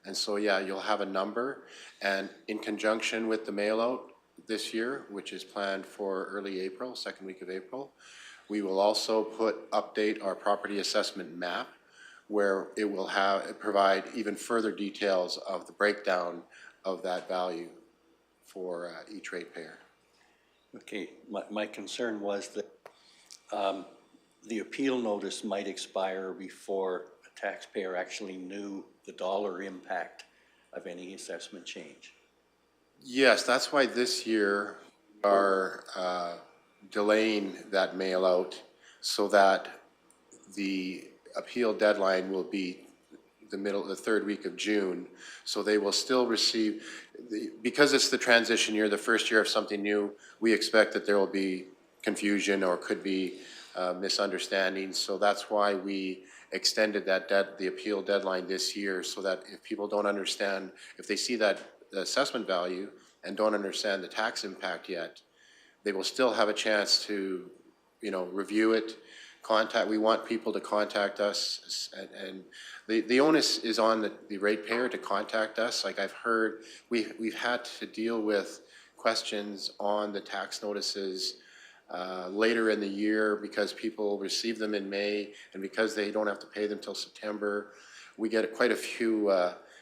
And so, yeah, you'll have a number, and in conjunction with the mail out this year, which is planned for early April, second week of April, we will also update our property assessment map, where it will provide even further details of the breakdown of that value for each ratepayer. Okay, my concern was that the appeal notice might expire before a taxpayer actually knew the dollar impact of any assessment change. Yes, that's why this year we are delaying that mail out, so that the appeal deadline will be the third week of June. So they will still receive, because it's the transition year, the first year of something new, we expect that there will be confusion or could be misunderstandings. So that's why we extended the appeal deadline this year, so that if people don't understand, if they see that the assessment value and don't understand the tax impact yet, they will still have a chance to, review it, we want people to contact us, and the onus is on the ratepayer to contact us. Like I've heard, we've had to deal with questions on the tax notices later in the year because people receive them in May, and because they don't have to pay them till September. We get quite a few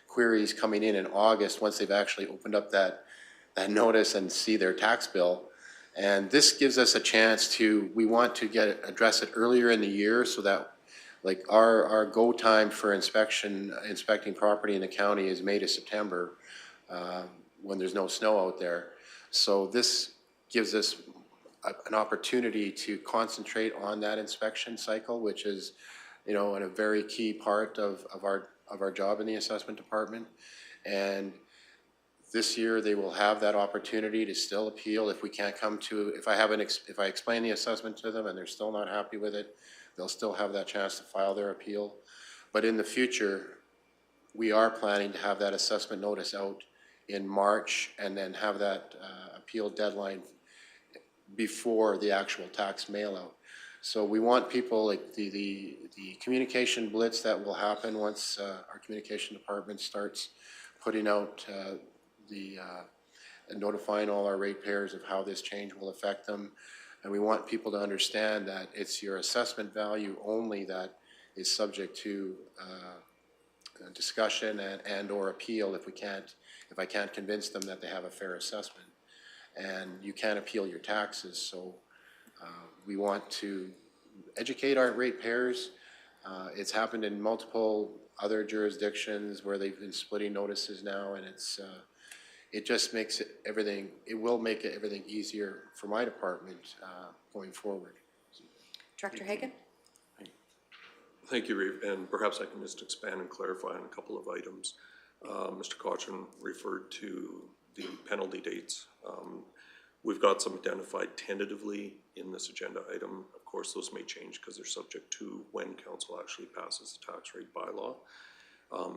queries coming in August once they've actually opened up that notice and see their tax bill. And this gives us a chance we want to address it earlier in the year, so that like our go time for inspecting property in the county is May to September, when there's no snow out there. So this gives us an opportunity to concentrate on that inspection cycle, which is, a very key part of our job in the assessment department. And this year, they will have that opportunity to still appeal if we can't if I explain the assessment to them and they're still not happy with it, they'll still have that chance to file their appeal. But in the future, we are planning to have that assessment notice out in March and then have that appeal deadline before the actual tax mail out. So we want people, like the communication blitz that will happen once our communication department starts putting out and notifying all our ratepayers of how this change will affect them. And we want people to understand that it's your assessment value only that is subject to discussion and or appeal if I can't convince them that they have a fair assessment. And you can't appeal your taxes. So we want to educate our ratepayers. It's happened in multiple other jurisdictions where they've been splitting notices now, and it just makes it will make everything easier for my department going forward. Director Hagan? Thank you, Reeve, and perhaps I can just expand and clarify on a couple of items. Mr. Caution referred to the penalty dates. We've got some identified tentatively in this agenda item. Of course, those may change because they're subject to when council actually passes the tax rate bylaw.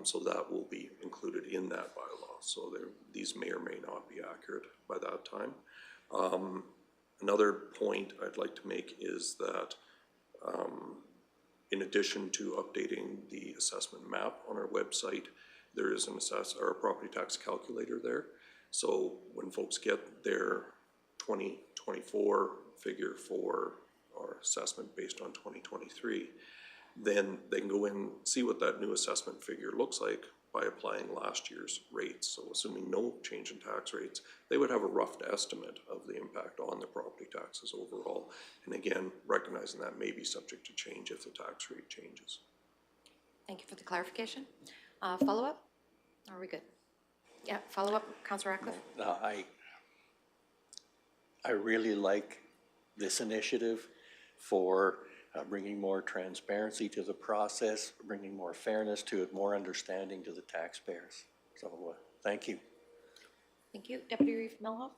So that will be included in that bylaw. So these may or may not be accurate by that time. Another point I'd like to make is that in addition to updating the assessment map on our website, there is a property tax calculator there. So when folks get their 2024 figure for our assessment based on 2023, then they can go in and see what that new assessment figure looks like by applying last year's rates. So assuming no change in tax rates, they would have a rough estimate of the impact on the property taxes overall. And again, recognizing that may be subject to change if the tax rate changes. Thank you for the clarification. Follow-up? Are we good? Yeah, follow-up, Councillor Ratcliffe? I really like this initiative for bringing more transparency to the process, bringing more fairness to it, more understanding to the taxpayers. So thank you. Thank you. Deputy Reeve Melhoff?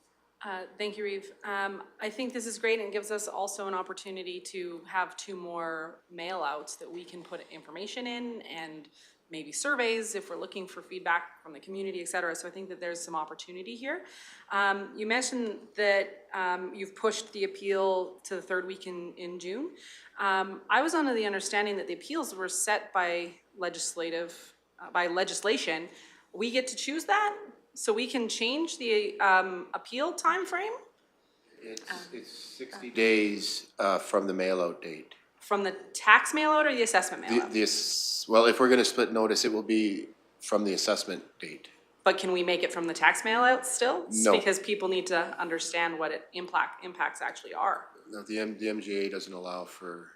Thank you, Reeve. I think this is great, and it gives us also an opportunity to have 2 more mail outs that we can put information in, and maybe surveys if we're looking for feedback from the community, et cetera. So I think that there's some opportunity here. You mentioned that you've pushed the appeal to the 3rd week in June. I was under the understanding that the appeals were set by legislation. We get to choose that? So we can change the appeal timeframe? It's 60 days from the mail out date. From the tax mail out or the assessment mail out? Well, if we're going to split notice, it will be from the assessment date. But can we make it from the tax mail out still? No. Because people need to understand what impacts actually are. No, the MGA doesn't allow for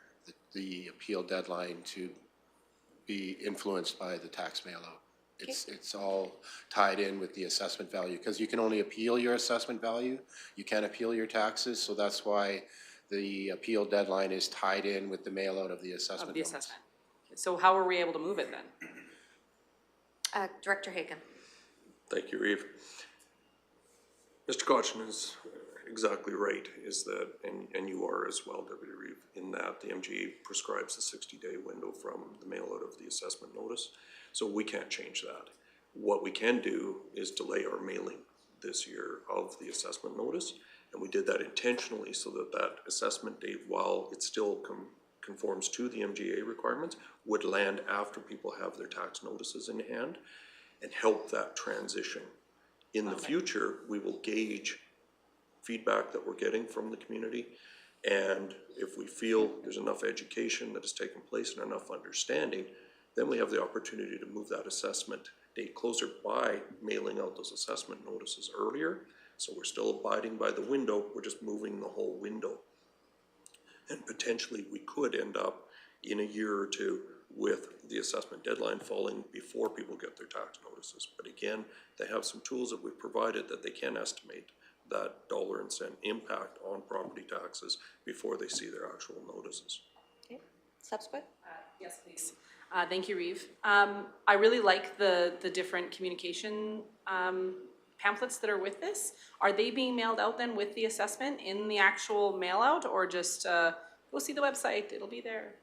the appeal deadline to be influenced by the tax mail out. It's all tied in with the assessment value, because you can only appeal your assessment value. You can't appeal your taxes, so that's why the appeal deadline is tied in with the mail out of the assessment. So how are we able to move it then? Director Hagan. Thank you, Reeve. Mr. Caution is exactly right, is that, and you are as well, Deputy Reeve, in that the MGA prescribes a 60-day window from the mail out of the assessment notice. So we can't change that. What we can do is delay our mailing this year of the assessment notice. And we did that intentionally so that that assessment date, while it still conforms to the MGA requirements, would land after people have their tax notices in hand and help that transition. In the future, we will gauge feedback that we're getting from the community. And if we feel there's enough education that has taken place and enough understanding, then we have the opportunity to move that assessment date closer by mailing out those assessment notices earlier. So we're still abiding by the window, we're just moving the whole window. And potentially we could end up in a year or two with the assessment deadline falling before people get their tax notices. But again, they have some tools that we've provided that they can estimate that dollar and cent impact on property taxes before they see their actual notices. Okay. Subsequent? Yes, please. Thank you, Reeve. I really like the different communication pamphlets that are with this. Are they being mailed out then with the assessment in the actual mail out, or just go see the website, it'll be there?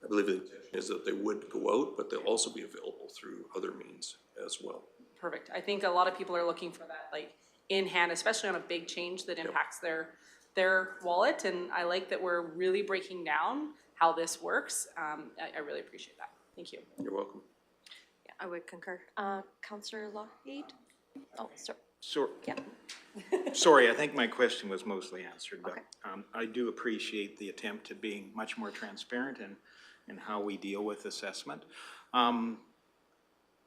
I believe the intention is that they would go out, but they'll also be available through other means as well. Perfect. I think a lot of people are looking for that, like in hand, especially on a big change that impacts their wallet. And I like that we're really breaking down how this works. I really appreciate that. Thank you. You're welcome. Yeah, I would concur. Councillor Lougheed? Oh, sorry. Yeah. Sorry, I think my question was mostly answered, but Okay. I do appreciate the attempt at being much more transparent in how we deal with assessment.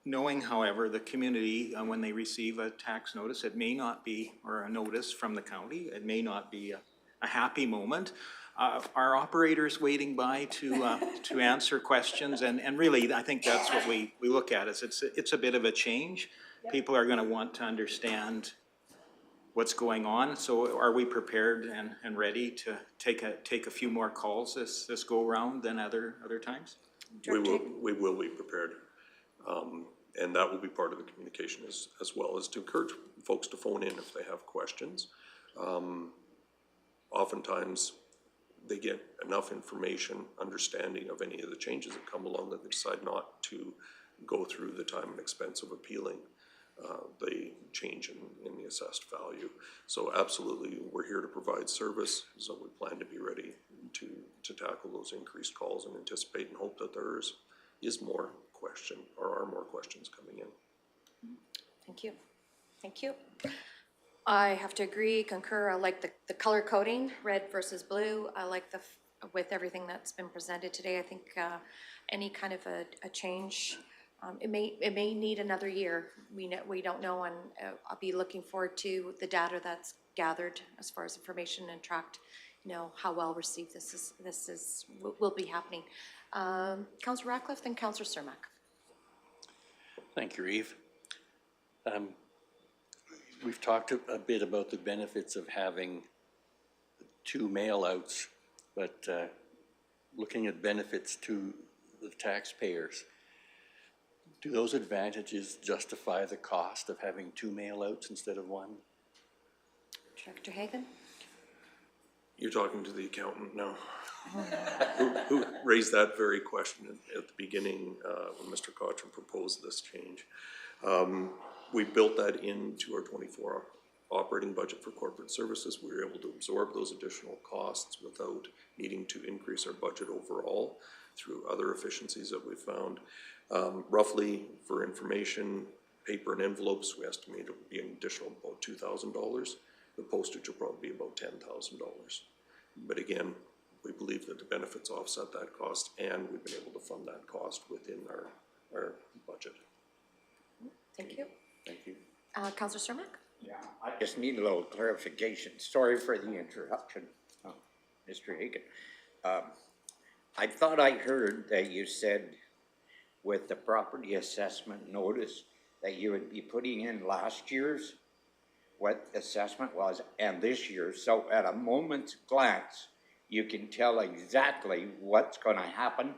Knowing, however, the community, when they receive a tax notice, it may not be, or a notice from the county, it may not be a happy moment. Are operators waiting by to answer questions? And really, I think that's what we look at, is it's a bit of a change. Yep. People are gonna want to understand what's going on. So are we prepared and ready to take a few more calls this go around than other times? We will be prepared. And that will be part of the communication as well, as to encourage folks to phone in if they have questions. Oftentimes they get enough information, understanding of any of the changes that come along, that they decide not to go through the time and expense of appealing the change in the assessed value. So absolutely, we're here to provide service, so we plan to be ready to tackle those increased calls and anticipate and hope that there is more question, or are more questions coming in. Thank you. Thank you. I have to agree, concur. I like the color coding, red versus blue. I like with everything that's been presented today. I think any kind of a change, it may need another year. We don't know, and I'll be looking forward to the data that's gathered as far as information and tracked. You know how well received this will be happening. Councillor Ratcliffe, then Councillor Cermak. Thank you, Reeve. We've talked a bit about the benefits of having 2 mail-outs, but looking at benefits to the taxpayers, do those advantages justify the cost of having 2 mail-outs instead of 1? Director Hagan? You're talking to the accountant now. who raised that very question at the beginning when Mr. Caution proposed this change. We built that into our 24 operating budget for corporate services. We were able to absorb those additional costs without needing to increase our budget overall through other efficiencies that we found. Roughly, for information, paper and envelopes, we estimate it would be an additional about $2,000. The postage will probably be about $10,000. But again, we believe that the benefits offset that cost, and we've been able to fund that cost within our budget. Thank you. Thank you. Councillor Cermak? Yeah, I just need a little clarification. Sorry for the interruption, Mr. Hagan. I thought I heard that you said with the property assessment notice that you would be putting in last year's what assessment was and this year. So at a moment's glance, you can tell exactly what's going to happen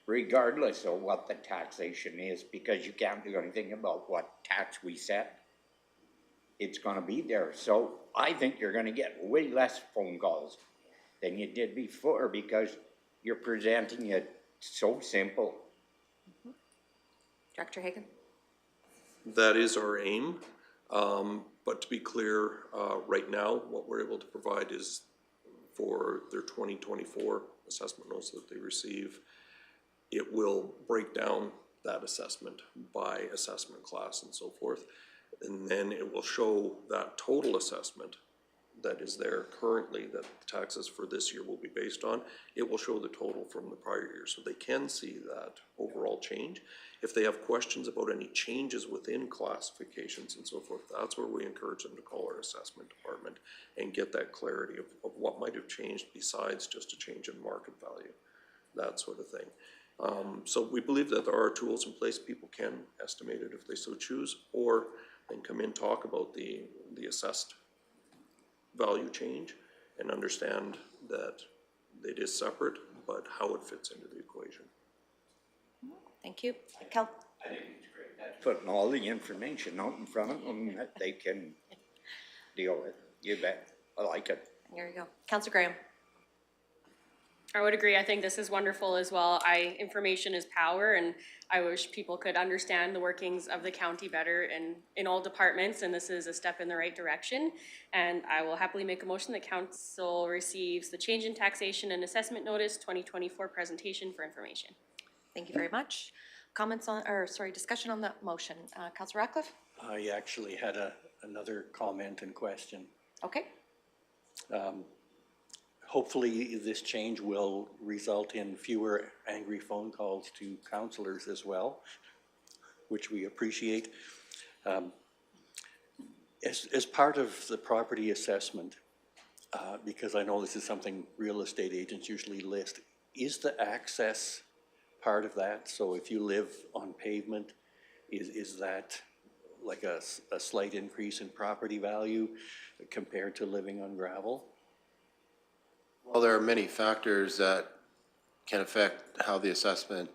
regardless of what the taxation is, because you can't do anything about what tax we set. It's gonna be there, so I think you're gonna get way less phone calls than you did before, because you're presenting it so simple. Director Hagan? That is our aim, but to be clear, right now, what we're able to provide is for their 2024 assessment notes that they receive, it will break down that assessment by assessment class and so forth. And then it will show that total assessment that is there currently, that the taxes for this year will be based on. It will show the total from the prior year, so they can see that overall change. If they have questions about any changes within classifications and so forth, that's where we encourage them to call our assessment department and get that clarity of what might have changed besides just a change in market value, that sort of thing. So we believe that there are tools in place. People can estimate it if they so choose, or then come in, talk about the assessed value change and understand that it is separate, but how it fits into the equation. Thank you. Kel? I think it's great. That's putting all the information out in front of them that they can deal with. You bet. I like it. There you go. Councillor Graham? I would agree. I think this is wonderful as well. Information is power, and I wish people could understand the workings of the county better in all departments, and this is a step in the right direction. And I will happily make a motion that council receives the change in taxation and assessment notice 2024 presentation for information. Thank you very much. Comments on, or sorry, discussion on that motion. Councillor Ratcliffe? I actually had another comment and question. Okay. Hopefully this change will result in fewer angry phone calls to councillors as well, which we appreciate. As part of the property assessment, because I know this is something real estate agents usually list, is the access part of that? So if you live on pavement, is that like a slight increase in property value compared to living on gravel? Well, there are many factors that can affect how the assessment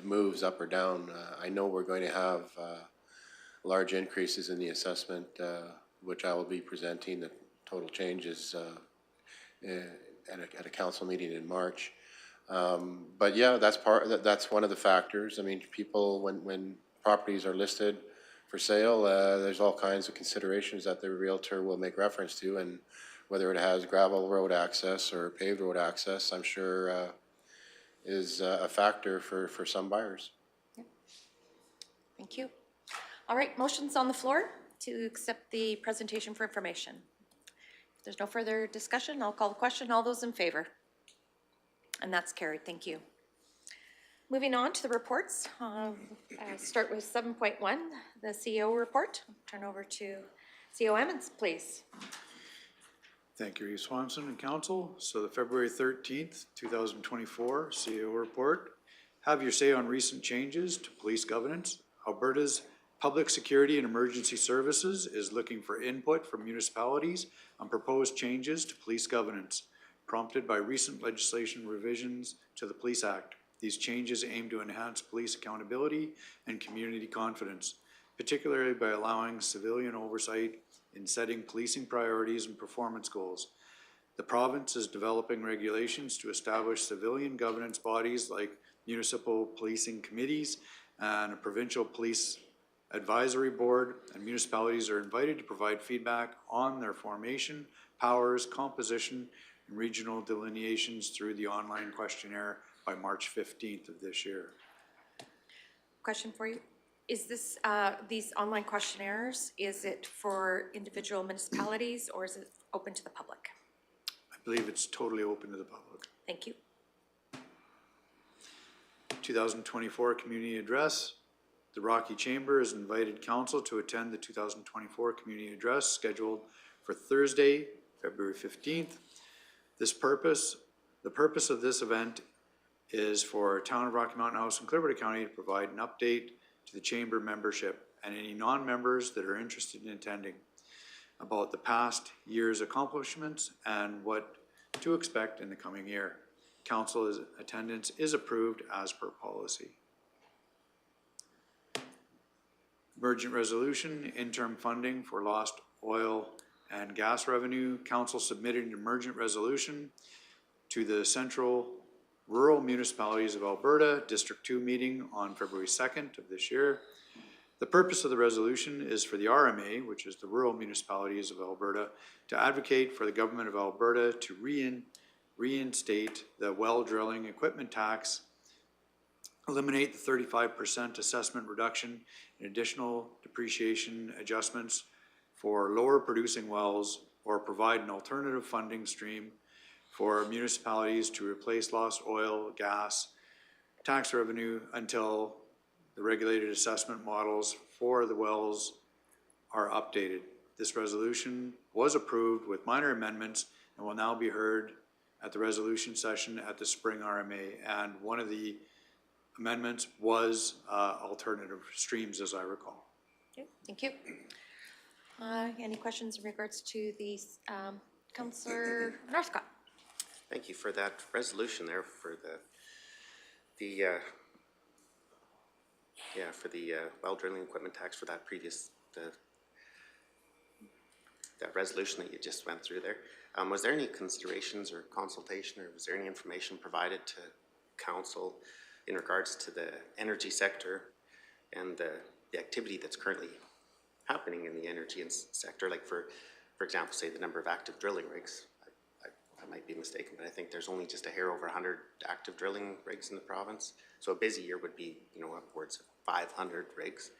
moves up or down. I know we're going to have large increases in the assessment, which I will be presenting the total changes at a council meeting in March. But yeah, that's one of the factors. I mean, people, when properties are listed for sale, there's all kinds of considerations that the realtor will make reference to, and whether it has gravel road access or paved road access, I'm sure is a factor for some buyers. Yeah. Thank you. All right, motions on the floor to accept the presentation for information. If there's no further discussion, I'll call the question. All those in favor? And that's carried. Thank you. Moving on to the reports. Start with 7.1, the CEO report. Turn over to CEO Emmons, please. Thank you, Reeve Swanson and Council. So the February 13th, 2024 CEO report. Have your say on recent changes to police governance. Alberta's Public Security and Emergency Services is looking for input from municipalities on proposed changes to police governance, prompted by recent legislation revisions to the Police Act. These changes aim to enhance police accountability and community confidence, particularly by allowing civilian oversight in setting policing priorities and performance goals. The province is developing regulations to establish civilian governance bodies like municipal policing committees and a provincial police advisory board, and municipalities are invited to provide feedback on their formation, powers, composition, and regional delineations through the online questionnaire by March 15th of this year. Question for you. Is this, these online questionnaires, is it for individual municipalities or is it open to the public? I believe it's totally open to the public. Thank you. 2024 Community Address. The Rocky Chamber has invited council to attend the 2024 Community Address scheduled for Thursday, February 15th. The purpose of this event is for Town of Rocky Mountain House and Clearwater County to provide an update to the Chamber membership and any non-members that are interested in attending about the past year's accomplishments and what to expect in the coming year. council attendance is approved as per policy. Emergent resolution, interim funding for lost oil and gas revenue. Council submitted an emergent resolution to the Central Rural Municipalities of Alberta District 2 meeting on February 2nd of this year. The purpose of the resolution is for the RMA, which is the Rural Municipalities of Alberta, to advocate for the Government of Alberta to reinstate the well drilling equipment tax, eliminate the 35% assessment reduction and additional depreciation adjustments for lower producing wells, or provide an alternative funding stream for municipalities to replace lost oil, gas, tax revenue until the regulated assessment models for the wells are updated. This resolution was approved with minor amendments and will now be heard at the resolution session at the spring RMA. And one of the amendments was alternative streams, as I recall. Okay, thank you. Any questions in regards to the Councillor Northcott? Thank you for that resolution there for the well drilling equipment tax for that previous, that resolution that you just went through there. Was there any considerations or consultation, or was there any information provided to council in regards to the energy sector and the activity that's currently happening in the energy sector? Like for example, say the number of active drilling rigs. I might be mistaken, but I think there's only just a hair over 100 active drilling rigs in the province. So a busy year would be, you know, upwards of 500 rigs.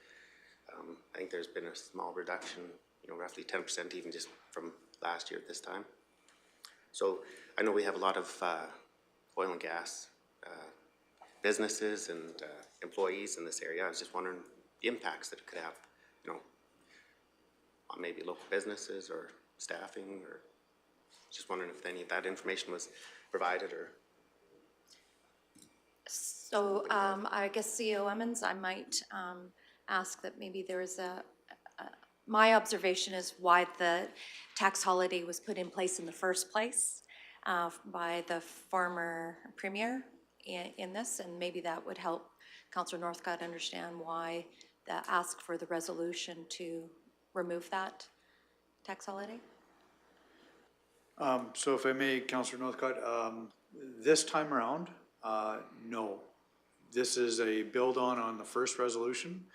I think there's been a small reduction, you know, roughly 10% even just from last year at this time. So I know we have a lot of oil and gas businesses and employees in this area. I was just wondering the impacts that it could have, you know, on maybe local businesses or staffing, or just wondering if any of that information was provided or. So I guess CEO Emmons, I might ask that maybe there is my observation is why the tax holiday was put in place in the first place by the former premier in this, and maybe that would help Councillor Northcott understand why the ask for the resolution to remove that tax holiday. So if I may, Councillor Northcott, this time around, no. This is a build on the first resolution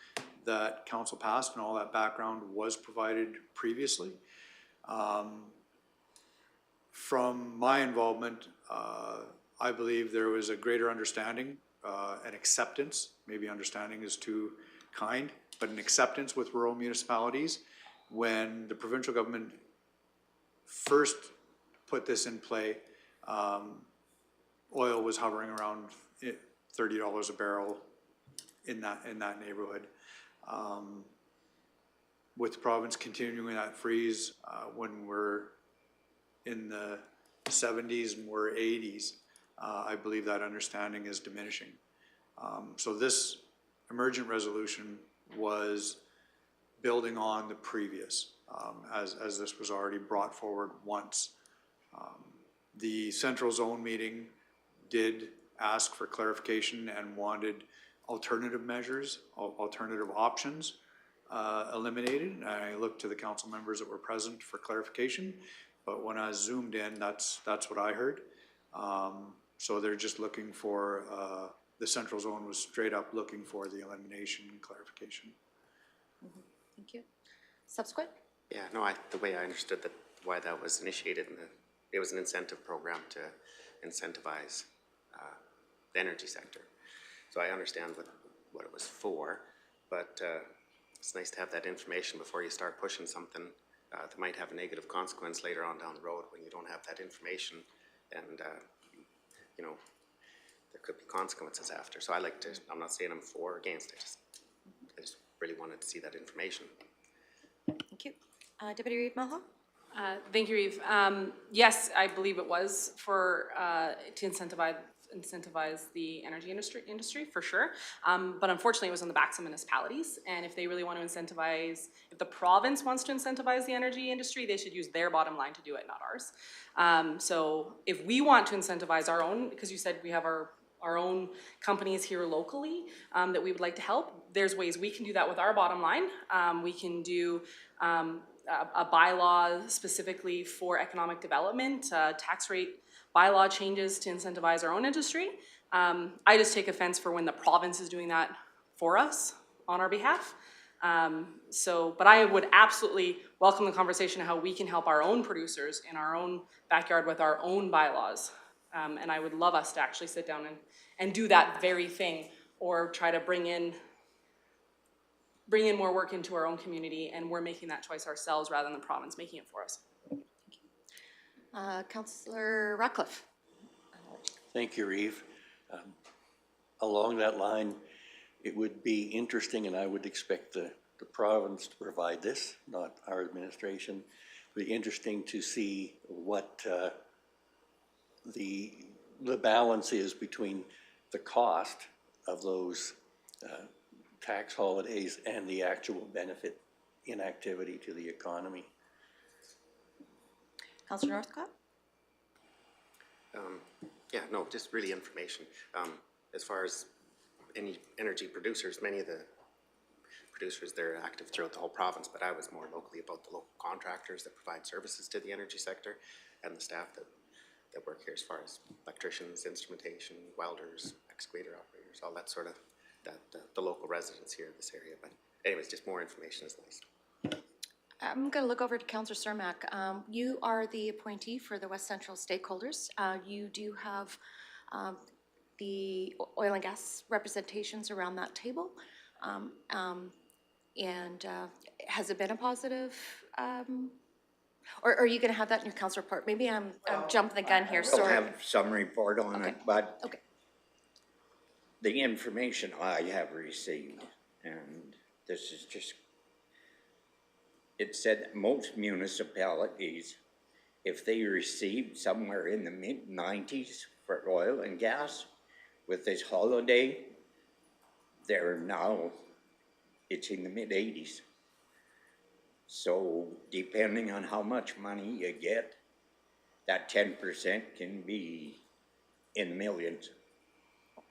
that council passed, and all that background was provided previously. From my involvement, I believe there was a greater understanding and acceptance, maybe understanding is too kind, but an acceptance with rural municipalities when the provincial government first put this in play. Oil was hovering around $30 a barrel in that neighborhood. With the province continuing that freeze when we're in the 70s and we're 80s, I believe that understanding is diminishing. So this emergent resolution was building on the previous, as this was already brought forward once. The central zone meeting did ask for clarification and wanted alternative measures, alternative options eliminated. And I looked to the council members that were present for clarification, but when I zoomed in, that's what I heard. So they're just looking for, the central zone was straight up looking for the elimination and clarification. Mm-hmm. Thank you. Subsequent? Yeah, no, the way I understood that, why that was initiated, it was an incentive program to incentivize the energy sector. So I understand what it was for, but it's nice to have that information before you start pushing something that might have a negative consequence later on down the road when you don't have that information, and you know, there could be consequences after. So I'm not saying I'm for or against it, I just really wanted to see that information. Thank you. Deputy Reeve Mulhall? Thank you, Reeve. Yes, I believe it was for to incentivize the energy industry for sure. But unfortunately, it was on the backs of municipalities. And if they really want to incentivize, if the province wants to incentivize the energy industry, they should use their bottom line to do it, not ours. So if we want to incentivize our own, because you said we have our own companies here locally that we would like to help, there's ways we can do that with our bottom line. We can do a bylaw specifically for economic development, tax rate bylaw changes to incentivize our own industry. I just take offense for when the province is doing that for us on our behalf. But I would absolutely welcome the conversation of how we can help our own producers in our own backyard with our own bylaws. And I would love us to actually sit down and do that very thing, or try to bring in more work into our own community, and we're making that choice ourselves rather than the province making it for us. Councillor Ratcliffe. Thank you, Reeve. Along that line, it would be interesting, and I would expect the province to provide this, not our administration. It would be interesting to see what the balance is between the cost of those tax holidays and the actual benefit in activity to the economy. Councillor Northcott? Yeah, no, just really information. As far as any energy producers, many of the producers, they're active throughout the whole province, but I was more locally about the local contractors that provide services to the energy sector, and the staff that work here as far as electricians, instrumentation, welders, excavator operators, all that sort of, the local residents here in this area. But anyways, just more information is nice. I'm going to look over to Councillor Cermak. You are the appointee for the West Central stakeholders. You do have the oil and gas representations around that table. Has it been a positive, or are you going to have that in your council report? Maybe I'm jumping the gun here, We'll sorry. have some report on it, but Okay. the information I have received, and this is just, it said most municipalities, if they received somewhere in the mid-90s for oil and gas, with this holiday, it's in the mid-80s. So depending on how much money you get, that 10% can be in millions.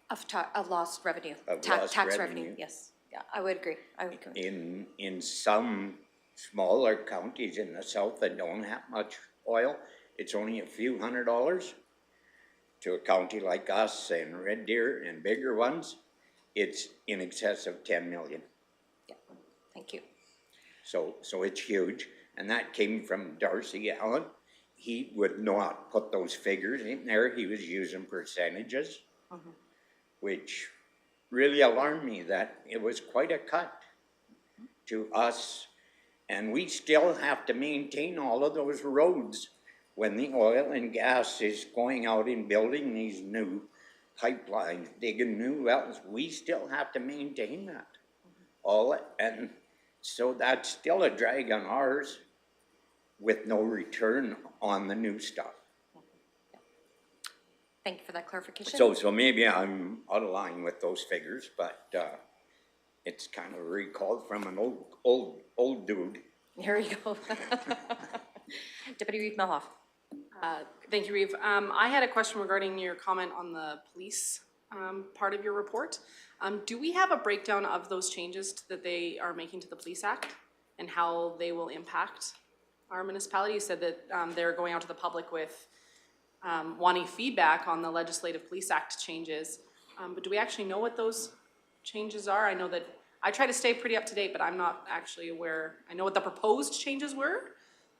Of lost revenue. Of Tax lost revenue, revenue. yes. Yeah, I would agree. I would agree. In some smaller counties in the south that don't have much oil, it's only a few $100. To a county like us and Red Deer and bigger ones, it's in excess of 10 million. Yeah, thank you. So it's huge, and that came from Darcy Allen. He would not put those figures in there. He was using percentages, which really alarmed me that it was quite a cut to us, and we still have to maintain all of those roads when the oil and gas is going out and building these new pipelines, digging new wells. We still have to maintain that. And so that's still a drag on ours with no return on the new stuff. Thank you for that clarification. So maybe I'm out of line with those figures, but it's kind of recalled from an old dude. Here we go. Deputy Reeve Melhoff. Thank you, Reeve. I had a question regarding your comment on the police part of your report. Do we have a breakdown of those changes that they are making to the Police Act and how they will impact our municipality? You said that they're going out to the public with wanting feedback on the Legislative Police Act changes, but do we actually know what those changes are? I know that I try to stay pretty up to date, but I'm not actually aware. I know what the proposed changes were,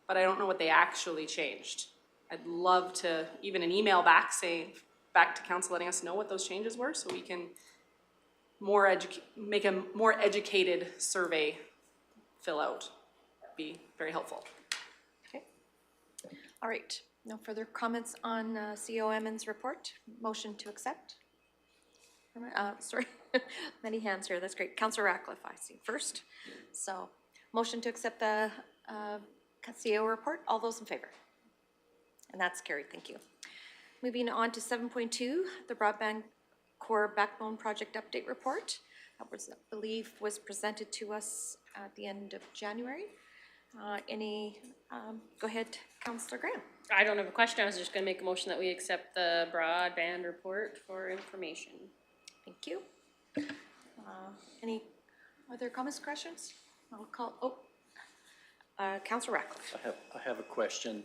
but I don't know what they actually changed. I'd love to, even an email back to council letting us know what those changes were, so we can make a more educated survey fill out. Be very helpful. Okay. All right. No further comments on CO Emmons' report. Motion to accept. Sorry, many hands here. That's great. Councillor Ratcliffe, I see first. So, motion to accept the CO report. All those in favor? And that's carried. Thank you. moving on to 7.2, the Broadband Core Backbone Project Update Report. That was, I believe, was presented to us at the end of January. Go ahead, Councillor Graham. I don't have a question. I was just gonna make a motion that we accept the broadband report for information. Thank you. Any other comments, questions? I'll call, Councillor Ratcliffe. I have a question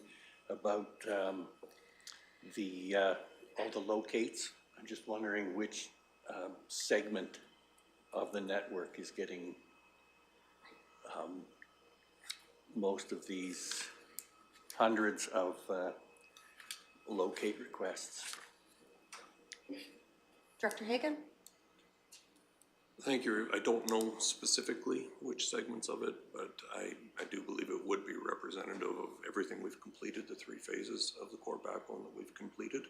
about all the locates. I'm just wondering which segment of the network is getting most of these hundreds of locate requests. Director Hagan? Thank you. I don't know specifically which segments of it, but I do believe it would be representative of everything we've completed, the 3 phases of the core backbone that we've completed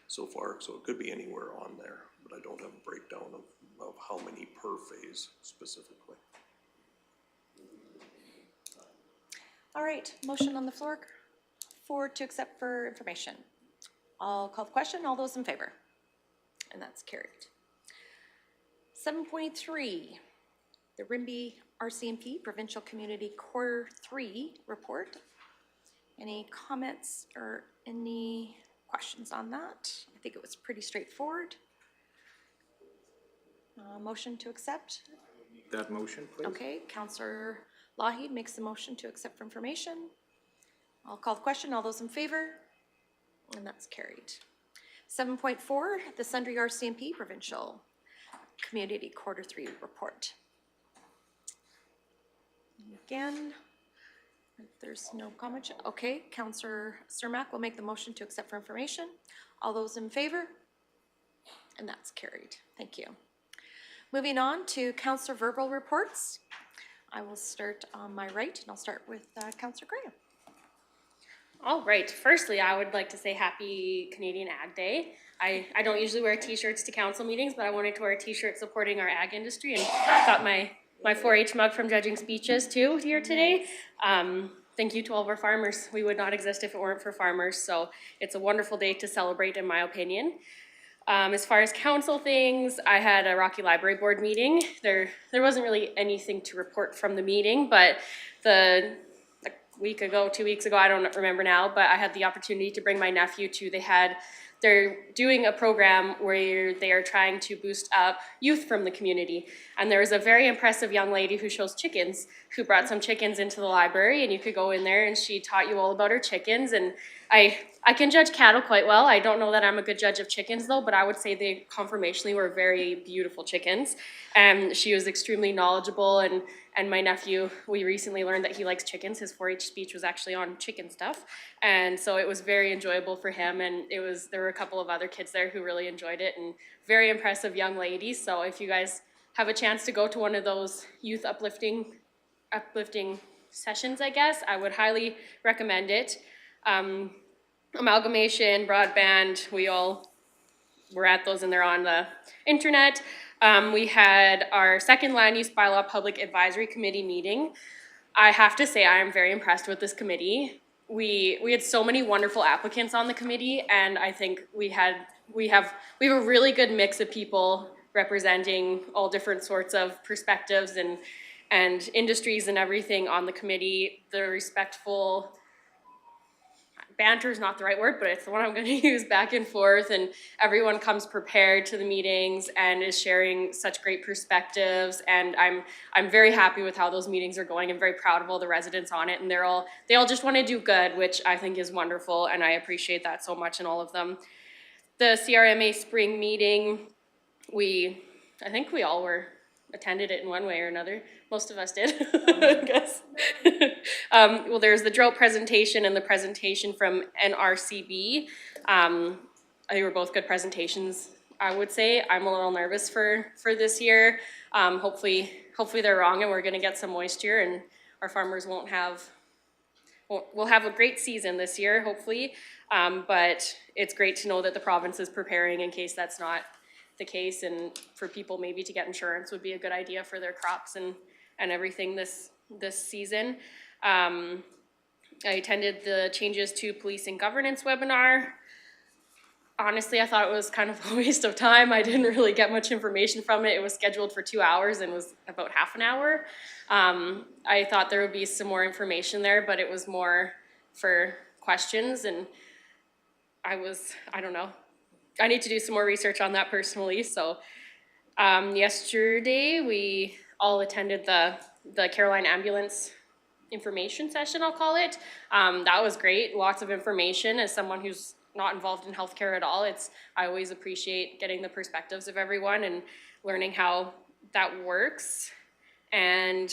so far. So it could be anywhere on there, but I don't have a breakdown of how many per phase specifically. All right, motion on the floor to accept for information. I'll call the question. All those in favor? And that's carried. 7.3, the Rimbey RCMP Provincial Community Core 3 report. Any comments or any questions on that? I think it was pretty straightforward. Motion to accept? That motion, please. Okay, Councillor Lougheed makes the motion to accept for information. I'll call the question. All those in favor? And that's carried. 7.4, the Sundre RCMP Provincial Community Quarter 3 report. Again, if there's no comment. Okay, Councillor Cermak will make the motion to accept for information. All those in favor? And that's carried. Thank you. Moving on to Councillor verbal reports. I will start on my right, and I'll start with Councillor Graham. All right, firstly, I would like to say happy Canadian Ag Day. I don't usually wear t-shirts to council meetings, but I wanted to wear a t-shirt supporting our ag industry, and got my 4-H mug from Judging Speeches too here today. Thank you to all of our farmers. We would not exist if it weren't for farmers, so it's a wonderful day to celebrate in my opinion. As far as council things, I had a Rocky Library Board meeting. There wasn't really anything to report from the meeting, but week ago, 2 weeks ago, I don't remember now, but I had the opportunity to bring my nephew to, they're doing a program where they are trying to boost up youth from the community. And there was a very impressive young lady who shows chickens, who brought some chickens into the library, and you could go in there and she taught you all about her chickens. And I can judge cattle quite well. I don't know that I'm a good judge of chickens though, but I would say they conformationally were very beautiful chickens. And she was extremely knowledgeable, and my nephew, we recently learned that he likes chickens. His 4-H speech was actually on chicken stuff. And so it was very enjoyable for him, and there were a couple of other kids there who really enjoyed it, and very impressive young ladies. So if you guys have a chance to go to one of those youth uplifting sessions, I guess, I would highly recommend it. Amalgamation, broadband, we all were at those, and they're on the internet. We had our second Land Use Bylaw Public Advisory Committee meeting. I have to say I am very impressed with this committee. We had so many wonderful applicants on the committee, and I think we have a really good mix of people representing all different sorts of perspectives and industries and everything on the committee. The respectful, banter is not the right word, but it's the one I'm going to use, back and forth, and everyone comes prepared to the meetings and is sharing such great perspectives, and I'm very happy with how those meetings are going. I'm very proud of all the residents on it, and they all just want to do good, which I think is wonderful, and I appreciate that so much in all of them. The CRMA spring meeting, I think we all attended it in one way or another. Most of us did, I guess. Well, there's the drought presentation and the presentation from NRCB. They were both good presentations, I would say. I'm a little nervous for this year. Hopefully they're wrong and we're gonna get some moisture and our farmers we'll have a great season this year, hopefully. But it's great to know that the province is preparing in case that's not the case, and for people maybe to get insurance would be a good idea for their crops and everything this season. I attended the changes to police and governance webinar. honestly, I thought it was kind of a waste of time. I didn't really get much information from it. It was scheduled for 2 hours and was about half an hour. I thought there would be some more information there, but it was more for questions, and I don't know. I need to do some more research on that personally. So yesterday we all attended the Caroline Ambulance information session, I'll call it. That was great. Lots of information. As someone who's not involved in healthcare at all, I always appreciate getting the perspectives of everyone and learning how that works. And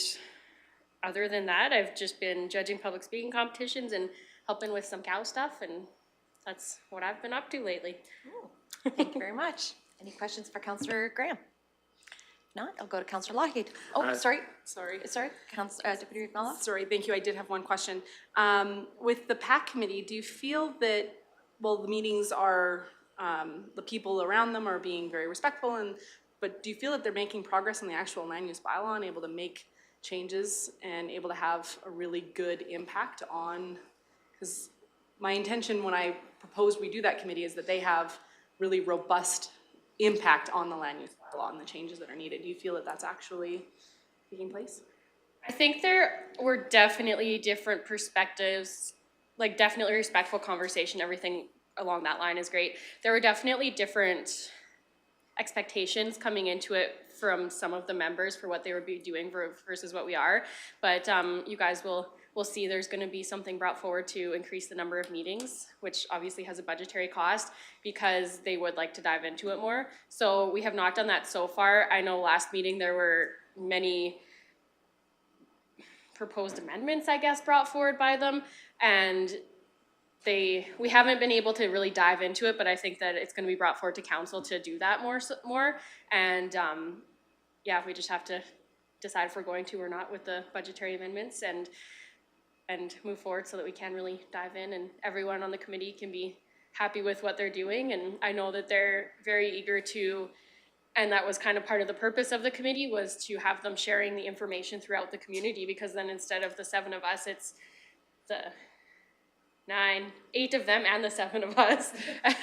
other than that, I've just been judging public speaking competitions and helping with some cow stuff, and that's what I've been up to lately. Thank you very much. Any questions for Councillor Graham? If not, I'll go to Councillor Lougheed. Oh, sorry, Deputy BYLAWS. Sorry, thank you. I did have one question. With the PAC committee, do you feel that, well, the meetings are, the people around them are being very respectful, but do you feel that they're making progress on the actual land use bylaw and able to make changes and able to have a really good impact on, because my intention when I proposed we do that committee is that they have really robust impact on the land use bylaw and the changes that are needed. Do you feel that that's actually taking place? I think there were definitely different perspectives, like definitely respectful conversation, everything along that line is great. There were definitely different expectations coming into it from some of the members for what they would be doing versus what we are. But you guys will see there's going to be something brought forward to increase the number of meetings, which obviously has a budgetary cost because they would like to dive into it more. So we have not done that so far. I know last meeting there were many proposed amendments, I guess, brought forward by them, and we haven't been able to really dive into it, but I think that it's going to be brought forward to council to do that more. And yeah, we just have to decide if we're going to or not with the budgetary amendments and move forward so that we can really dive in and everyone on the committee can be happy with what they're doing. And I know that they're very eager to, and that was kind of part of the purpose of the committee, was to have them sharing the information throughout the community, because then instead of the 7 of us, it's the 8 of them and the 7 of us.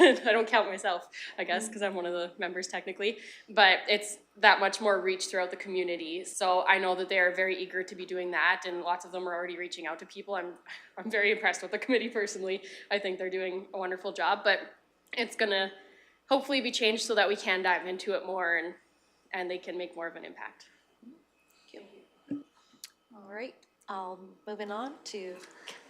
And I don't count myself, I guess, because I'm one of the members technically, but it's that much more reach throughout the community. So I know that they are very eager to be doing that, and lots of them are already reaching out to people. I'm very impressed with the committee personally. I think they're doing a wonderful job, but it's gonna hopefully be changed so that we can dive into it more and they can make more of an impact. Thank you. All right, moving on to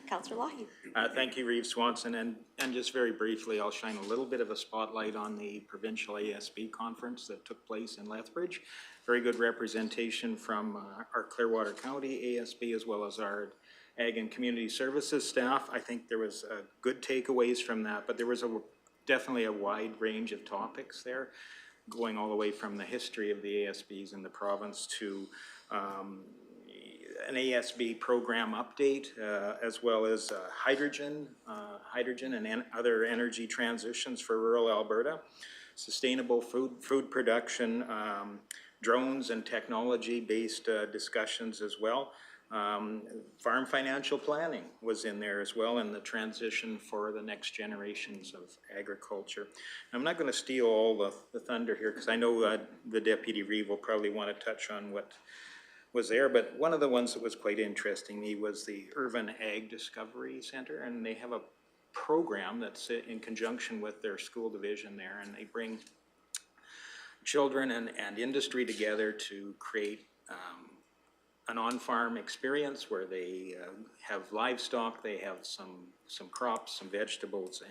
Councillor Lougheed. Thank you, Reeve Swanson, and just very briefly, I'll shine a little bit of a spotlight on the Provincial ASB conference that took place in Lethbridge. Very good representation from our Clearwater County ASB as well as our Ag and Community Services staff. I think there was good takeaways from that, but there was definitely a wide range of topics there, going all the way from the history of the ASBs in the province to an ASB program update, as well as hydrogen and other energy transitions for rural Alberta, sustainable food production, drones and technology-based discussions as well. Farm financial planning was in there as well, and the transition for the next generations of agriculture. I'm not going to steal all the thunder here, because I know the Deputy Reeve will probably want to touch on what was there, but one of the ones that was quite interesting to me was the Urban Ag Discovery Center, and they have a program that's in conjunction with their school division there, and they bring children and industry together to create an on-farm experience where they have livestock, they have some crops, some vegetables,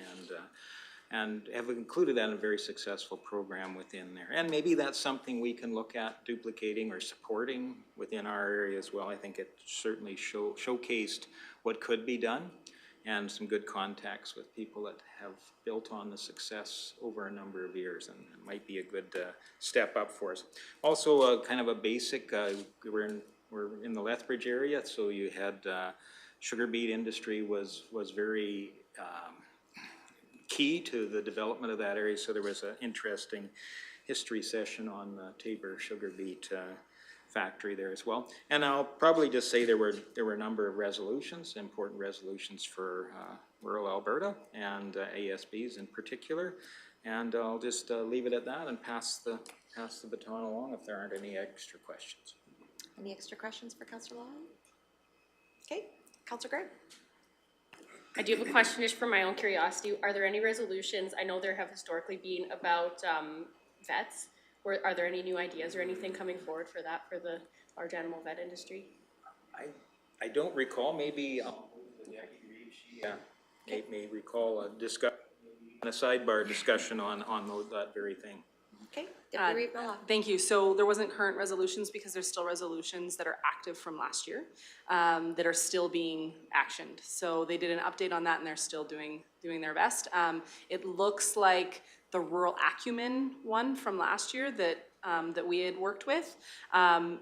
and have included that in a very successful program within there. And maybe that's something we can look at duplicating or supporting within our area as well. I think it certainly showcased what could be done, and some good contacts with people that have built on the success over a number of years, and it might be a good step up for us. Also, kind of a basic, we're in the Lethbridge area, so you had sugar beet industry was very key to the development of that area, so there was an interesting history session on the Tabor sugar beet factory there as well. And I'll probably just say there were a number of resolutions, important resolutions for rural Alberta and ASBs in particular. And I'll just leave it at that and pass the baton along if there aren't any extra questions. Any extra questions for Councillor Law? Okay, Councillor Grant. I do have a question just for my own curiosity. Are there any resolutions, I know there have historically been about vets, or are there any new ideas or anything coming forward for that, for the large animal vet industry? I don't recall, maybe, may recall a sidebar discussion on that very thing. Okay, Deputy Reeve Bylaw. Thank you. So there wasn't current resolutions because there's still resolutions that are active from last year that are still being actioned. So they did an update on that and they're still doing their best. It looks like the rural acumen one from last year that we had worked with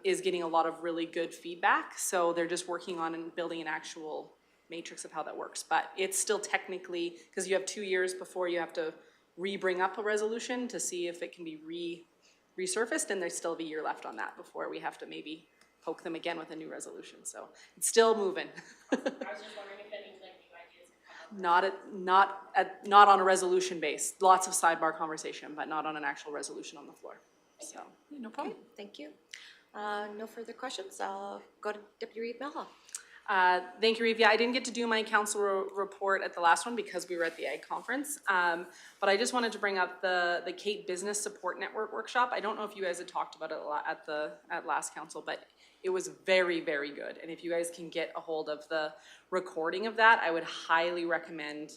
is getting a lot of really good feedback. So they're just working on and building an actual matrix of how that works. But it's still technically, because you have 2 years before you have to re-bring up a resolution to see if it can be resurfaced, and there's still a year left on that before we have to maybe poke them again with a new resolution. So it's still moving. I was just wondering if any like new ideas had come up. Not on a resolution base. Lots of sidebar conversation, but not on an actual resolution on the floor. So no problem. Okay, thank you. No further questions. I'll go to Deputy Reeve Bylaw. Thank you, Reeve. Yeah, I didn't get to do my council report at the last one because we were at the Ag Conference. But I just wanted to bring up the Cape Business Support Network workshop. I don't know if you guys had talked about it a lot at last council, but it was very, very good. And if you guys can get a hold of the recording of that, I would highly recommend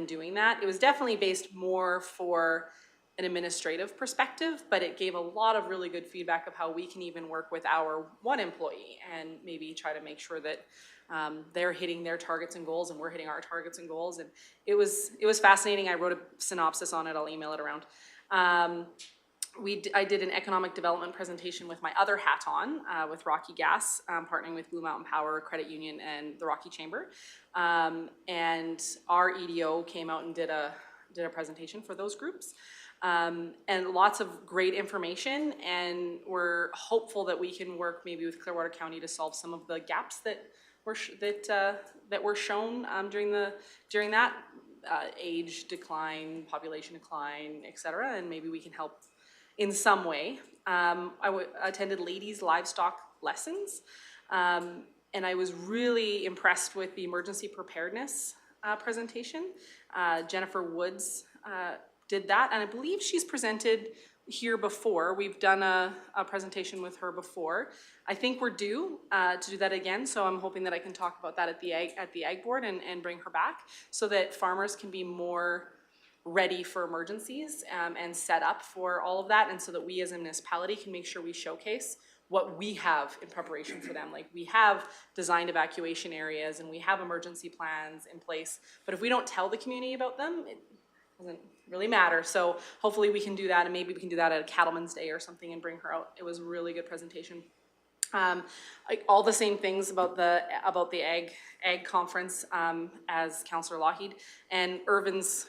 doing that. It was definitely based more for an administrative perspective, but it gave a lot of really good feedback of how we can even work with our one employee and maybe try to make sure that they're hitting their targets and goals and we're hitting our targets and goals. And it was fascinating. I wrote a synopsis on it. I'll email it around. I did an economic development presentation with my other hat on, with Rocky Gas, partnering with Blue Mountain Power Credit Union and the Rocky Chamber. And our EDO came out and did a presentation for those groups. And lots of great information, and we're hopeful that we can work maybe with Clearwater County to solve some of the gaps that were shown during that age decline, population decline, etc. And maybe we can help in some way. I attended ladies livestock lessons, and I was really impressed with the emergency preparedness presentation. Jennifer Woods did that, and I believe she's presented here before. We've done a presentation with her before. I think we're due to do that again, so I'm hoping that I can talk about that at the Ag Board and bring her back so that farmers can be more ready for emergencies and set up for all of that, and so that we as a municipality can make sure we showcase what we have in preparation for them. Like, we have designed evacuation areas and we have emergency plans in place, but if we don't tell the community about them, it doesn't really matter. So hopefully we can do that, and maybe we can do that at a Cattleman's Day or something and bring her out. It was a really good presentation. Like all the same things about the ag conference as Councillor Lougheed, and Irvin's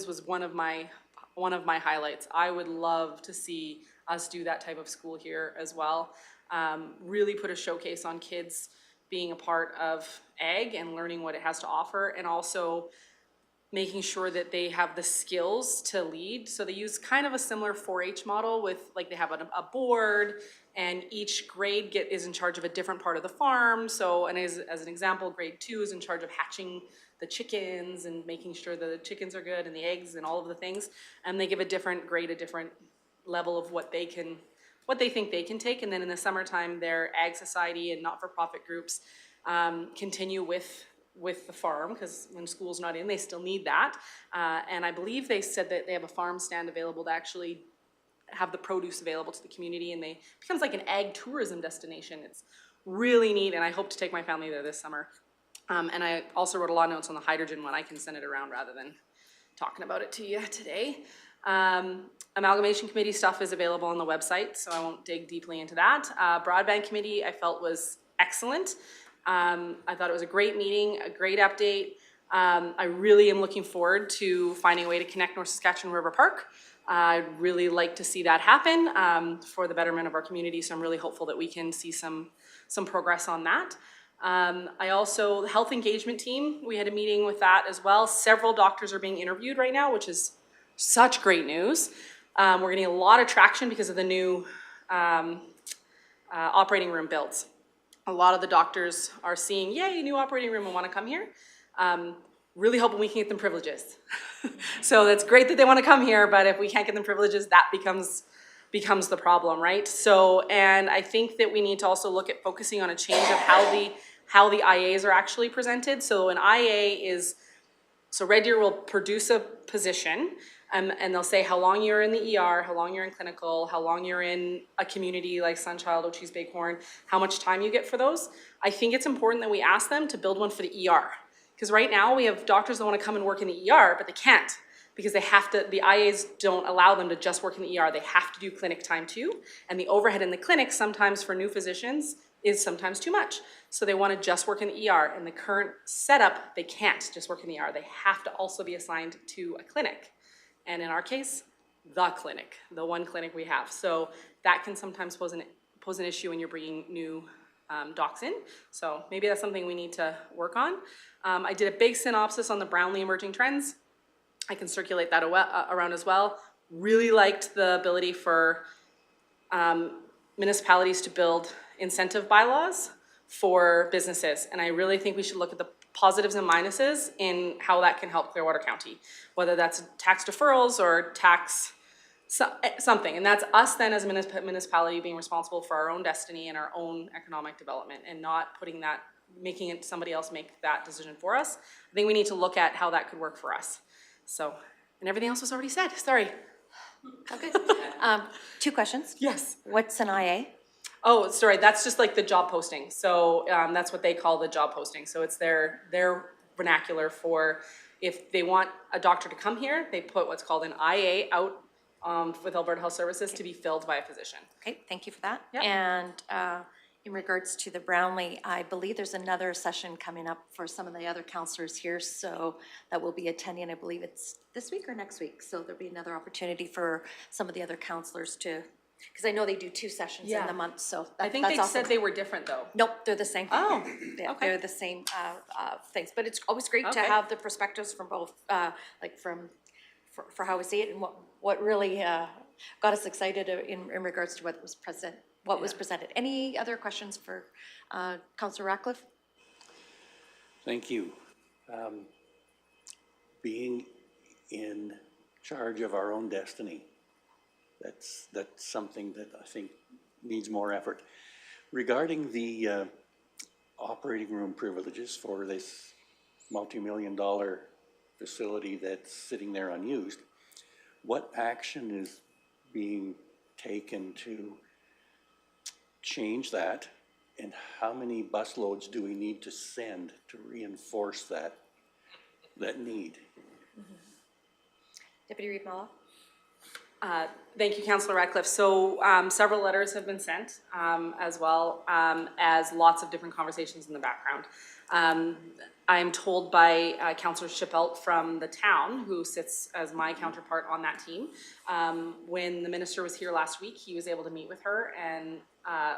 was one of my highlights. I would love to see us do that type of school here as well. Really put a showcase on kids being a part of ag and learning what it has to offer, and also making sure that they have the skills to lead. So they use kind of a similar 4-H model with, like, they have a board, and each grade is in charge of a different part of the farm. So, and as an example, grade 2 is in charge of hatching the chickens and making sure that the chickens are good and the eggs and all of the things. And they give a different grade, a different level of what they think they can take. And then in the summertime, their ag society and not-for-profit groups continue with the farm, because when school's not in, they still need that. And I believe they said that they have a farm stand available to actually have the produce available to the community, and it becomes like an ag tourism destination. It's really neat, and I hope to take my family there this summer. And I also wrote a lot of notes on the hydrogen one. I can send it around rather than talking about it to you today. Amalgamation committee stuff is available on the website, so I won't dig deeply into that. Broadband committee I felt was excellent. I thought it was a great meeting, a great update. I really am looking forward to finding a way to connect North Saskatchewan River Park. I'd really like to see that happen for the betterment of our community, so I'm really hopeful that we can see some progress on that. I also, the health engagement team, we had a meeting with that as well. Several doctors are being interviewed right now, which is such great news. We're getting a lot of traction because of the new operating room builds. A lot of the doctors are seeing, yay, new operating room, and want to come here. Really hoping we can get them privileges. So that's great that they want to come here, but if we can't get them privileges, that becomes the problem, right? So, and I think that we need to also look at focusing on a change of how the IAs are actually presented. So an IA is, so Red Deer will produce a position, and they'll say how long you're in the ER, how long you're in clinical, how long you're in a community like Sunchild, O'Cheese Bighorn, how much time you get for those. I think it's important that we ask them to build one for the ER. Because right now we have doctors that want to come and work in the ER, but they can't because they have to, the IAs don't allow them to just work in the ER. They have to do clinic time too. And the overhead in the clinic sometimes for new physicians is sometimes too much. So they want to just work in the ER. In the current setup, they can't just work in the ER. They have to also be assigned to a clinic. And in our case, the clinic, the one clinic we have. So that can sometimes pose an issue when you're bringing new docs in. So maybe that's something we need to work on. I did a big synopsis on the Brownlee emerging trends. I can circulate that around as well. Really liked the ability for municipalities to build incentive bylaws for businesses. And I really think we should look at the positives and minuses in how that can help Clearwater County, whether that's tax deferrals or tax something. And that's us then as a municipality being responsible for our own destiny and our own economic development and not putting that, making it somebody else make that decision for us. I think we need to look at how that could work for us. So, and everything else was already said, sorry. Okay. 2 questions. Yes. What's an IA? Oh, sorry, that's just like the job posting. So that's what they call the job posting. So it's their vernacular for if they want a doctor to come here, they put what's called an IA out with Alberta Health Services to be filled by a physician. Okay, thank you for that. Yep. And in regards to the Brownlee, I believe there's another session coming up for some of the other counselors here, so that will be attending. I believe it's this week or next week. So there'll be another opportunity for some of the other counselors to, because I know they do 2 sessions in the month, so I think that's they awesome. said they were different though. Nope, they're the same. Oh, Yeah, okay. they're the same things, but it's always great to Okay. have the perspectives from both, like for how we see it and what really got us excited in regards to what was presented. Any other questions for Councillor Ratcliffe? Thank you. Being in charge of our own destiny, that's something that I think needs more effort. Regarding the operating room privileges for this multi-million-dollar facility that's sitting there unused, what action is being taken to change that, and how many bus loads do we need to send to reinforce that need? Deputy Reeve Mallow? Thank you, Councillor Ratcliffe. So several letters have been sent, as well as lots of different conversations in the background. I'm told by Councillor Chappelle from the town, who sits as my counterpart on that team. When the minister was here last week, he was able to meet with her, and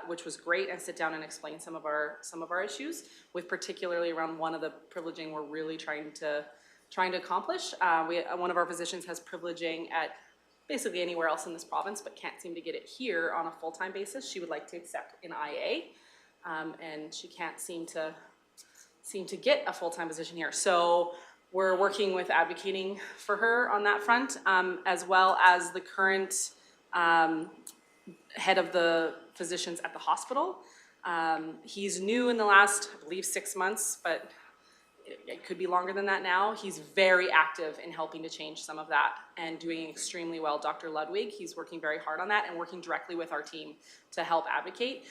which was great, and sit down and explain some of our issues, with particularly around one of the privileging we're really trying to accomplish. One of our physicians has privileging at basically anywhere else in this province, but can't seem to get it here on a full-time basis. She would like to accept an IA, and she can't seem to get a full-time position here. So we're working with advocating for her on that front, as well as the current head of the physicians at the hospital. He's new in the last, I believe, 6 months, but it could be longer than that now. He's very active in helping to change some of that and doing extremely well. Dr. Ludwig, he's working very hard on that and working directly with our team to help advocate.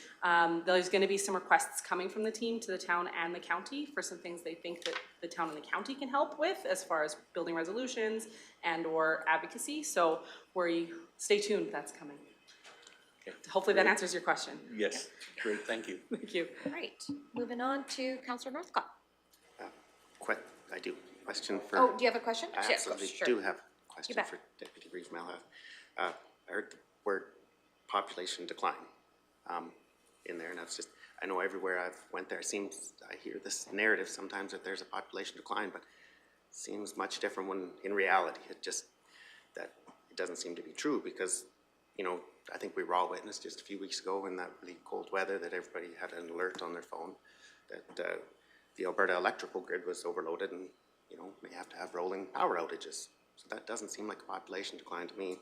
There's going to be some requests coming from the team to the town and the county for some things they think that the town and the county can help with as far as building resolutions and or advocacy. So stay tuned, that's coming. Okay. Hopefully that answers your question. Yes, great, thank you. Thank you. All right, moving on to Councillor Northcott. I do. Question for... Oh, do you have a question? I absolutely Sure. do have a question bet. for Deputy Reeve Mallow. I heard the word population decline in there, and that's just, I know everywhere I've went there, I hear this narrative sometimes that there's a population decline, but it seems much different when in reality, that it doesn't seem to be true because, you know, I think we were all witness just a few weeks ago in that really cold weather that everybody had an alert on their phone that the Alberta electrical grid was overloaded and, you know, may have to have rolling power outages. So that doesn't seem like a population decline to me.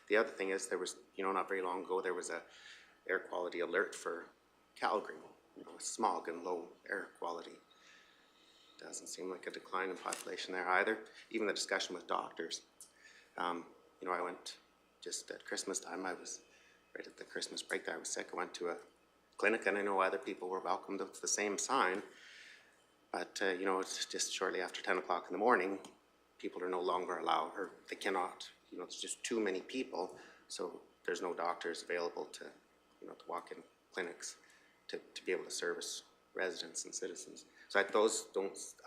The other thing is there was, you know, not very long ago, there was a air quality alert for Calgary, you know, smog and low air quality. Doesn't seem like a decline in population there either. Even the discussion with doctors. You know, I went just at Christmas time, I was right at the Christmas break there, I was sick. I went to a clinic and I know other people were welcomed with the same sign. But, you know, it's just shortly after 10 o'clock in the morning, people are no longer allowed, or they cannot, you know, it's just too many people. So there's no doctors available to, you know, to walk in clinics to be able to service residents and citizens. So I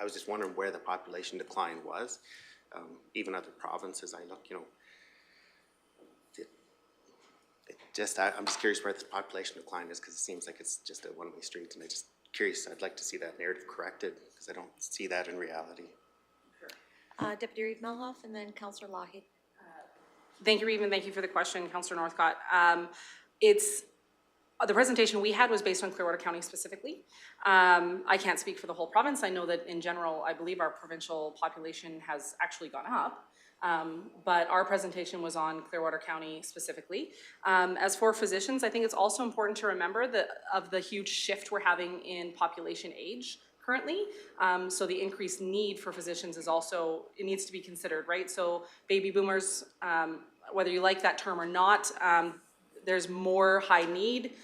was just wondering where the population decline was. Even other provinces, I look, you know, I'm just curious where this population decline is because it seems like it's just a one-way street, and I'd like to see that narrative corrected because I don't see that in reality. Deputy Reeve Melhoff and then Councillor Lougheed. Thank you, Reeve, and thank you for the question, Councillor Northcott. The presentation we had was based on Clearwater County specifically. I can't speak for the whole province. I know that in general, I believe our provincial population has actually gone up. But our presentation was on Clearwater County specifically. As for physicians, I think it's also important to remember of the huge shift we're having in population age currently. So the increased need for physicians is also, it needs to be considered, right? So baby boomers, whether you like that term or not, there's more high need,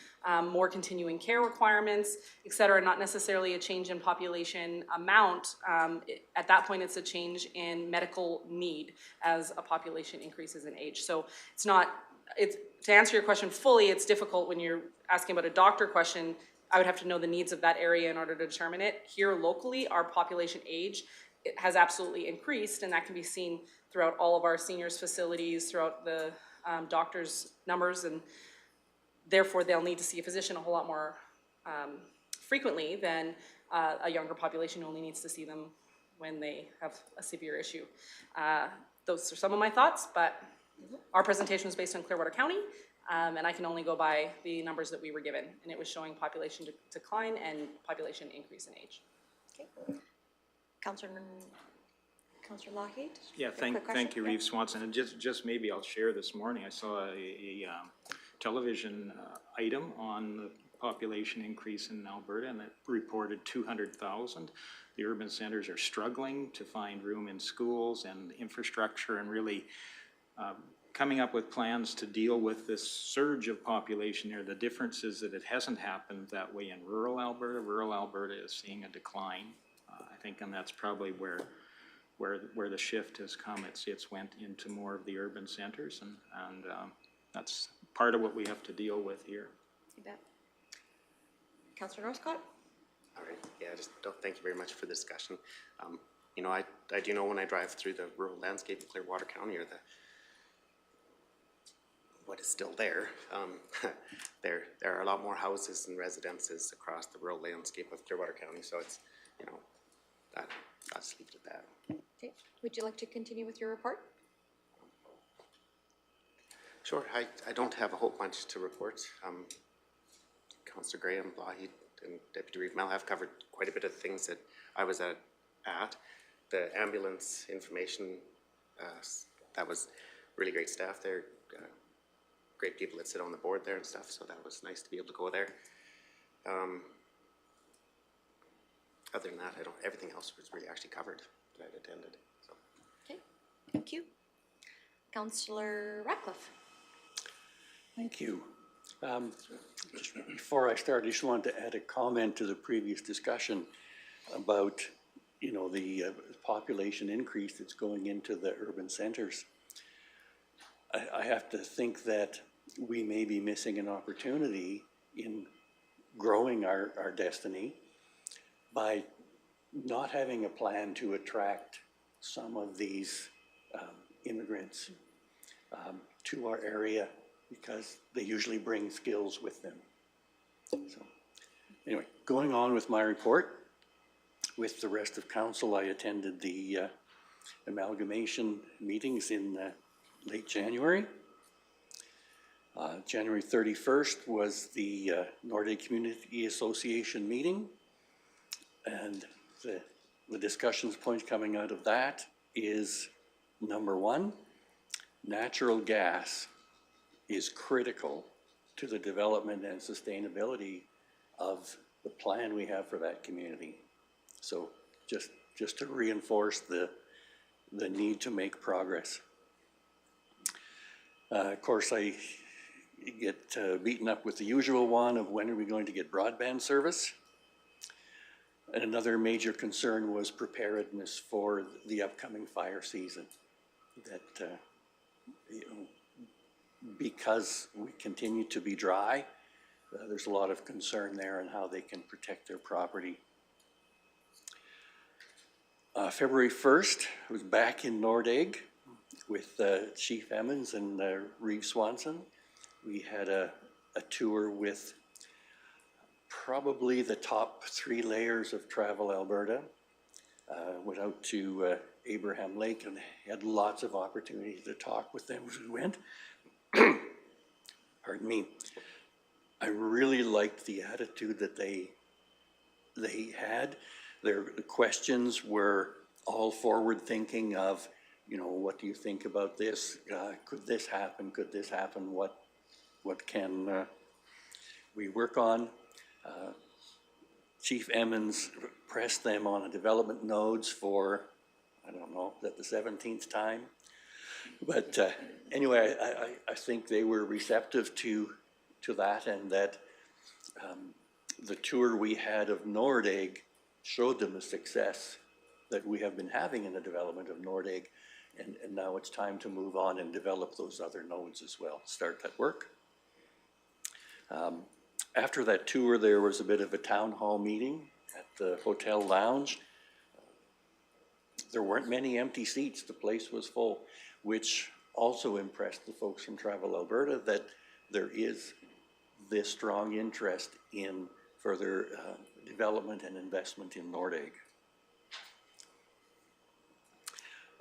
more continuing care requirements, et cetera, not necessarily a change in population amount. At that point, it's a change in medical need as a population increases in age. So to answer your question fully, it's difficult when you're asking about a doctor question. I would have to know the needs of that area in order to determine it. Here locally, our population age has absolutely increased, and that can be seen throughout all of our seniors facilities, throughout the doctors' numbers, and therefore they'll need to see a physician a whole lot more frequently than a younger population who only needs to see them when they have a severe issue. Those are some of my thoughts, but our presentation was based on Clearwater County, and I can only go by the numbers that we were given, and it was showing population decline and population increase in age. Okay. Councillor Lougheed? Yeah, thank you, Reeve Swanson. And just maybe I'll share this morning. I saw a television item on the population increase in Alberta, and it reported 200,000. The urban centers are struggling to find room in schools and infrastructure, and really coming up with plans to deal with this surge of population here. The difference is that it hasn't happened that way in rural Alberta. Rural Alberta is seeing a decline, I think, and that's probably where the shift has come. It's went into more of the urban centers, and that's part of what we have to deal with here. You bet. Councillor Northcott? All right, yeah, thank you very much for the discussion. You know, I do know when I drive through the rural landscape of Clearwater County, or what is still there, there are a lot more houses and residences across the rural landscape of Clearwater County, so it's, you know, I'll just leave it at that. Okay, would you like to continue with your report? Sure, I don't have a whole bunch to report. Councillor Graham, Lougheed, and Deputy Reeve Mel have covered quite a bit of the things that I was at. The ambulance information, that was really great staff there, great people that sit on the board there and stuff, so that was nice to be able to go there. Other than that, everything else was really actually covered that I'd attended. So. Okay, thank you. Councillor Ratcliffe. Thank you. Just before I start, I just wanted to add a comment to the previous discussion about, you know, the population increase that's going into the urban centers. I have to think that we may be missing an opportunity in growing our destiny by not having a plan to attract some of these immigrants to our area, because they usually bring skills with them. So anyway, going on with my report, with the rest of council, I attended the amalgamation meetings in late January. January 31st was the Nordeg Community Association meeting. And the discussions points coming out of that is, number one, natural gas is critical to the development and sustainability of the plan we have for that community. So just to reinforce the need to make progress. Of course, I get beaten up with the usual one of when are we going to get broadband service? And another major concern was preparedness for the upcoming fire season. That because we continue to be dry, there's a lot of concern there on how they can protect their property. February 1st, I was back in Nordeg with Chief Emmons and Reeve Swanson. We had a tour with probably the top 3 layers of Travel Alberta. Went out to Abraham Lake and had lots of opportunities to talk with them as we went. Pardon me. I really liked the attitude that they had. The questions were all forward thinking of, you know, what do you think about this? Could this happen? Could this happen? What can we work on? Chief Emmons pressed them on a development nodes for, I don't know, is that the 17th time? But anyway, I think they were receptive to that, and that the tour we had of Nordeg showed them the success that we have been having in the development of Nordeg, and now it's time to move on and develop those other nodes as well, start that work. After that tour, there was a bit of a town hall meeting at the hotel lounge. There weren't many empty seats, the place was full, which also impressed the folks from Travel Alberta that there is this strong interest in further development and investment in Nordeg.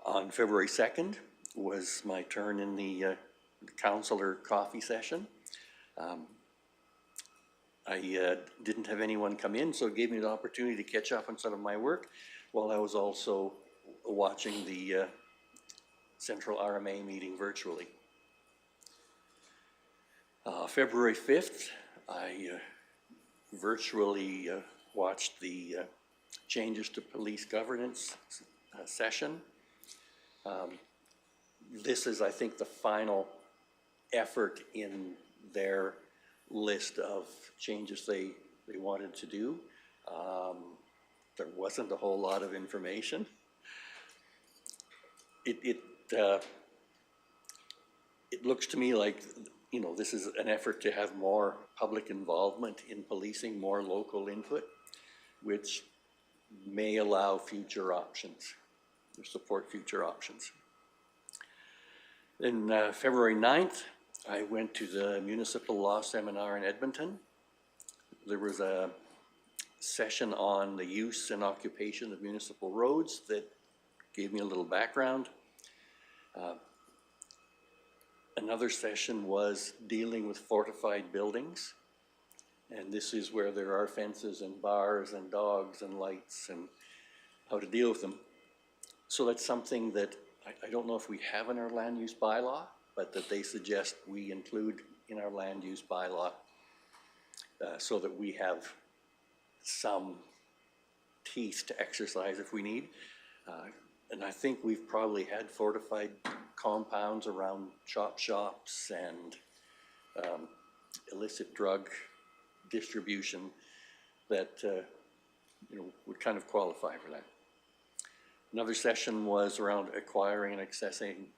On February 2nd was my turn in the councillor coffee session. I didn't have anyone come in, so it gave me the opportunity to catch up on some of my work while I was also watching the Central RMA meeting virtually. February 5th, I virtually watched the changes to police governance session. This is, I think, the final effort in their list of changes they wanted to do. There wasn't a whole lot of information. It looks to me like, you know, this is an effort to have more public involvement in policing, more local input, which may allow future options, or support future options. Then February 9th, I went to the municipal law seminar in Edmonton. There was a session on the use and occupation of municipal roads that gave me a little background. Another session was dealing with fortified buildings. And this is where there are fences and bars and dogs and lights and how to deal with them. So that's something that I don't know if we have in our land use bylaw, but that they suggest we include in our land use bylaw so that we have some teeth to exercise if we need. And I think we've probably had fortified compounds around chop shops and illicit drug distribution that you know, would kind of qualify for that. Another session was around acquiring and accessing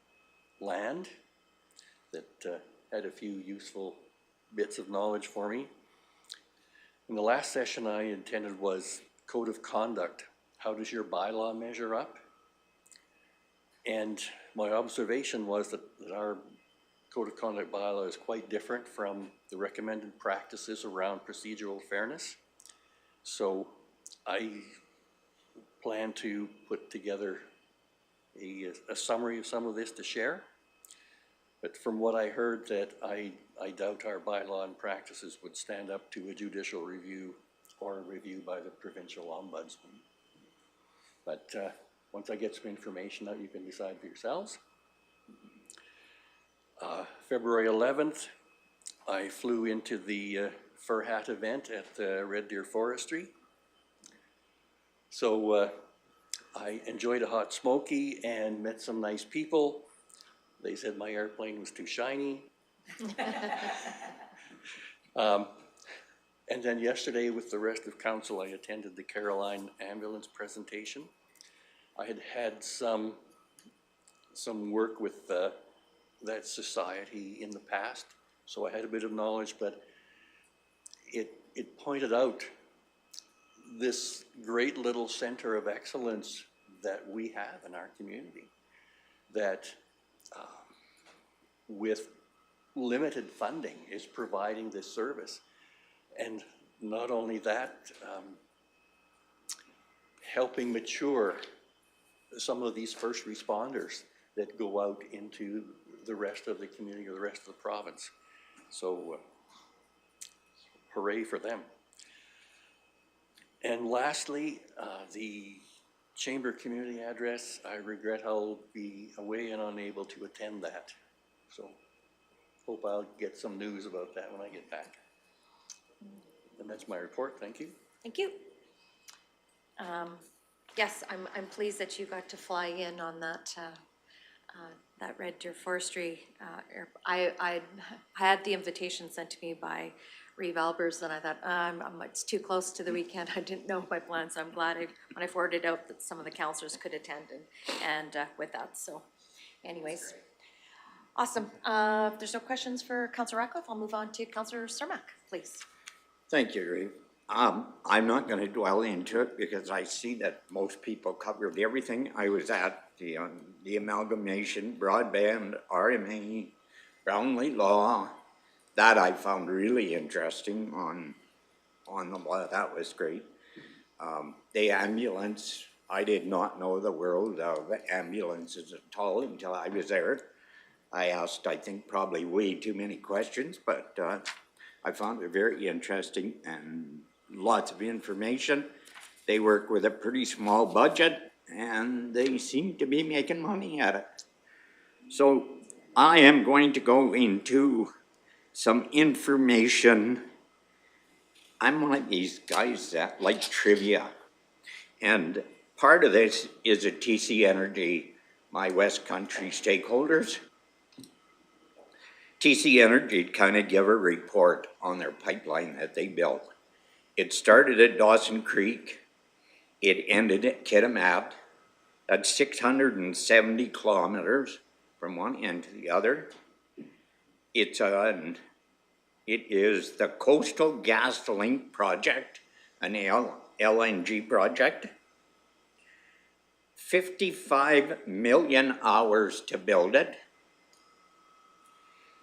land that had a few useful bits of knowledge for me. And the last session I attended was Code of Conduct. How does your bylaw measure up? And my observation was that our Code of Conduct bylaw is quite different from the recommended practices around procedural fairness. So I plan to put together a summary of some of this to share. But from what I heard, that I doubt our bylaw and practices would stand up to a judicial review or a review by the provincial ombudsman. But once I get some information out, you can decide for yourselves. February 11th, I flew into the Fur Hat event at Red Deer Forestry. So I enjoyed a hot smoky and met some nice people. They said my airplane was too shiny. And then yesterday with the rest of council, I attended the Caroline ambulance presentation. I had had some work with that society in the past, so I had a bit of knowledge, but it pointed out this great little center of excellence that we have in our community, that with limited funding is providing this service. And not only that, helping mature some of these first responders that go out into the rest of the community or the rest of the province. So hooray for them. And lastly, the Chamber Community Address, I regret I'll be away and unable to attend that. So hope I'll get some news about that when I get back. And that's my report, thank you. Thank you. Yes, I'm pleased that you got to fly in on that that Red Deer Forestry. I had the invitation sent to me by Reeve Albers, and I thought it's too close to the weekend. I didn't know my plans. So I'm glad when I forwarded out that some of the councillors could attend and with that. So, anyways, awesome. If there's no questions for Councillor Ratcliffe, I'll move on to Councillor Cermak, please. Thank you, Reeve. I'm not going to dwell into it because I see that most people covered everything. I was at the amalgamation, Broadband, RMA, Brownlee Law. That I found really interesting on the law. That was great. The ambulance, I did not know the world of ambulances at all until I was there. I asked, I think, probably way too many questions, but I found it very interesting and lots of information. They work with a pretty small budget and they seem to be making money at it. So I am going to go into some information. I'm one of these guys that like trivia. And part of this is a TC Energy, my West Country stakeholders. TC Energy kind of give a report on their pipeline that they built. It started at Dawson Creek. It ended at Kitimat. That's 670 kilometers from one end to the other. It is the Coastal GasLink project, an LNG project. 55 million hours to build it.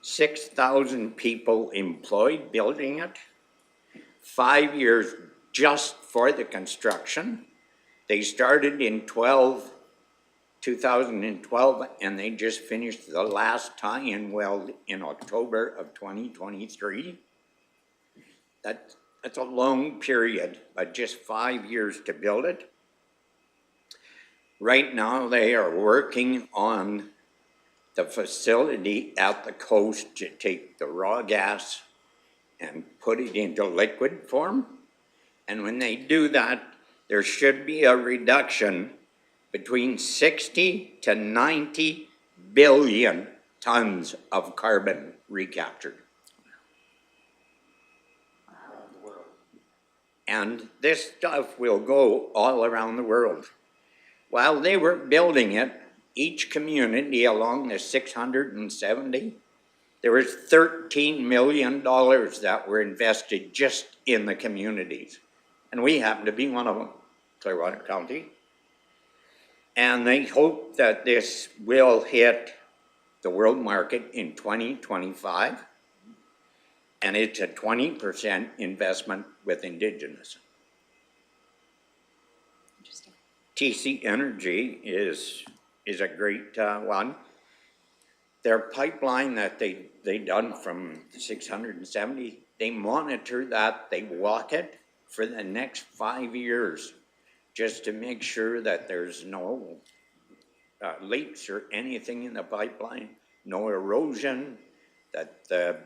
6,000 people employed building it. 5 years just for the construction. They started in 2012, and they just finished the last tie-in well in October of 2023. That's a long period, but just 5 years to build it. Right now, they are working on the facility at the coast to take the raw gas and put it into liquid form. And when they do that, there should be a reduction between 60 to 90 billion tons of carbon recaptured. And this stuff will go all around the world. While they were building it, each community along the 670, there was $13 million that were invested just in the communities. And we happen to be one of them, Clearwater County. And they hope that this will hit the world market in 2025. And it's a 20% investment with Indigenous. Interesting. TC Energy is a great one. their pipeline that they done from 670, they monitor that, they walk it for the next 5 years, just to make sure that there's no leaks or anything in the pipeline, no erosion, that the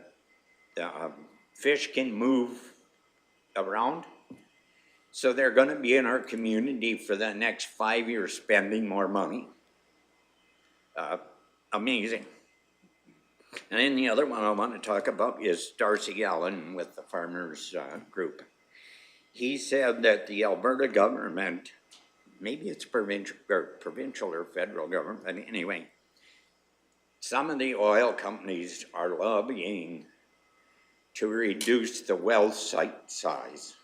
fish can move around. So they're gonna be in our community for the next 5 years spending more money. Amazing. And then the other one I want to talk about is Darcy Allen with the farmers group. He said that the Alberta government, maybe it's provincial or federal government, but anyway, some of the oil companies are lobbying to reduce the well site size.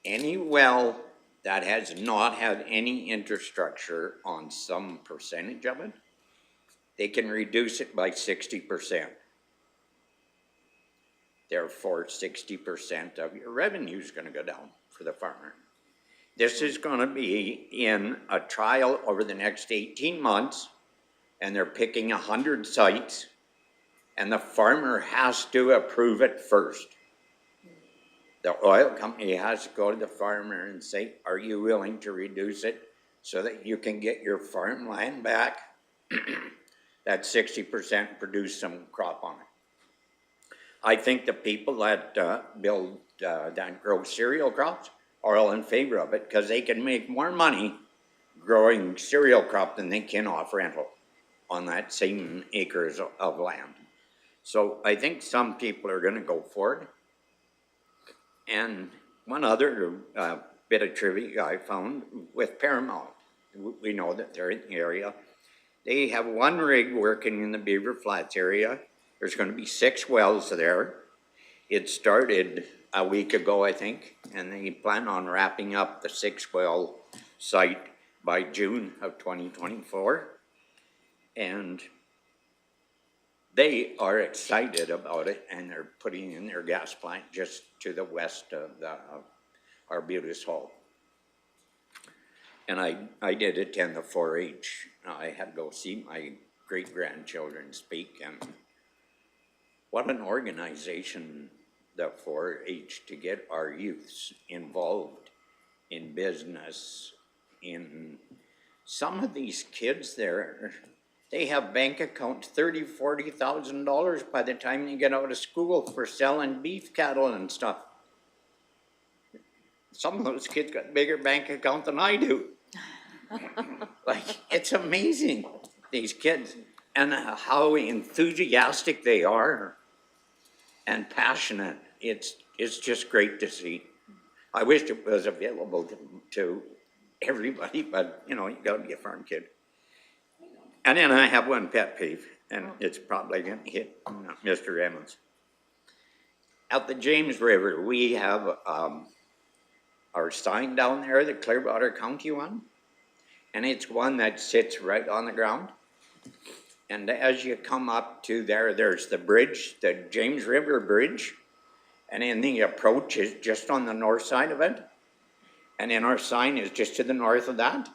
Any well that has not had any infrastructure on some percentage of it, they can reduce it by 60%. Therefore, 60% of your revenue is going to go down for the farmer. This is going to be in a trial over the next 18 months, and they're picking 100 sites, and the farmer has to approve it first. The oil company has to go to the farmer and say, are you willing to reduce it so that you can get your farmland back? That 60% produce some crop on it. I think the people that that grow cereal crops are all in favor of it because they can make more money growing cereal crop than they can off rental on that same acres of land. So I think some people are going to go for it. And one other bit of trivia I found with Paramount, we know that they're in the area. They have one rig working in the Beaver Flats area. There's going to be 6 wells there. It started a week ago, I think, and they plan on wrapping up the 6-well site by June of 2024. And they are excited about it, and they're putting in their gas plant just to the west of the Arbutus Hall. And I did attend the 4-H. I had to go see my great-grandchildren speak, and what an organization, the 4-H, to get our youths involved in business. In some of these kids there, they have bank accounts $30,000, $40,000 by the time they get out of school for selling beef cattle and stuff. Some of those kids got a bigger bank account than I do. Like, it's amazing, these kids, and how enthusiastic they are and passionate. It's just great to see. I wish it was available to everybody, but you know, you gotta be a farm kid. And then I have one pet peeve, and it's probably gonna hit Mr. Emmons. At the James River, we have our sign down there, the Clearwater County one, and it's one that sits right on the ground. And as you come up to there, there's the bridge, the James River Bridge, and then the approach is just on the north side of it. And then our sign is just to the north of that.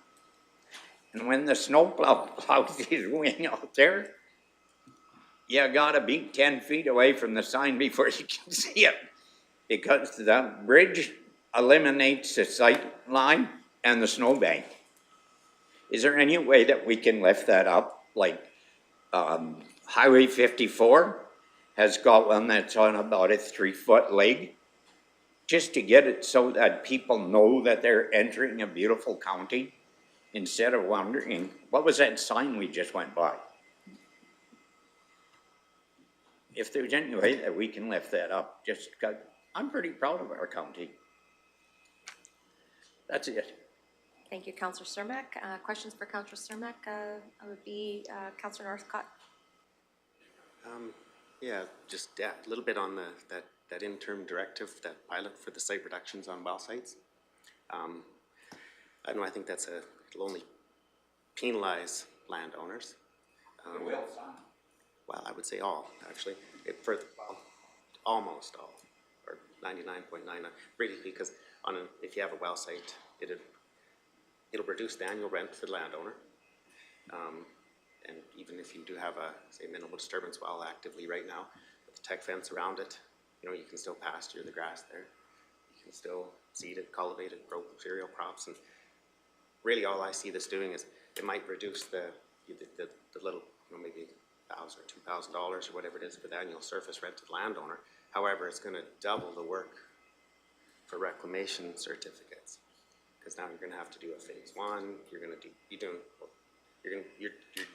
And when the snowplow plows his wing out there, you gotta be 10 feet away from the sign before you can see it, because the bridge eliminates the sight line and the snowbank. Is there any way that we can lift that up? Like Highway 54 has got one that's on about a 3-foot leg, just to get it so that people know that they're entering a beautiful county instead of wondering, what was that sign we just went by? If there's any way that we can lift that up, just because I'm pretty proud of our county. That's it. Thank you, Councillor Cermak. Questions for Councillor Cermak would be Councillor Northcott. Yeah, just a little bit on that interim directive, that pilot for the site reductions on well sites. I don't know, I think it'll only penalize landowners. Well, I would say all, actually. Almost all, or 99.99, really, because if you have a well site, it'll reduce the annual rent for the landowner. And even if you do have a, say, minimal disturbance well actively right now, with the tech fence around it, you know, you can still pasture the grass there. You can still seed it, cultivate it, grow cereal crops, and really all I see this doing is it might reduce the little, you know, maybe $1,000 or $2,000 or whatever it is for the annual surface rent to the landowner. However, it's gonna double the work for reclamation certificates. Because now you're gonna have to do a phase one, you're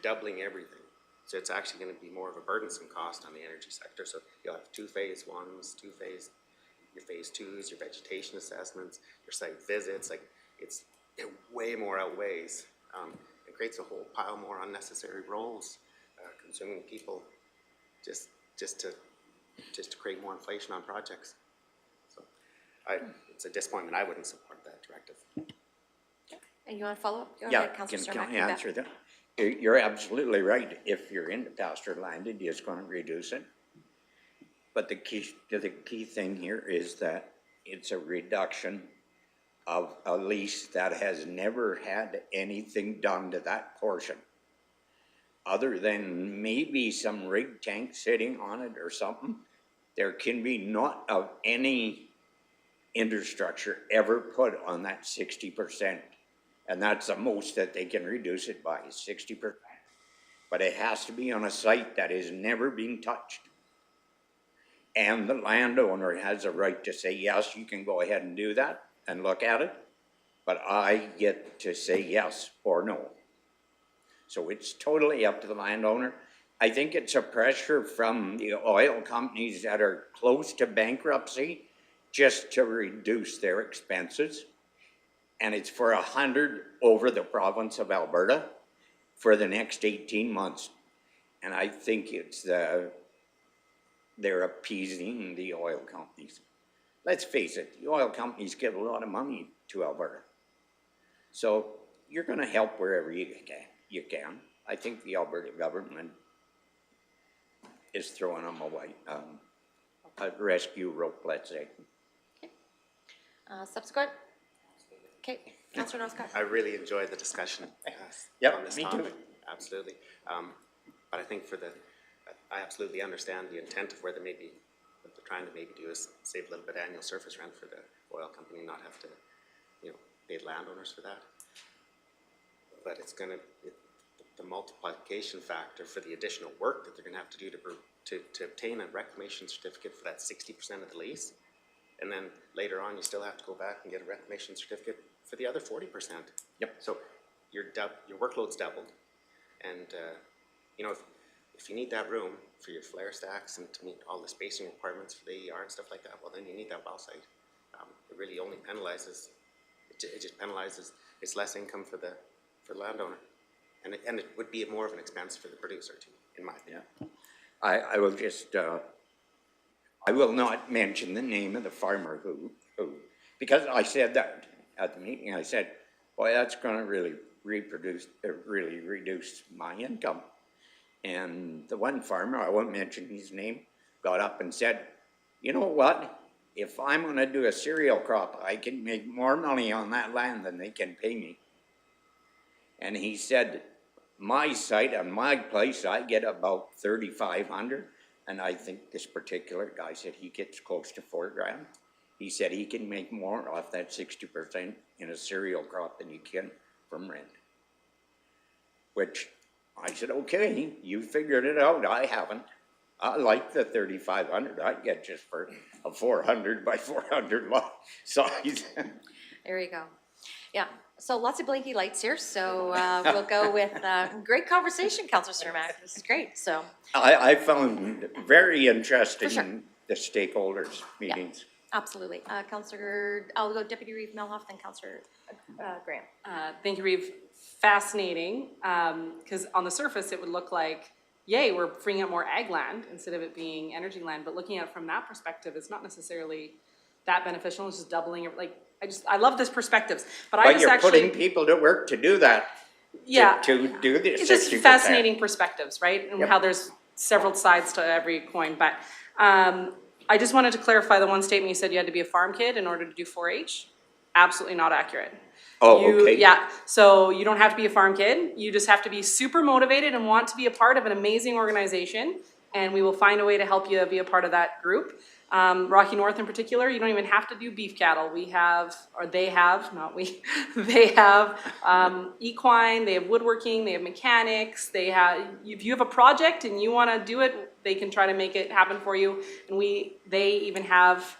doubling everything. So it's actually gonna be more of a burdensome cost on the energy sector. So you'll have 2 phase ones, your phase twos, your vegetation assessments, your site visits, like it way more outweighs. It creates a whole pile more unnecessary roles, consuming people just to create more inflation on projects. So it's a disappointment. I wouldn't support that directive. And you want to follow up? Go Yeah, ahead, Councillor can Cermak, I you bet. answer that? You're absolutely right. If you're into pasture landed, it's going to reduce it. But the key thing here is that it's a reduction of a lease that has never had anything done to that portion. Other than maybe some rig tank sitting on it or something, there can be not of any infrastructure ever put on that 60%. And that's the most that they can reduce it by, 60%. But it has to be on a site that is never being touched. And the landowner has a right to say, yes, you can go ahead and do that and look at it, but I get to say yes or no. So it's totally up to the landowner. I think it's a pressure from the oil companies that are close to bankruptcy just to reduce their expenses. And it's for 100 over the province of Alberta for the next 18 months. And I think it's they're appeasing the oil companies. Let's face it, the oil companies give a lot of money to Alberta. So you're gonna help wherever you can. I think the Alberta government is throwing them a rescue rope, let's say. Subsequent? Okay, Councillor Northcott. I really enjoyed the discussion on this me topic. too. Absolutely. But I think I absolutely understand the intent of where what they're trying to maybe do is save a little bit of annual surface rent for the oil company and not have to, you know, pay landowners for that. But the multiplication factor for the additional work that they're gonna have to do to obtain a reclamation certificate for that 60% of the lease. And then later on, you still have to go back and get a reclamation certificate for the other 40%. Yep. So your workload's doubled. And, you know, if you need that room for your flare stacks and to meet all the spacing requirements for the AER and stuff like that, well, then you need that well site. It really only penalizes, it just penalizes, it's less income for the landowner. And it would be more of an expense for the producer too, in my opinion. Yeah. I will just, I will not mention the name of the farmer who, because I said that at the meeting, I said, boy, that's gonna really reduce my income. And the one farmer, I won't mention his name, got up and said, you know what? If I'm gonna do a cereal crop, I can make more money on that land than they can pay me. And he said, my site on my place, I get about 3,500. And I think this particular guy said he gets close to $4,000. He said he can make more off that 60% in a cereal crop than you can from rent. Which I said, okay, you figured it out, I haven't. I like the 3,500 I get just for a 400 by 400 lot size. There you go. Yeah, so lots of blinky lights here, so we'll go with great conversation, Councillor Cermak. This is great, so. I found very interesting For sure. the stakeholders meetings. Absolutely. Councillor, I'll go Deputy Reeve Melhoff, then Councillor Graham. Thank you, Reeve. Fascinating, because on the surface, it would look like, yay, we're freeing up more ag land instead of it being energy land. But looking at it from that perspective, it's not necessarily that beneficial. It's just doubling it. Like, I love this perspectives. But I just you're actually putting people to work to do that. Yeah, To do this. it's just 60%. fascinating perspectives, right? And how there's several sides to every coin. But I just wanted to clarify the one statement you said you had to be a farm kid in order to do 4-H. Absolutely not accurate. Oh, You- okay. Yeah, so you don't have to be a farm kid, you just have to be super motivated and want to be a part of an amazing organization, and we will find a way to help you be a part of that group. Rocky North in particular, you don't even have to do beef cattle. We have, or they have, not we, they have equine, they have woodworking, they have mechanics, they have, if you have a project and you wanna do it, they can try to make it happen for you. And they even have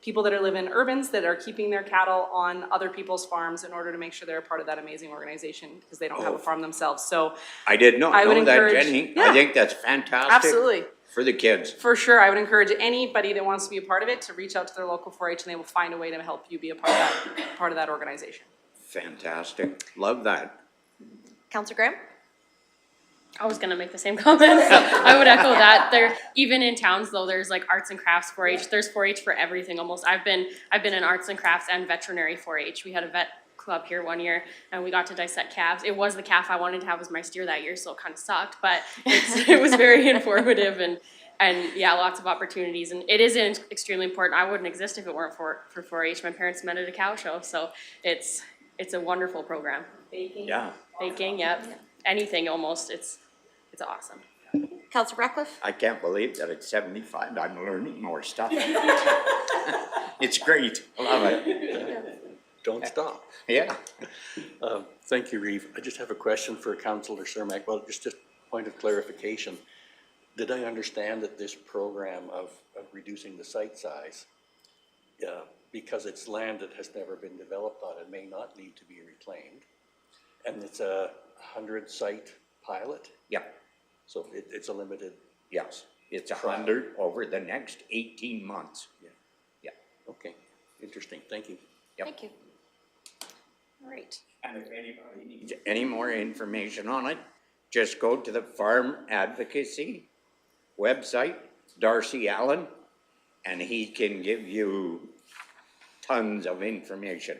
people that are living in urbans that are keeping their cattle on other people's farms in order to make sure they're a part of that amazing organization, because they don't have a farm themselves, so. I did not I would know that, encourage- Jenny. yeah. I think that's fantastic. Absolutely. For the kids. For sure, I would encourage anybody that wants to be a part of it to reach out to their local 4-H, and they will find a way to help you be a part of that organization. Fantastic. Love that. Counselor Graham? I was gonna make the same comments. I would echo that. There, even in towns though, there's like arts and crafts 4-H. There's 4-H for everything almost. I've been in arts and crafts and veterinary 4-H. We had a vet club here one year and we got to dissect calves. It was the calf I wanted to have as my steer that year, so it kind of sucked, but it was very informative and yeah, lots of opportunities. And it is extremely important. I wouldn't exist if it weren't for 4-H. My parents met at a cow show, so it's a wonderful program. Baking, yep. Anything almost. It's awesome. Counselor Ratcliffe? I can't believe that at 75 I'm learning more stuff. It's great. Love it. Don't stop. Yeah. Thank you, Reeve. I just have a question for Councillor Cermak. Well, just a point of clarification. Did I understand that this program of reducing the site size, because it's land that has never been developed on, it may not need to be reclaimed, and it's a 100 site pilot? Yeah. So it's a limited. Yes. It's 100 over the next 18 months. Yeah. Okay. Interesting. Thank you. Yep. Thank you. All right. And if anybody needs any more information on it, just go to the Farm Advocacy website, Darcy Allen, and he can give you tons of information.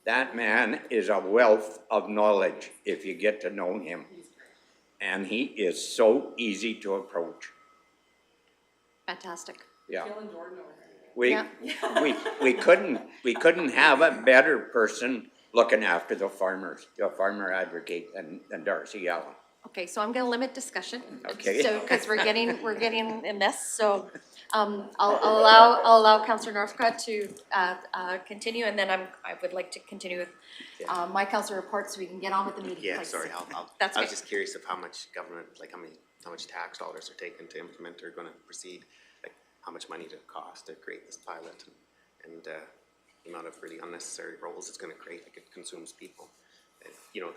That man is a wealth of knowledge if you get to know him. And he is so easy to approach. Fantastic. Yeah. Yeah. We couldn't have a better person looking after the farmers, the farmer advocate than Darcy Allen. Okay, so I'm gonna limit discussion. Okay. So, because we're getting in this, so, I'll allow Councillor Northcott to, continue, and then I would like to continue with, my council report, so we can get on with the meeting. Yeah, please. sorry, That's I was okay. just curious of how much government, like how much tax dollars are taken to implement or gonna proceed, like how much money did it cost to create this pilot and the amount of really unnecessary roles it's gonna create, like it consumes people. And, you know,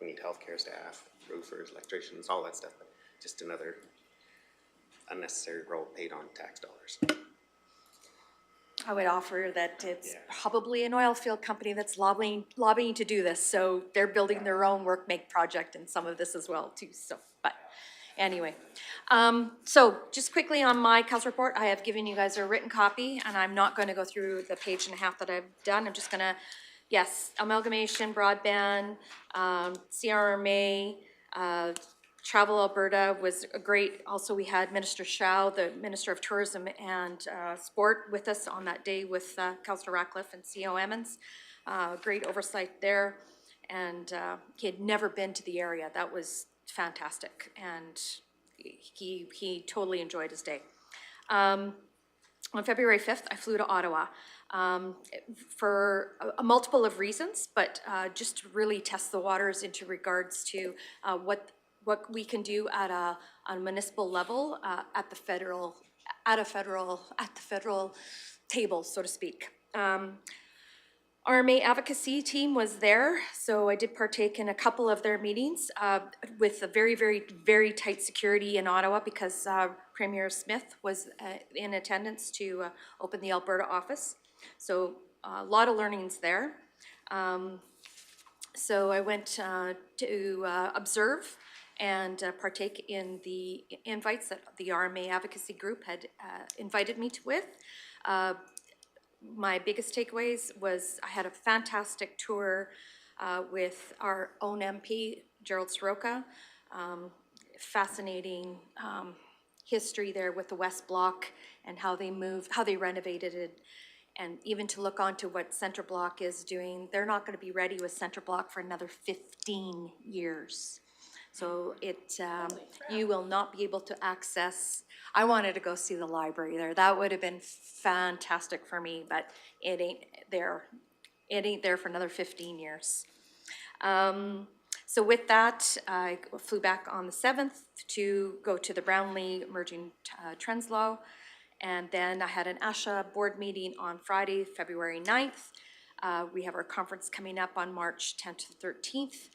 we need healthcare staff, roofers, electricians, all that stuff, but just another unnecessary role paid on tax dollars. I would offer that it's probably an oil field company that's lobbying to do this, so they're building their own work-make project and some of this as well too, so, but anyway. So just quickly on my council report, I have given you guys a written copy and I'm not gonna go through the page and a half that I've done, I'm just gonna, yes, amalgamation, broadband, CRMA, Travel Alberta was a great, also we had Minister Shao, the Minister of Tourism and Sport with us on that day with Councillor Ratcliffe and CO Emmons. Great oversight there, and he had never been to the area. That was fantastic, and he totally enjoyed his day. On February 5th, I flew to Ottawa for a multiple of reasons, but just to really test the waters into regards to what we can do at a municipal level at the federal table, so to speak. RMA advocacy team was there, so I did partake in a couple of their meetings with a very, very, very tight security in Ottawa because Premier Smith was in attendance to open the Alberta office. So a lot of learnings there. So I went to observe and partake in the invites that the RMA advocacy group had invited me with. My biggest takeaways was I had a fantastic tour with our own MP, Gerald Soroka. Fascinating history there with the West Block and how they renovated it. And even to look onto what Center Block is doing, they're not gonna be ready with Center Block for another 15 years. So you will not be able to access, I wanted to go see the library there. That would have been fantastic for me, but it ain't there. It ain't there for another 15 years. So with that, I flew back on the 7th to go to the Brownlee Emerging Trends Law. And then I had an ASHA board meeting on Friday, February 9th. We have our conference coming up on March 10th to 13th.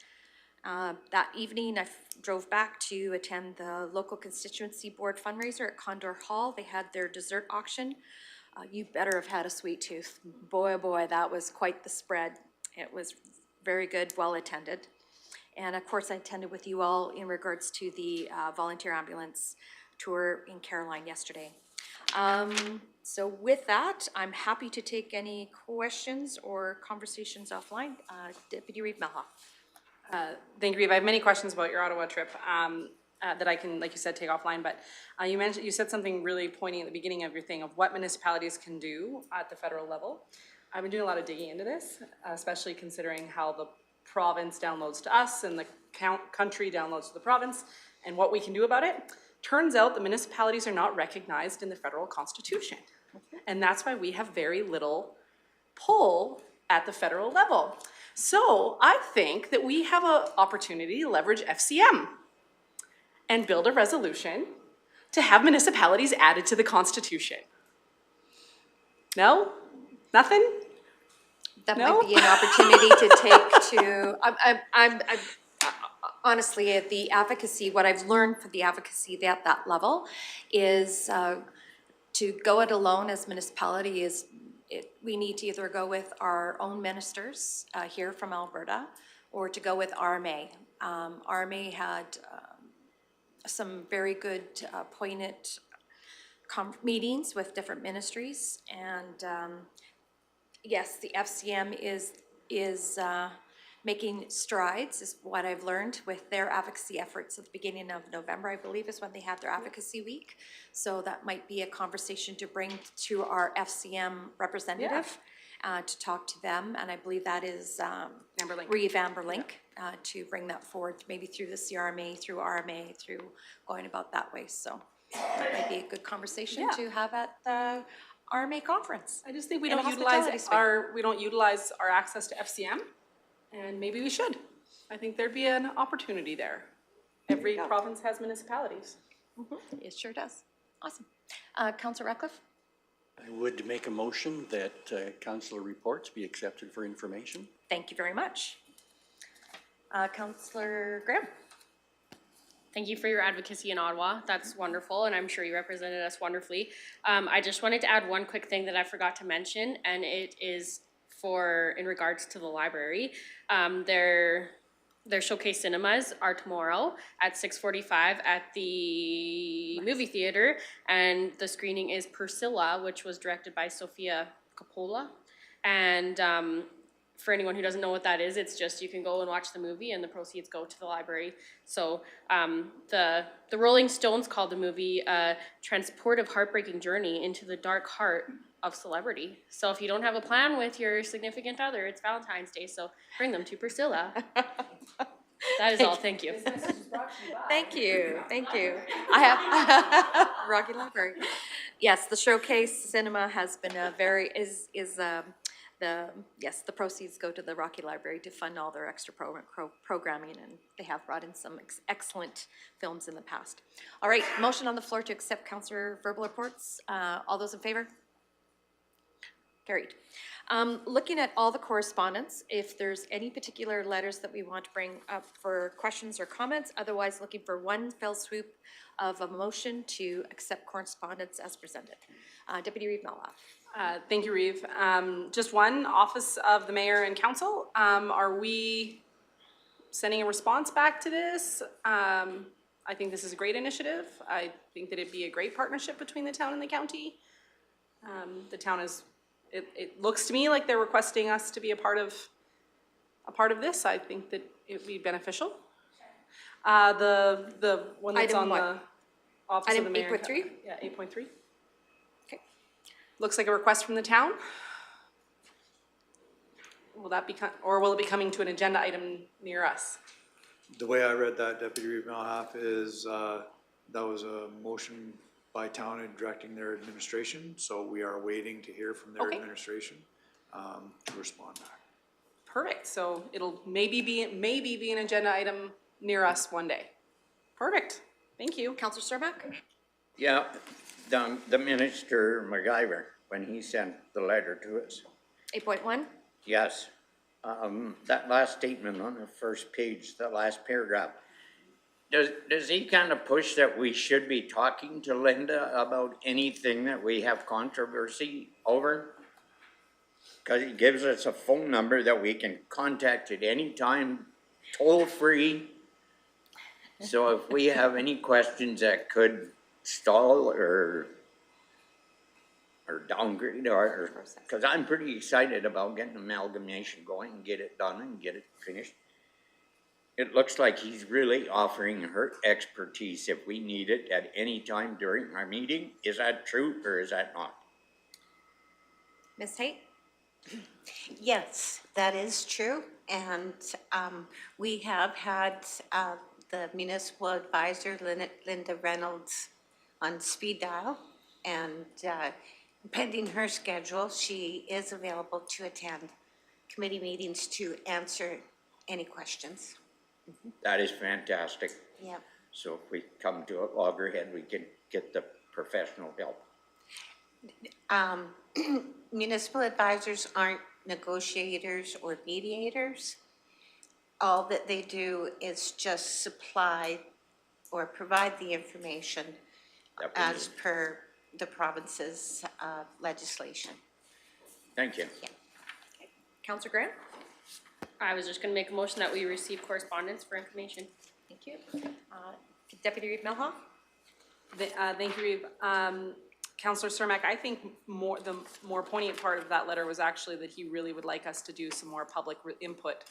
That evening, I drove back to attend the local constituency board fundraiser at Condor Hall. They had their dessert auction. You better have had a sweet tooth. Boy, oh boy, that was quite the spread. It was very good, well attended. And of course, I attended with you all in regards to the volunteer ambulance tour in Caroline yesterday. So with that, I'm happy to take any questions or conversations offline. Deputy Reeve Melhoff. Thank you, Reeve. I have many questions about your Ottawa trip that I can, like you said, take offline. But you said something really poignant at the beginning of your thing of what municipalities can do at the federal level. I've been doing a lot of digging into this, especially considering how the province downloads to us and the country downloads to the province and what we can do about it. Turns out the municipalities are not recognized in the federal constitution. And that's why we have very little pull at the federal level. So I think that we have an opportunity to leverage FCM and build a resolution to have municipalities added to the constitution. No? Nothing? That might be an opportunity to take to, honestly, at the advocacy, what I've learned for the advocacy at that level is to go it alone as municipality is, we need to either go with our own ministers here from Alberta or to go with RMA. RMA had some very good poignant meetings with different ministries, and yes, the FCM is making strides, is what I've learned with their advocacy efforts at the beginning of November, I believe, is when they have their advocacy week. So that might be a conversation to bring to our FCM representative to talk to them, and I believe that is Reeve Amberlink to bring that forward, maybe through the CRMA, through RMA, through going about that way. So that might be a good conversation to have at the RMA conference. I just think we don't utilize our access to FCM, and maybe we should. I think there'd be an opportunity there. Every province has municipalities. Mm-hmm. It sure does. Awesome. Councillor Ratcliffe? I would make a motion that councillor reports be accepted for information. Thank you very much. Councillor Graham? Thank you for your advocacy in Ottawa. That's wonderful, and I'm sure you represented us wonderfully. I just wanted to add one quick thing that I forgot to mention, and it is in regards to the library. Their showcase cinemas are tomorrow at 6:45 at the movie theater, and the screening is Priscilla, which was directed by Sofia Coppola. And for anyone who doesn't know what that is, it's just you can go and watch the movie and the proceeds go to the library. So the Rolling Stones called the movie a transportive, heartbreaking journey into the dark heart of celebrity. So if you don't have a plan with your significant other, it's Valentine's Day, so bring them to Priscilla. That is all, thank you. Thank you, thank you. I have Rocky Library. Yes, the showcase cinema has been a very, the proceeds go to the Rocky Library to fund all their extra programming, and they have brought in some excellent films in the past. All right, motion on the floor to accept councillor verbal reports. All those in favor? Carried. Looking at all the correspondence, if there's any particular letters that we want to bring up for questions or comments, otherwise looking for one fell swoop of a motion to accept correspondence as presented. Deputy Reeve Melhoff. Thank you, Reeve. Just one, Office of the Mayor and Council. Are we sending a response back to this? I think this is a great initiative. I think that it'd be a great partnership between the town and the county. The town is, it looks to me like they're requesting us to be a part of this. I think that it would be beneficial. The one that's Item on the Office of the Mayor. 8.3? Yeah, 8.3. Okay. Looks like a request from the town will that become, or will it be coming to an agenda item near us? The way I read that, Deputy Reeve Malhalf, is that was a motion by town and directing their administration, so we are waiting to hear from their Okay. administration to respond back. Perfect, so it'll maybe be an agenda item near us one day. Perfect, thank you. Counselor Surmack? Yeah, the Minister MacGyver, when he sent the letter to us, 8.1? yes, that last statement on the first page, the last paragraph, does he kind of push that we should be talking to Linda about anything that we have controversy over? Because he gives us a phone number that we can contact at any time, toll-free. So if we have any questions that could stall or downgrade, or, because I'm pretty excited about getting amalgamation going and get it done and get it finished. It looks like he's really offering her expertise if we need it at any time during our meeting. Is that true or is that not? Ms. Tate? Yes, that is true, and we have had the municipal advisor, Linda Reynolds, on speed dial, and pending her schedule, she is available to attend committee meetings to answer any questions. That is fantastic. Yep. So if we come to a loggerhead, we can get the professional help. Municipal advisors aren't negotiators or mediators. All that they do is just supply or provide the information as per the province's legislation. Thank you. Yeah. Counselor Graham? I was just gonna make a motion that we receive correspondence for information. Thank you. Deputy Reeve Malhalf? Thank you, Reeve. Counselor Cermak, I think the more poignant part of that letter was actually that he really would like us to do some more public input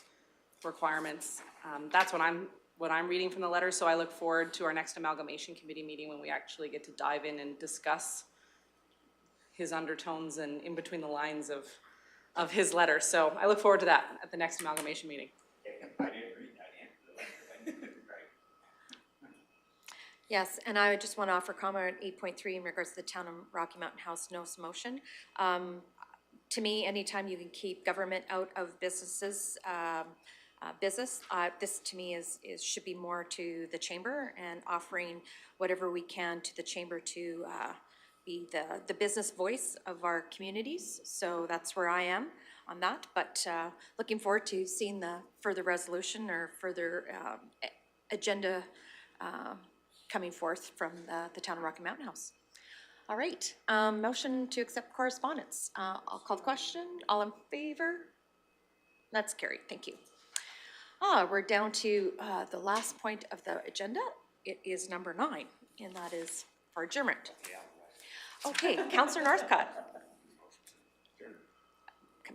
requirements. That's what I'm reading from the letter, so I look forward to our next amalgamation committee meeting when we actually get to dive in and discuss his undertones and in between the lines of his letter. So I look forward to that at the next amalgamation meeting. Yes, and I just want to offer comment on 8.3 in regards to the Town of Rocky Mountain House notice motion. To me, anytime you can keep government out of businesses, this to me should be more to the chamber and offering whatever we can to the chamber to be the business voice of our communities. So that's where I am on that, but looking forward to seeing the further resolution or further agenda coming forth from the Town of Rocky Mountain House. All right, motion to accept correspondence. I'll call the question. All in favor? That's carried, thank you. We're down to the last point of the agenda. It is number 9, and that is for adjournment. Okay, Councillor Northcutt.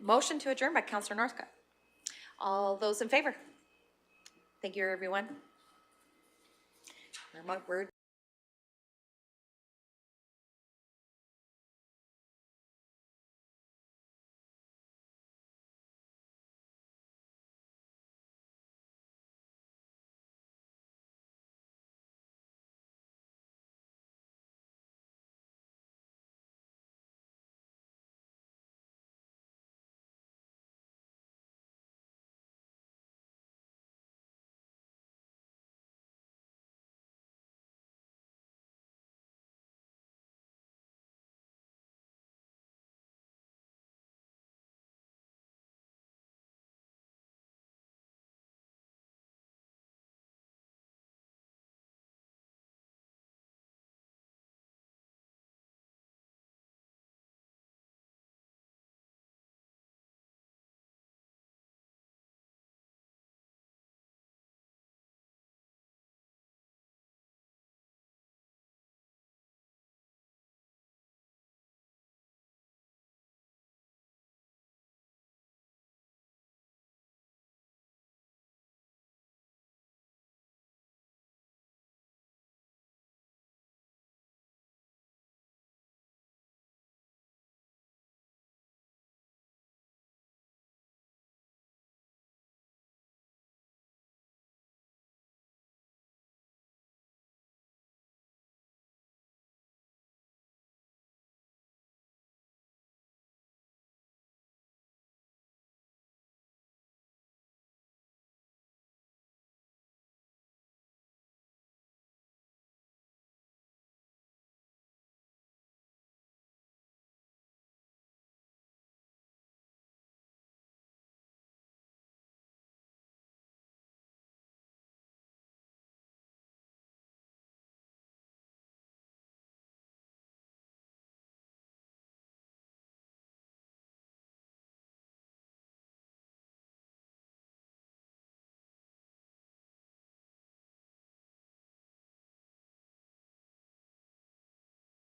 Motion to adjourn by Councillor Northcutt. All those in favor? Thank you, everyone. We're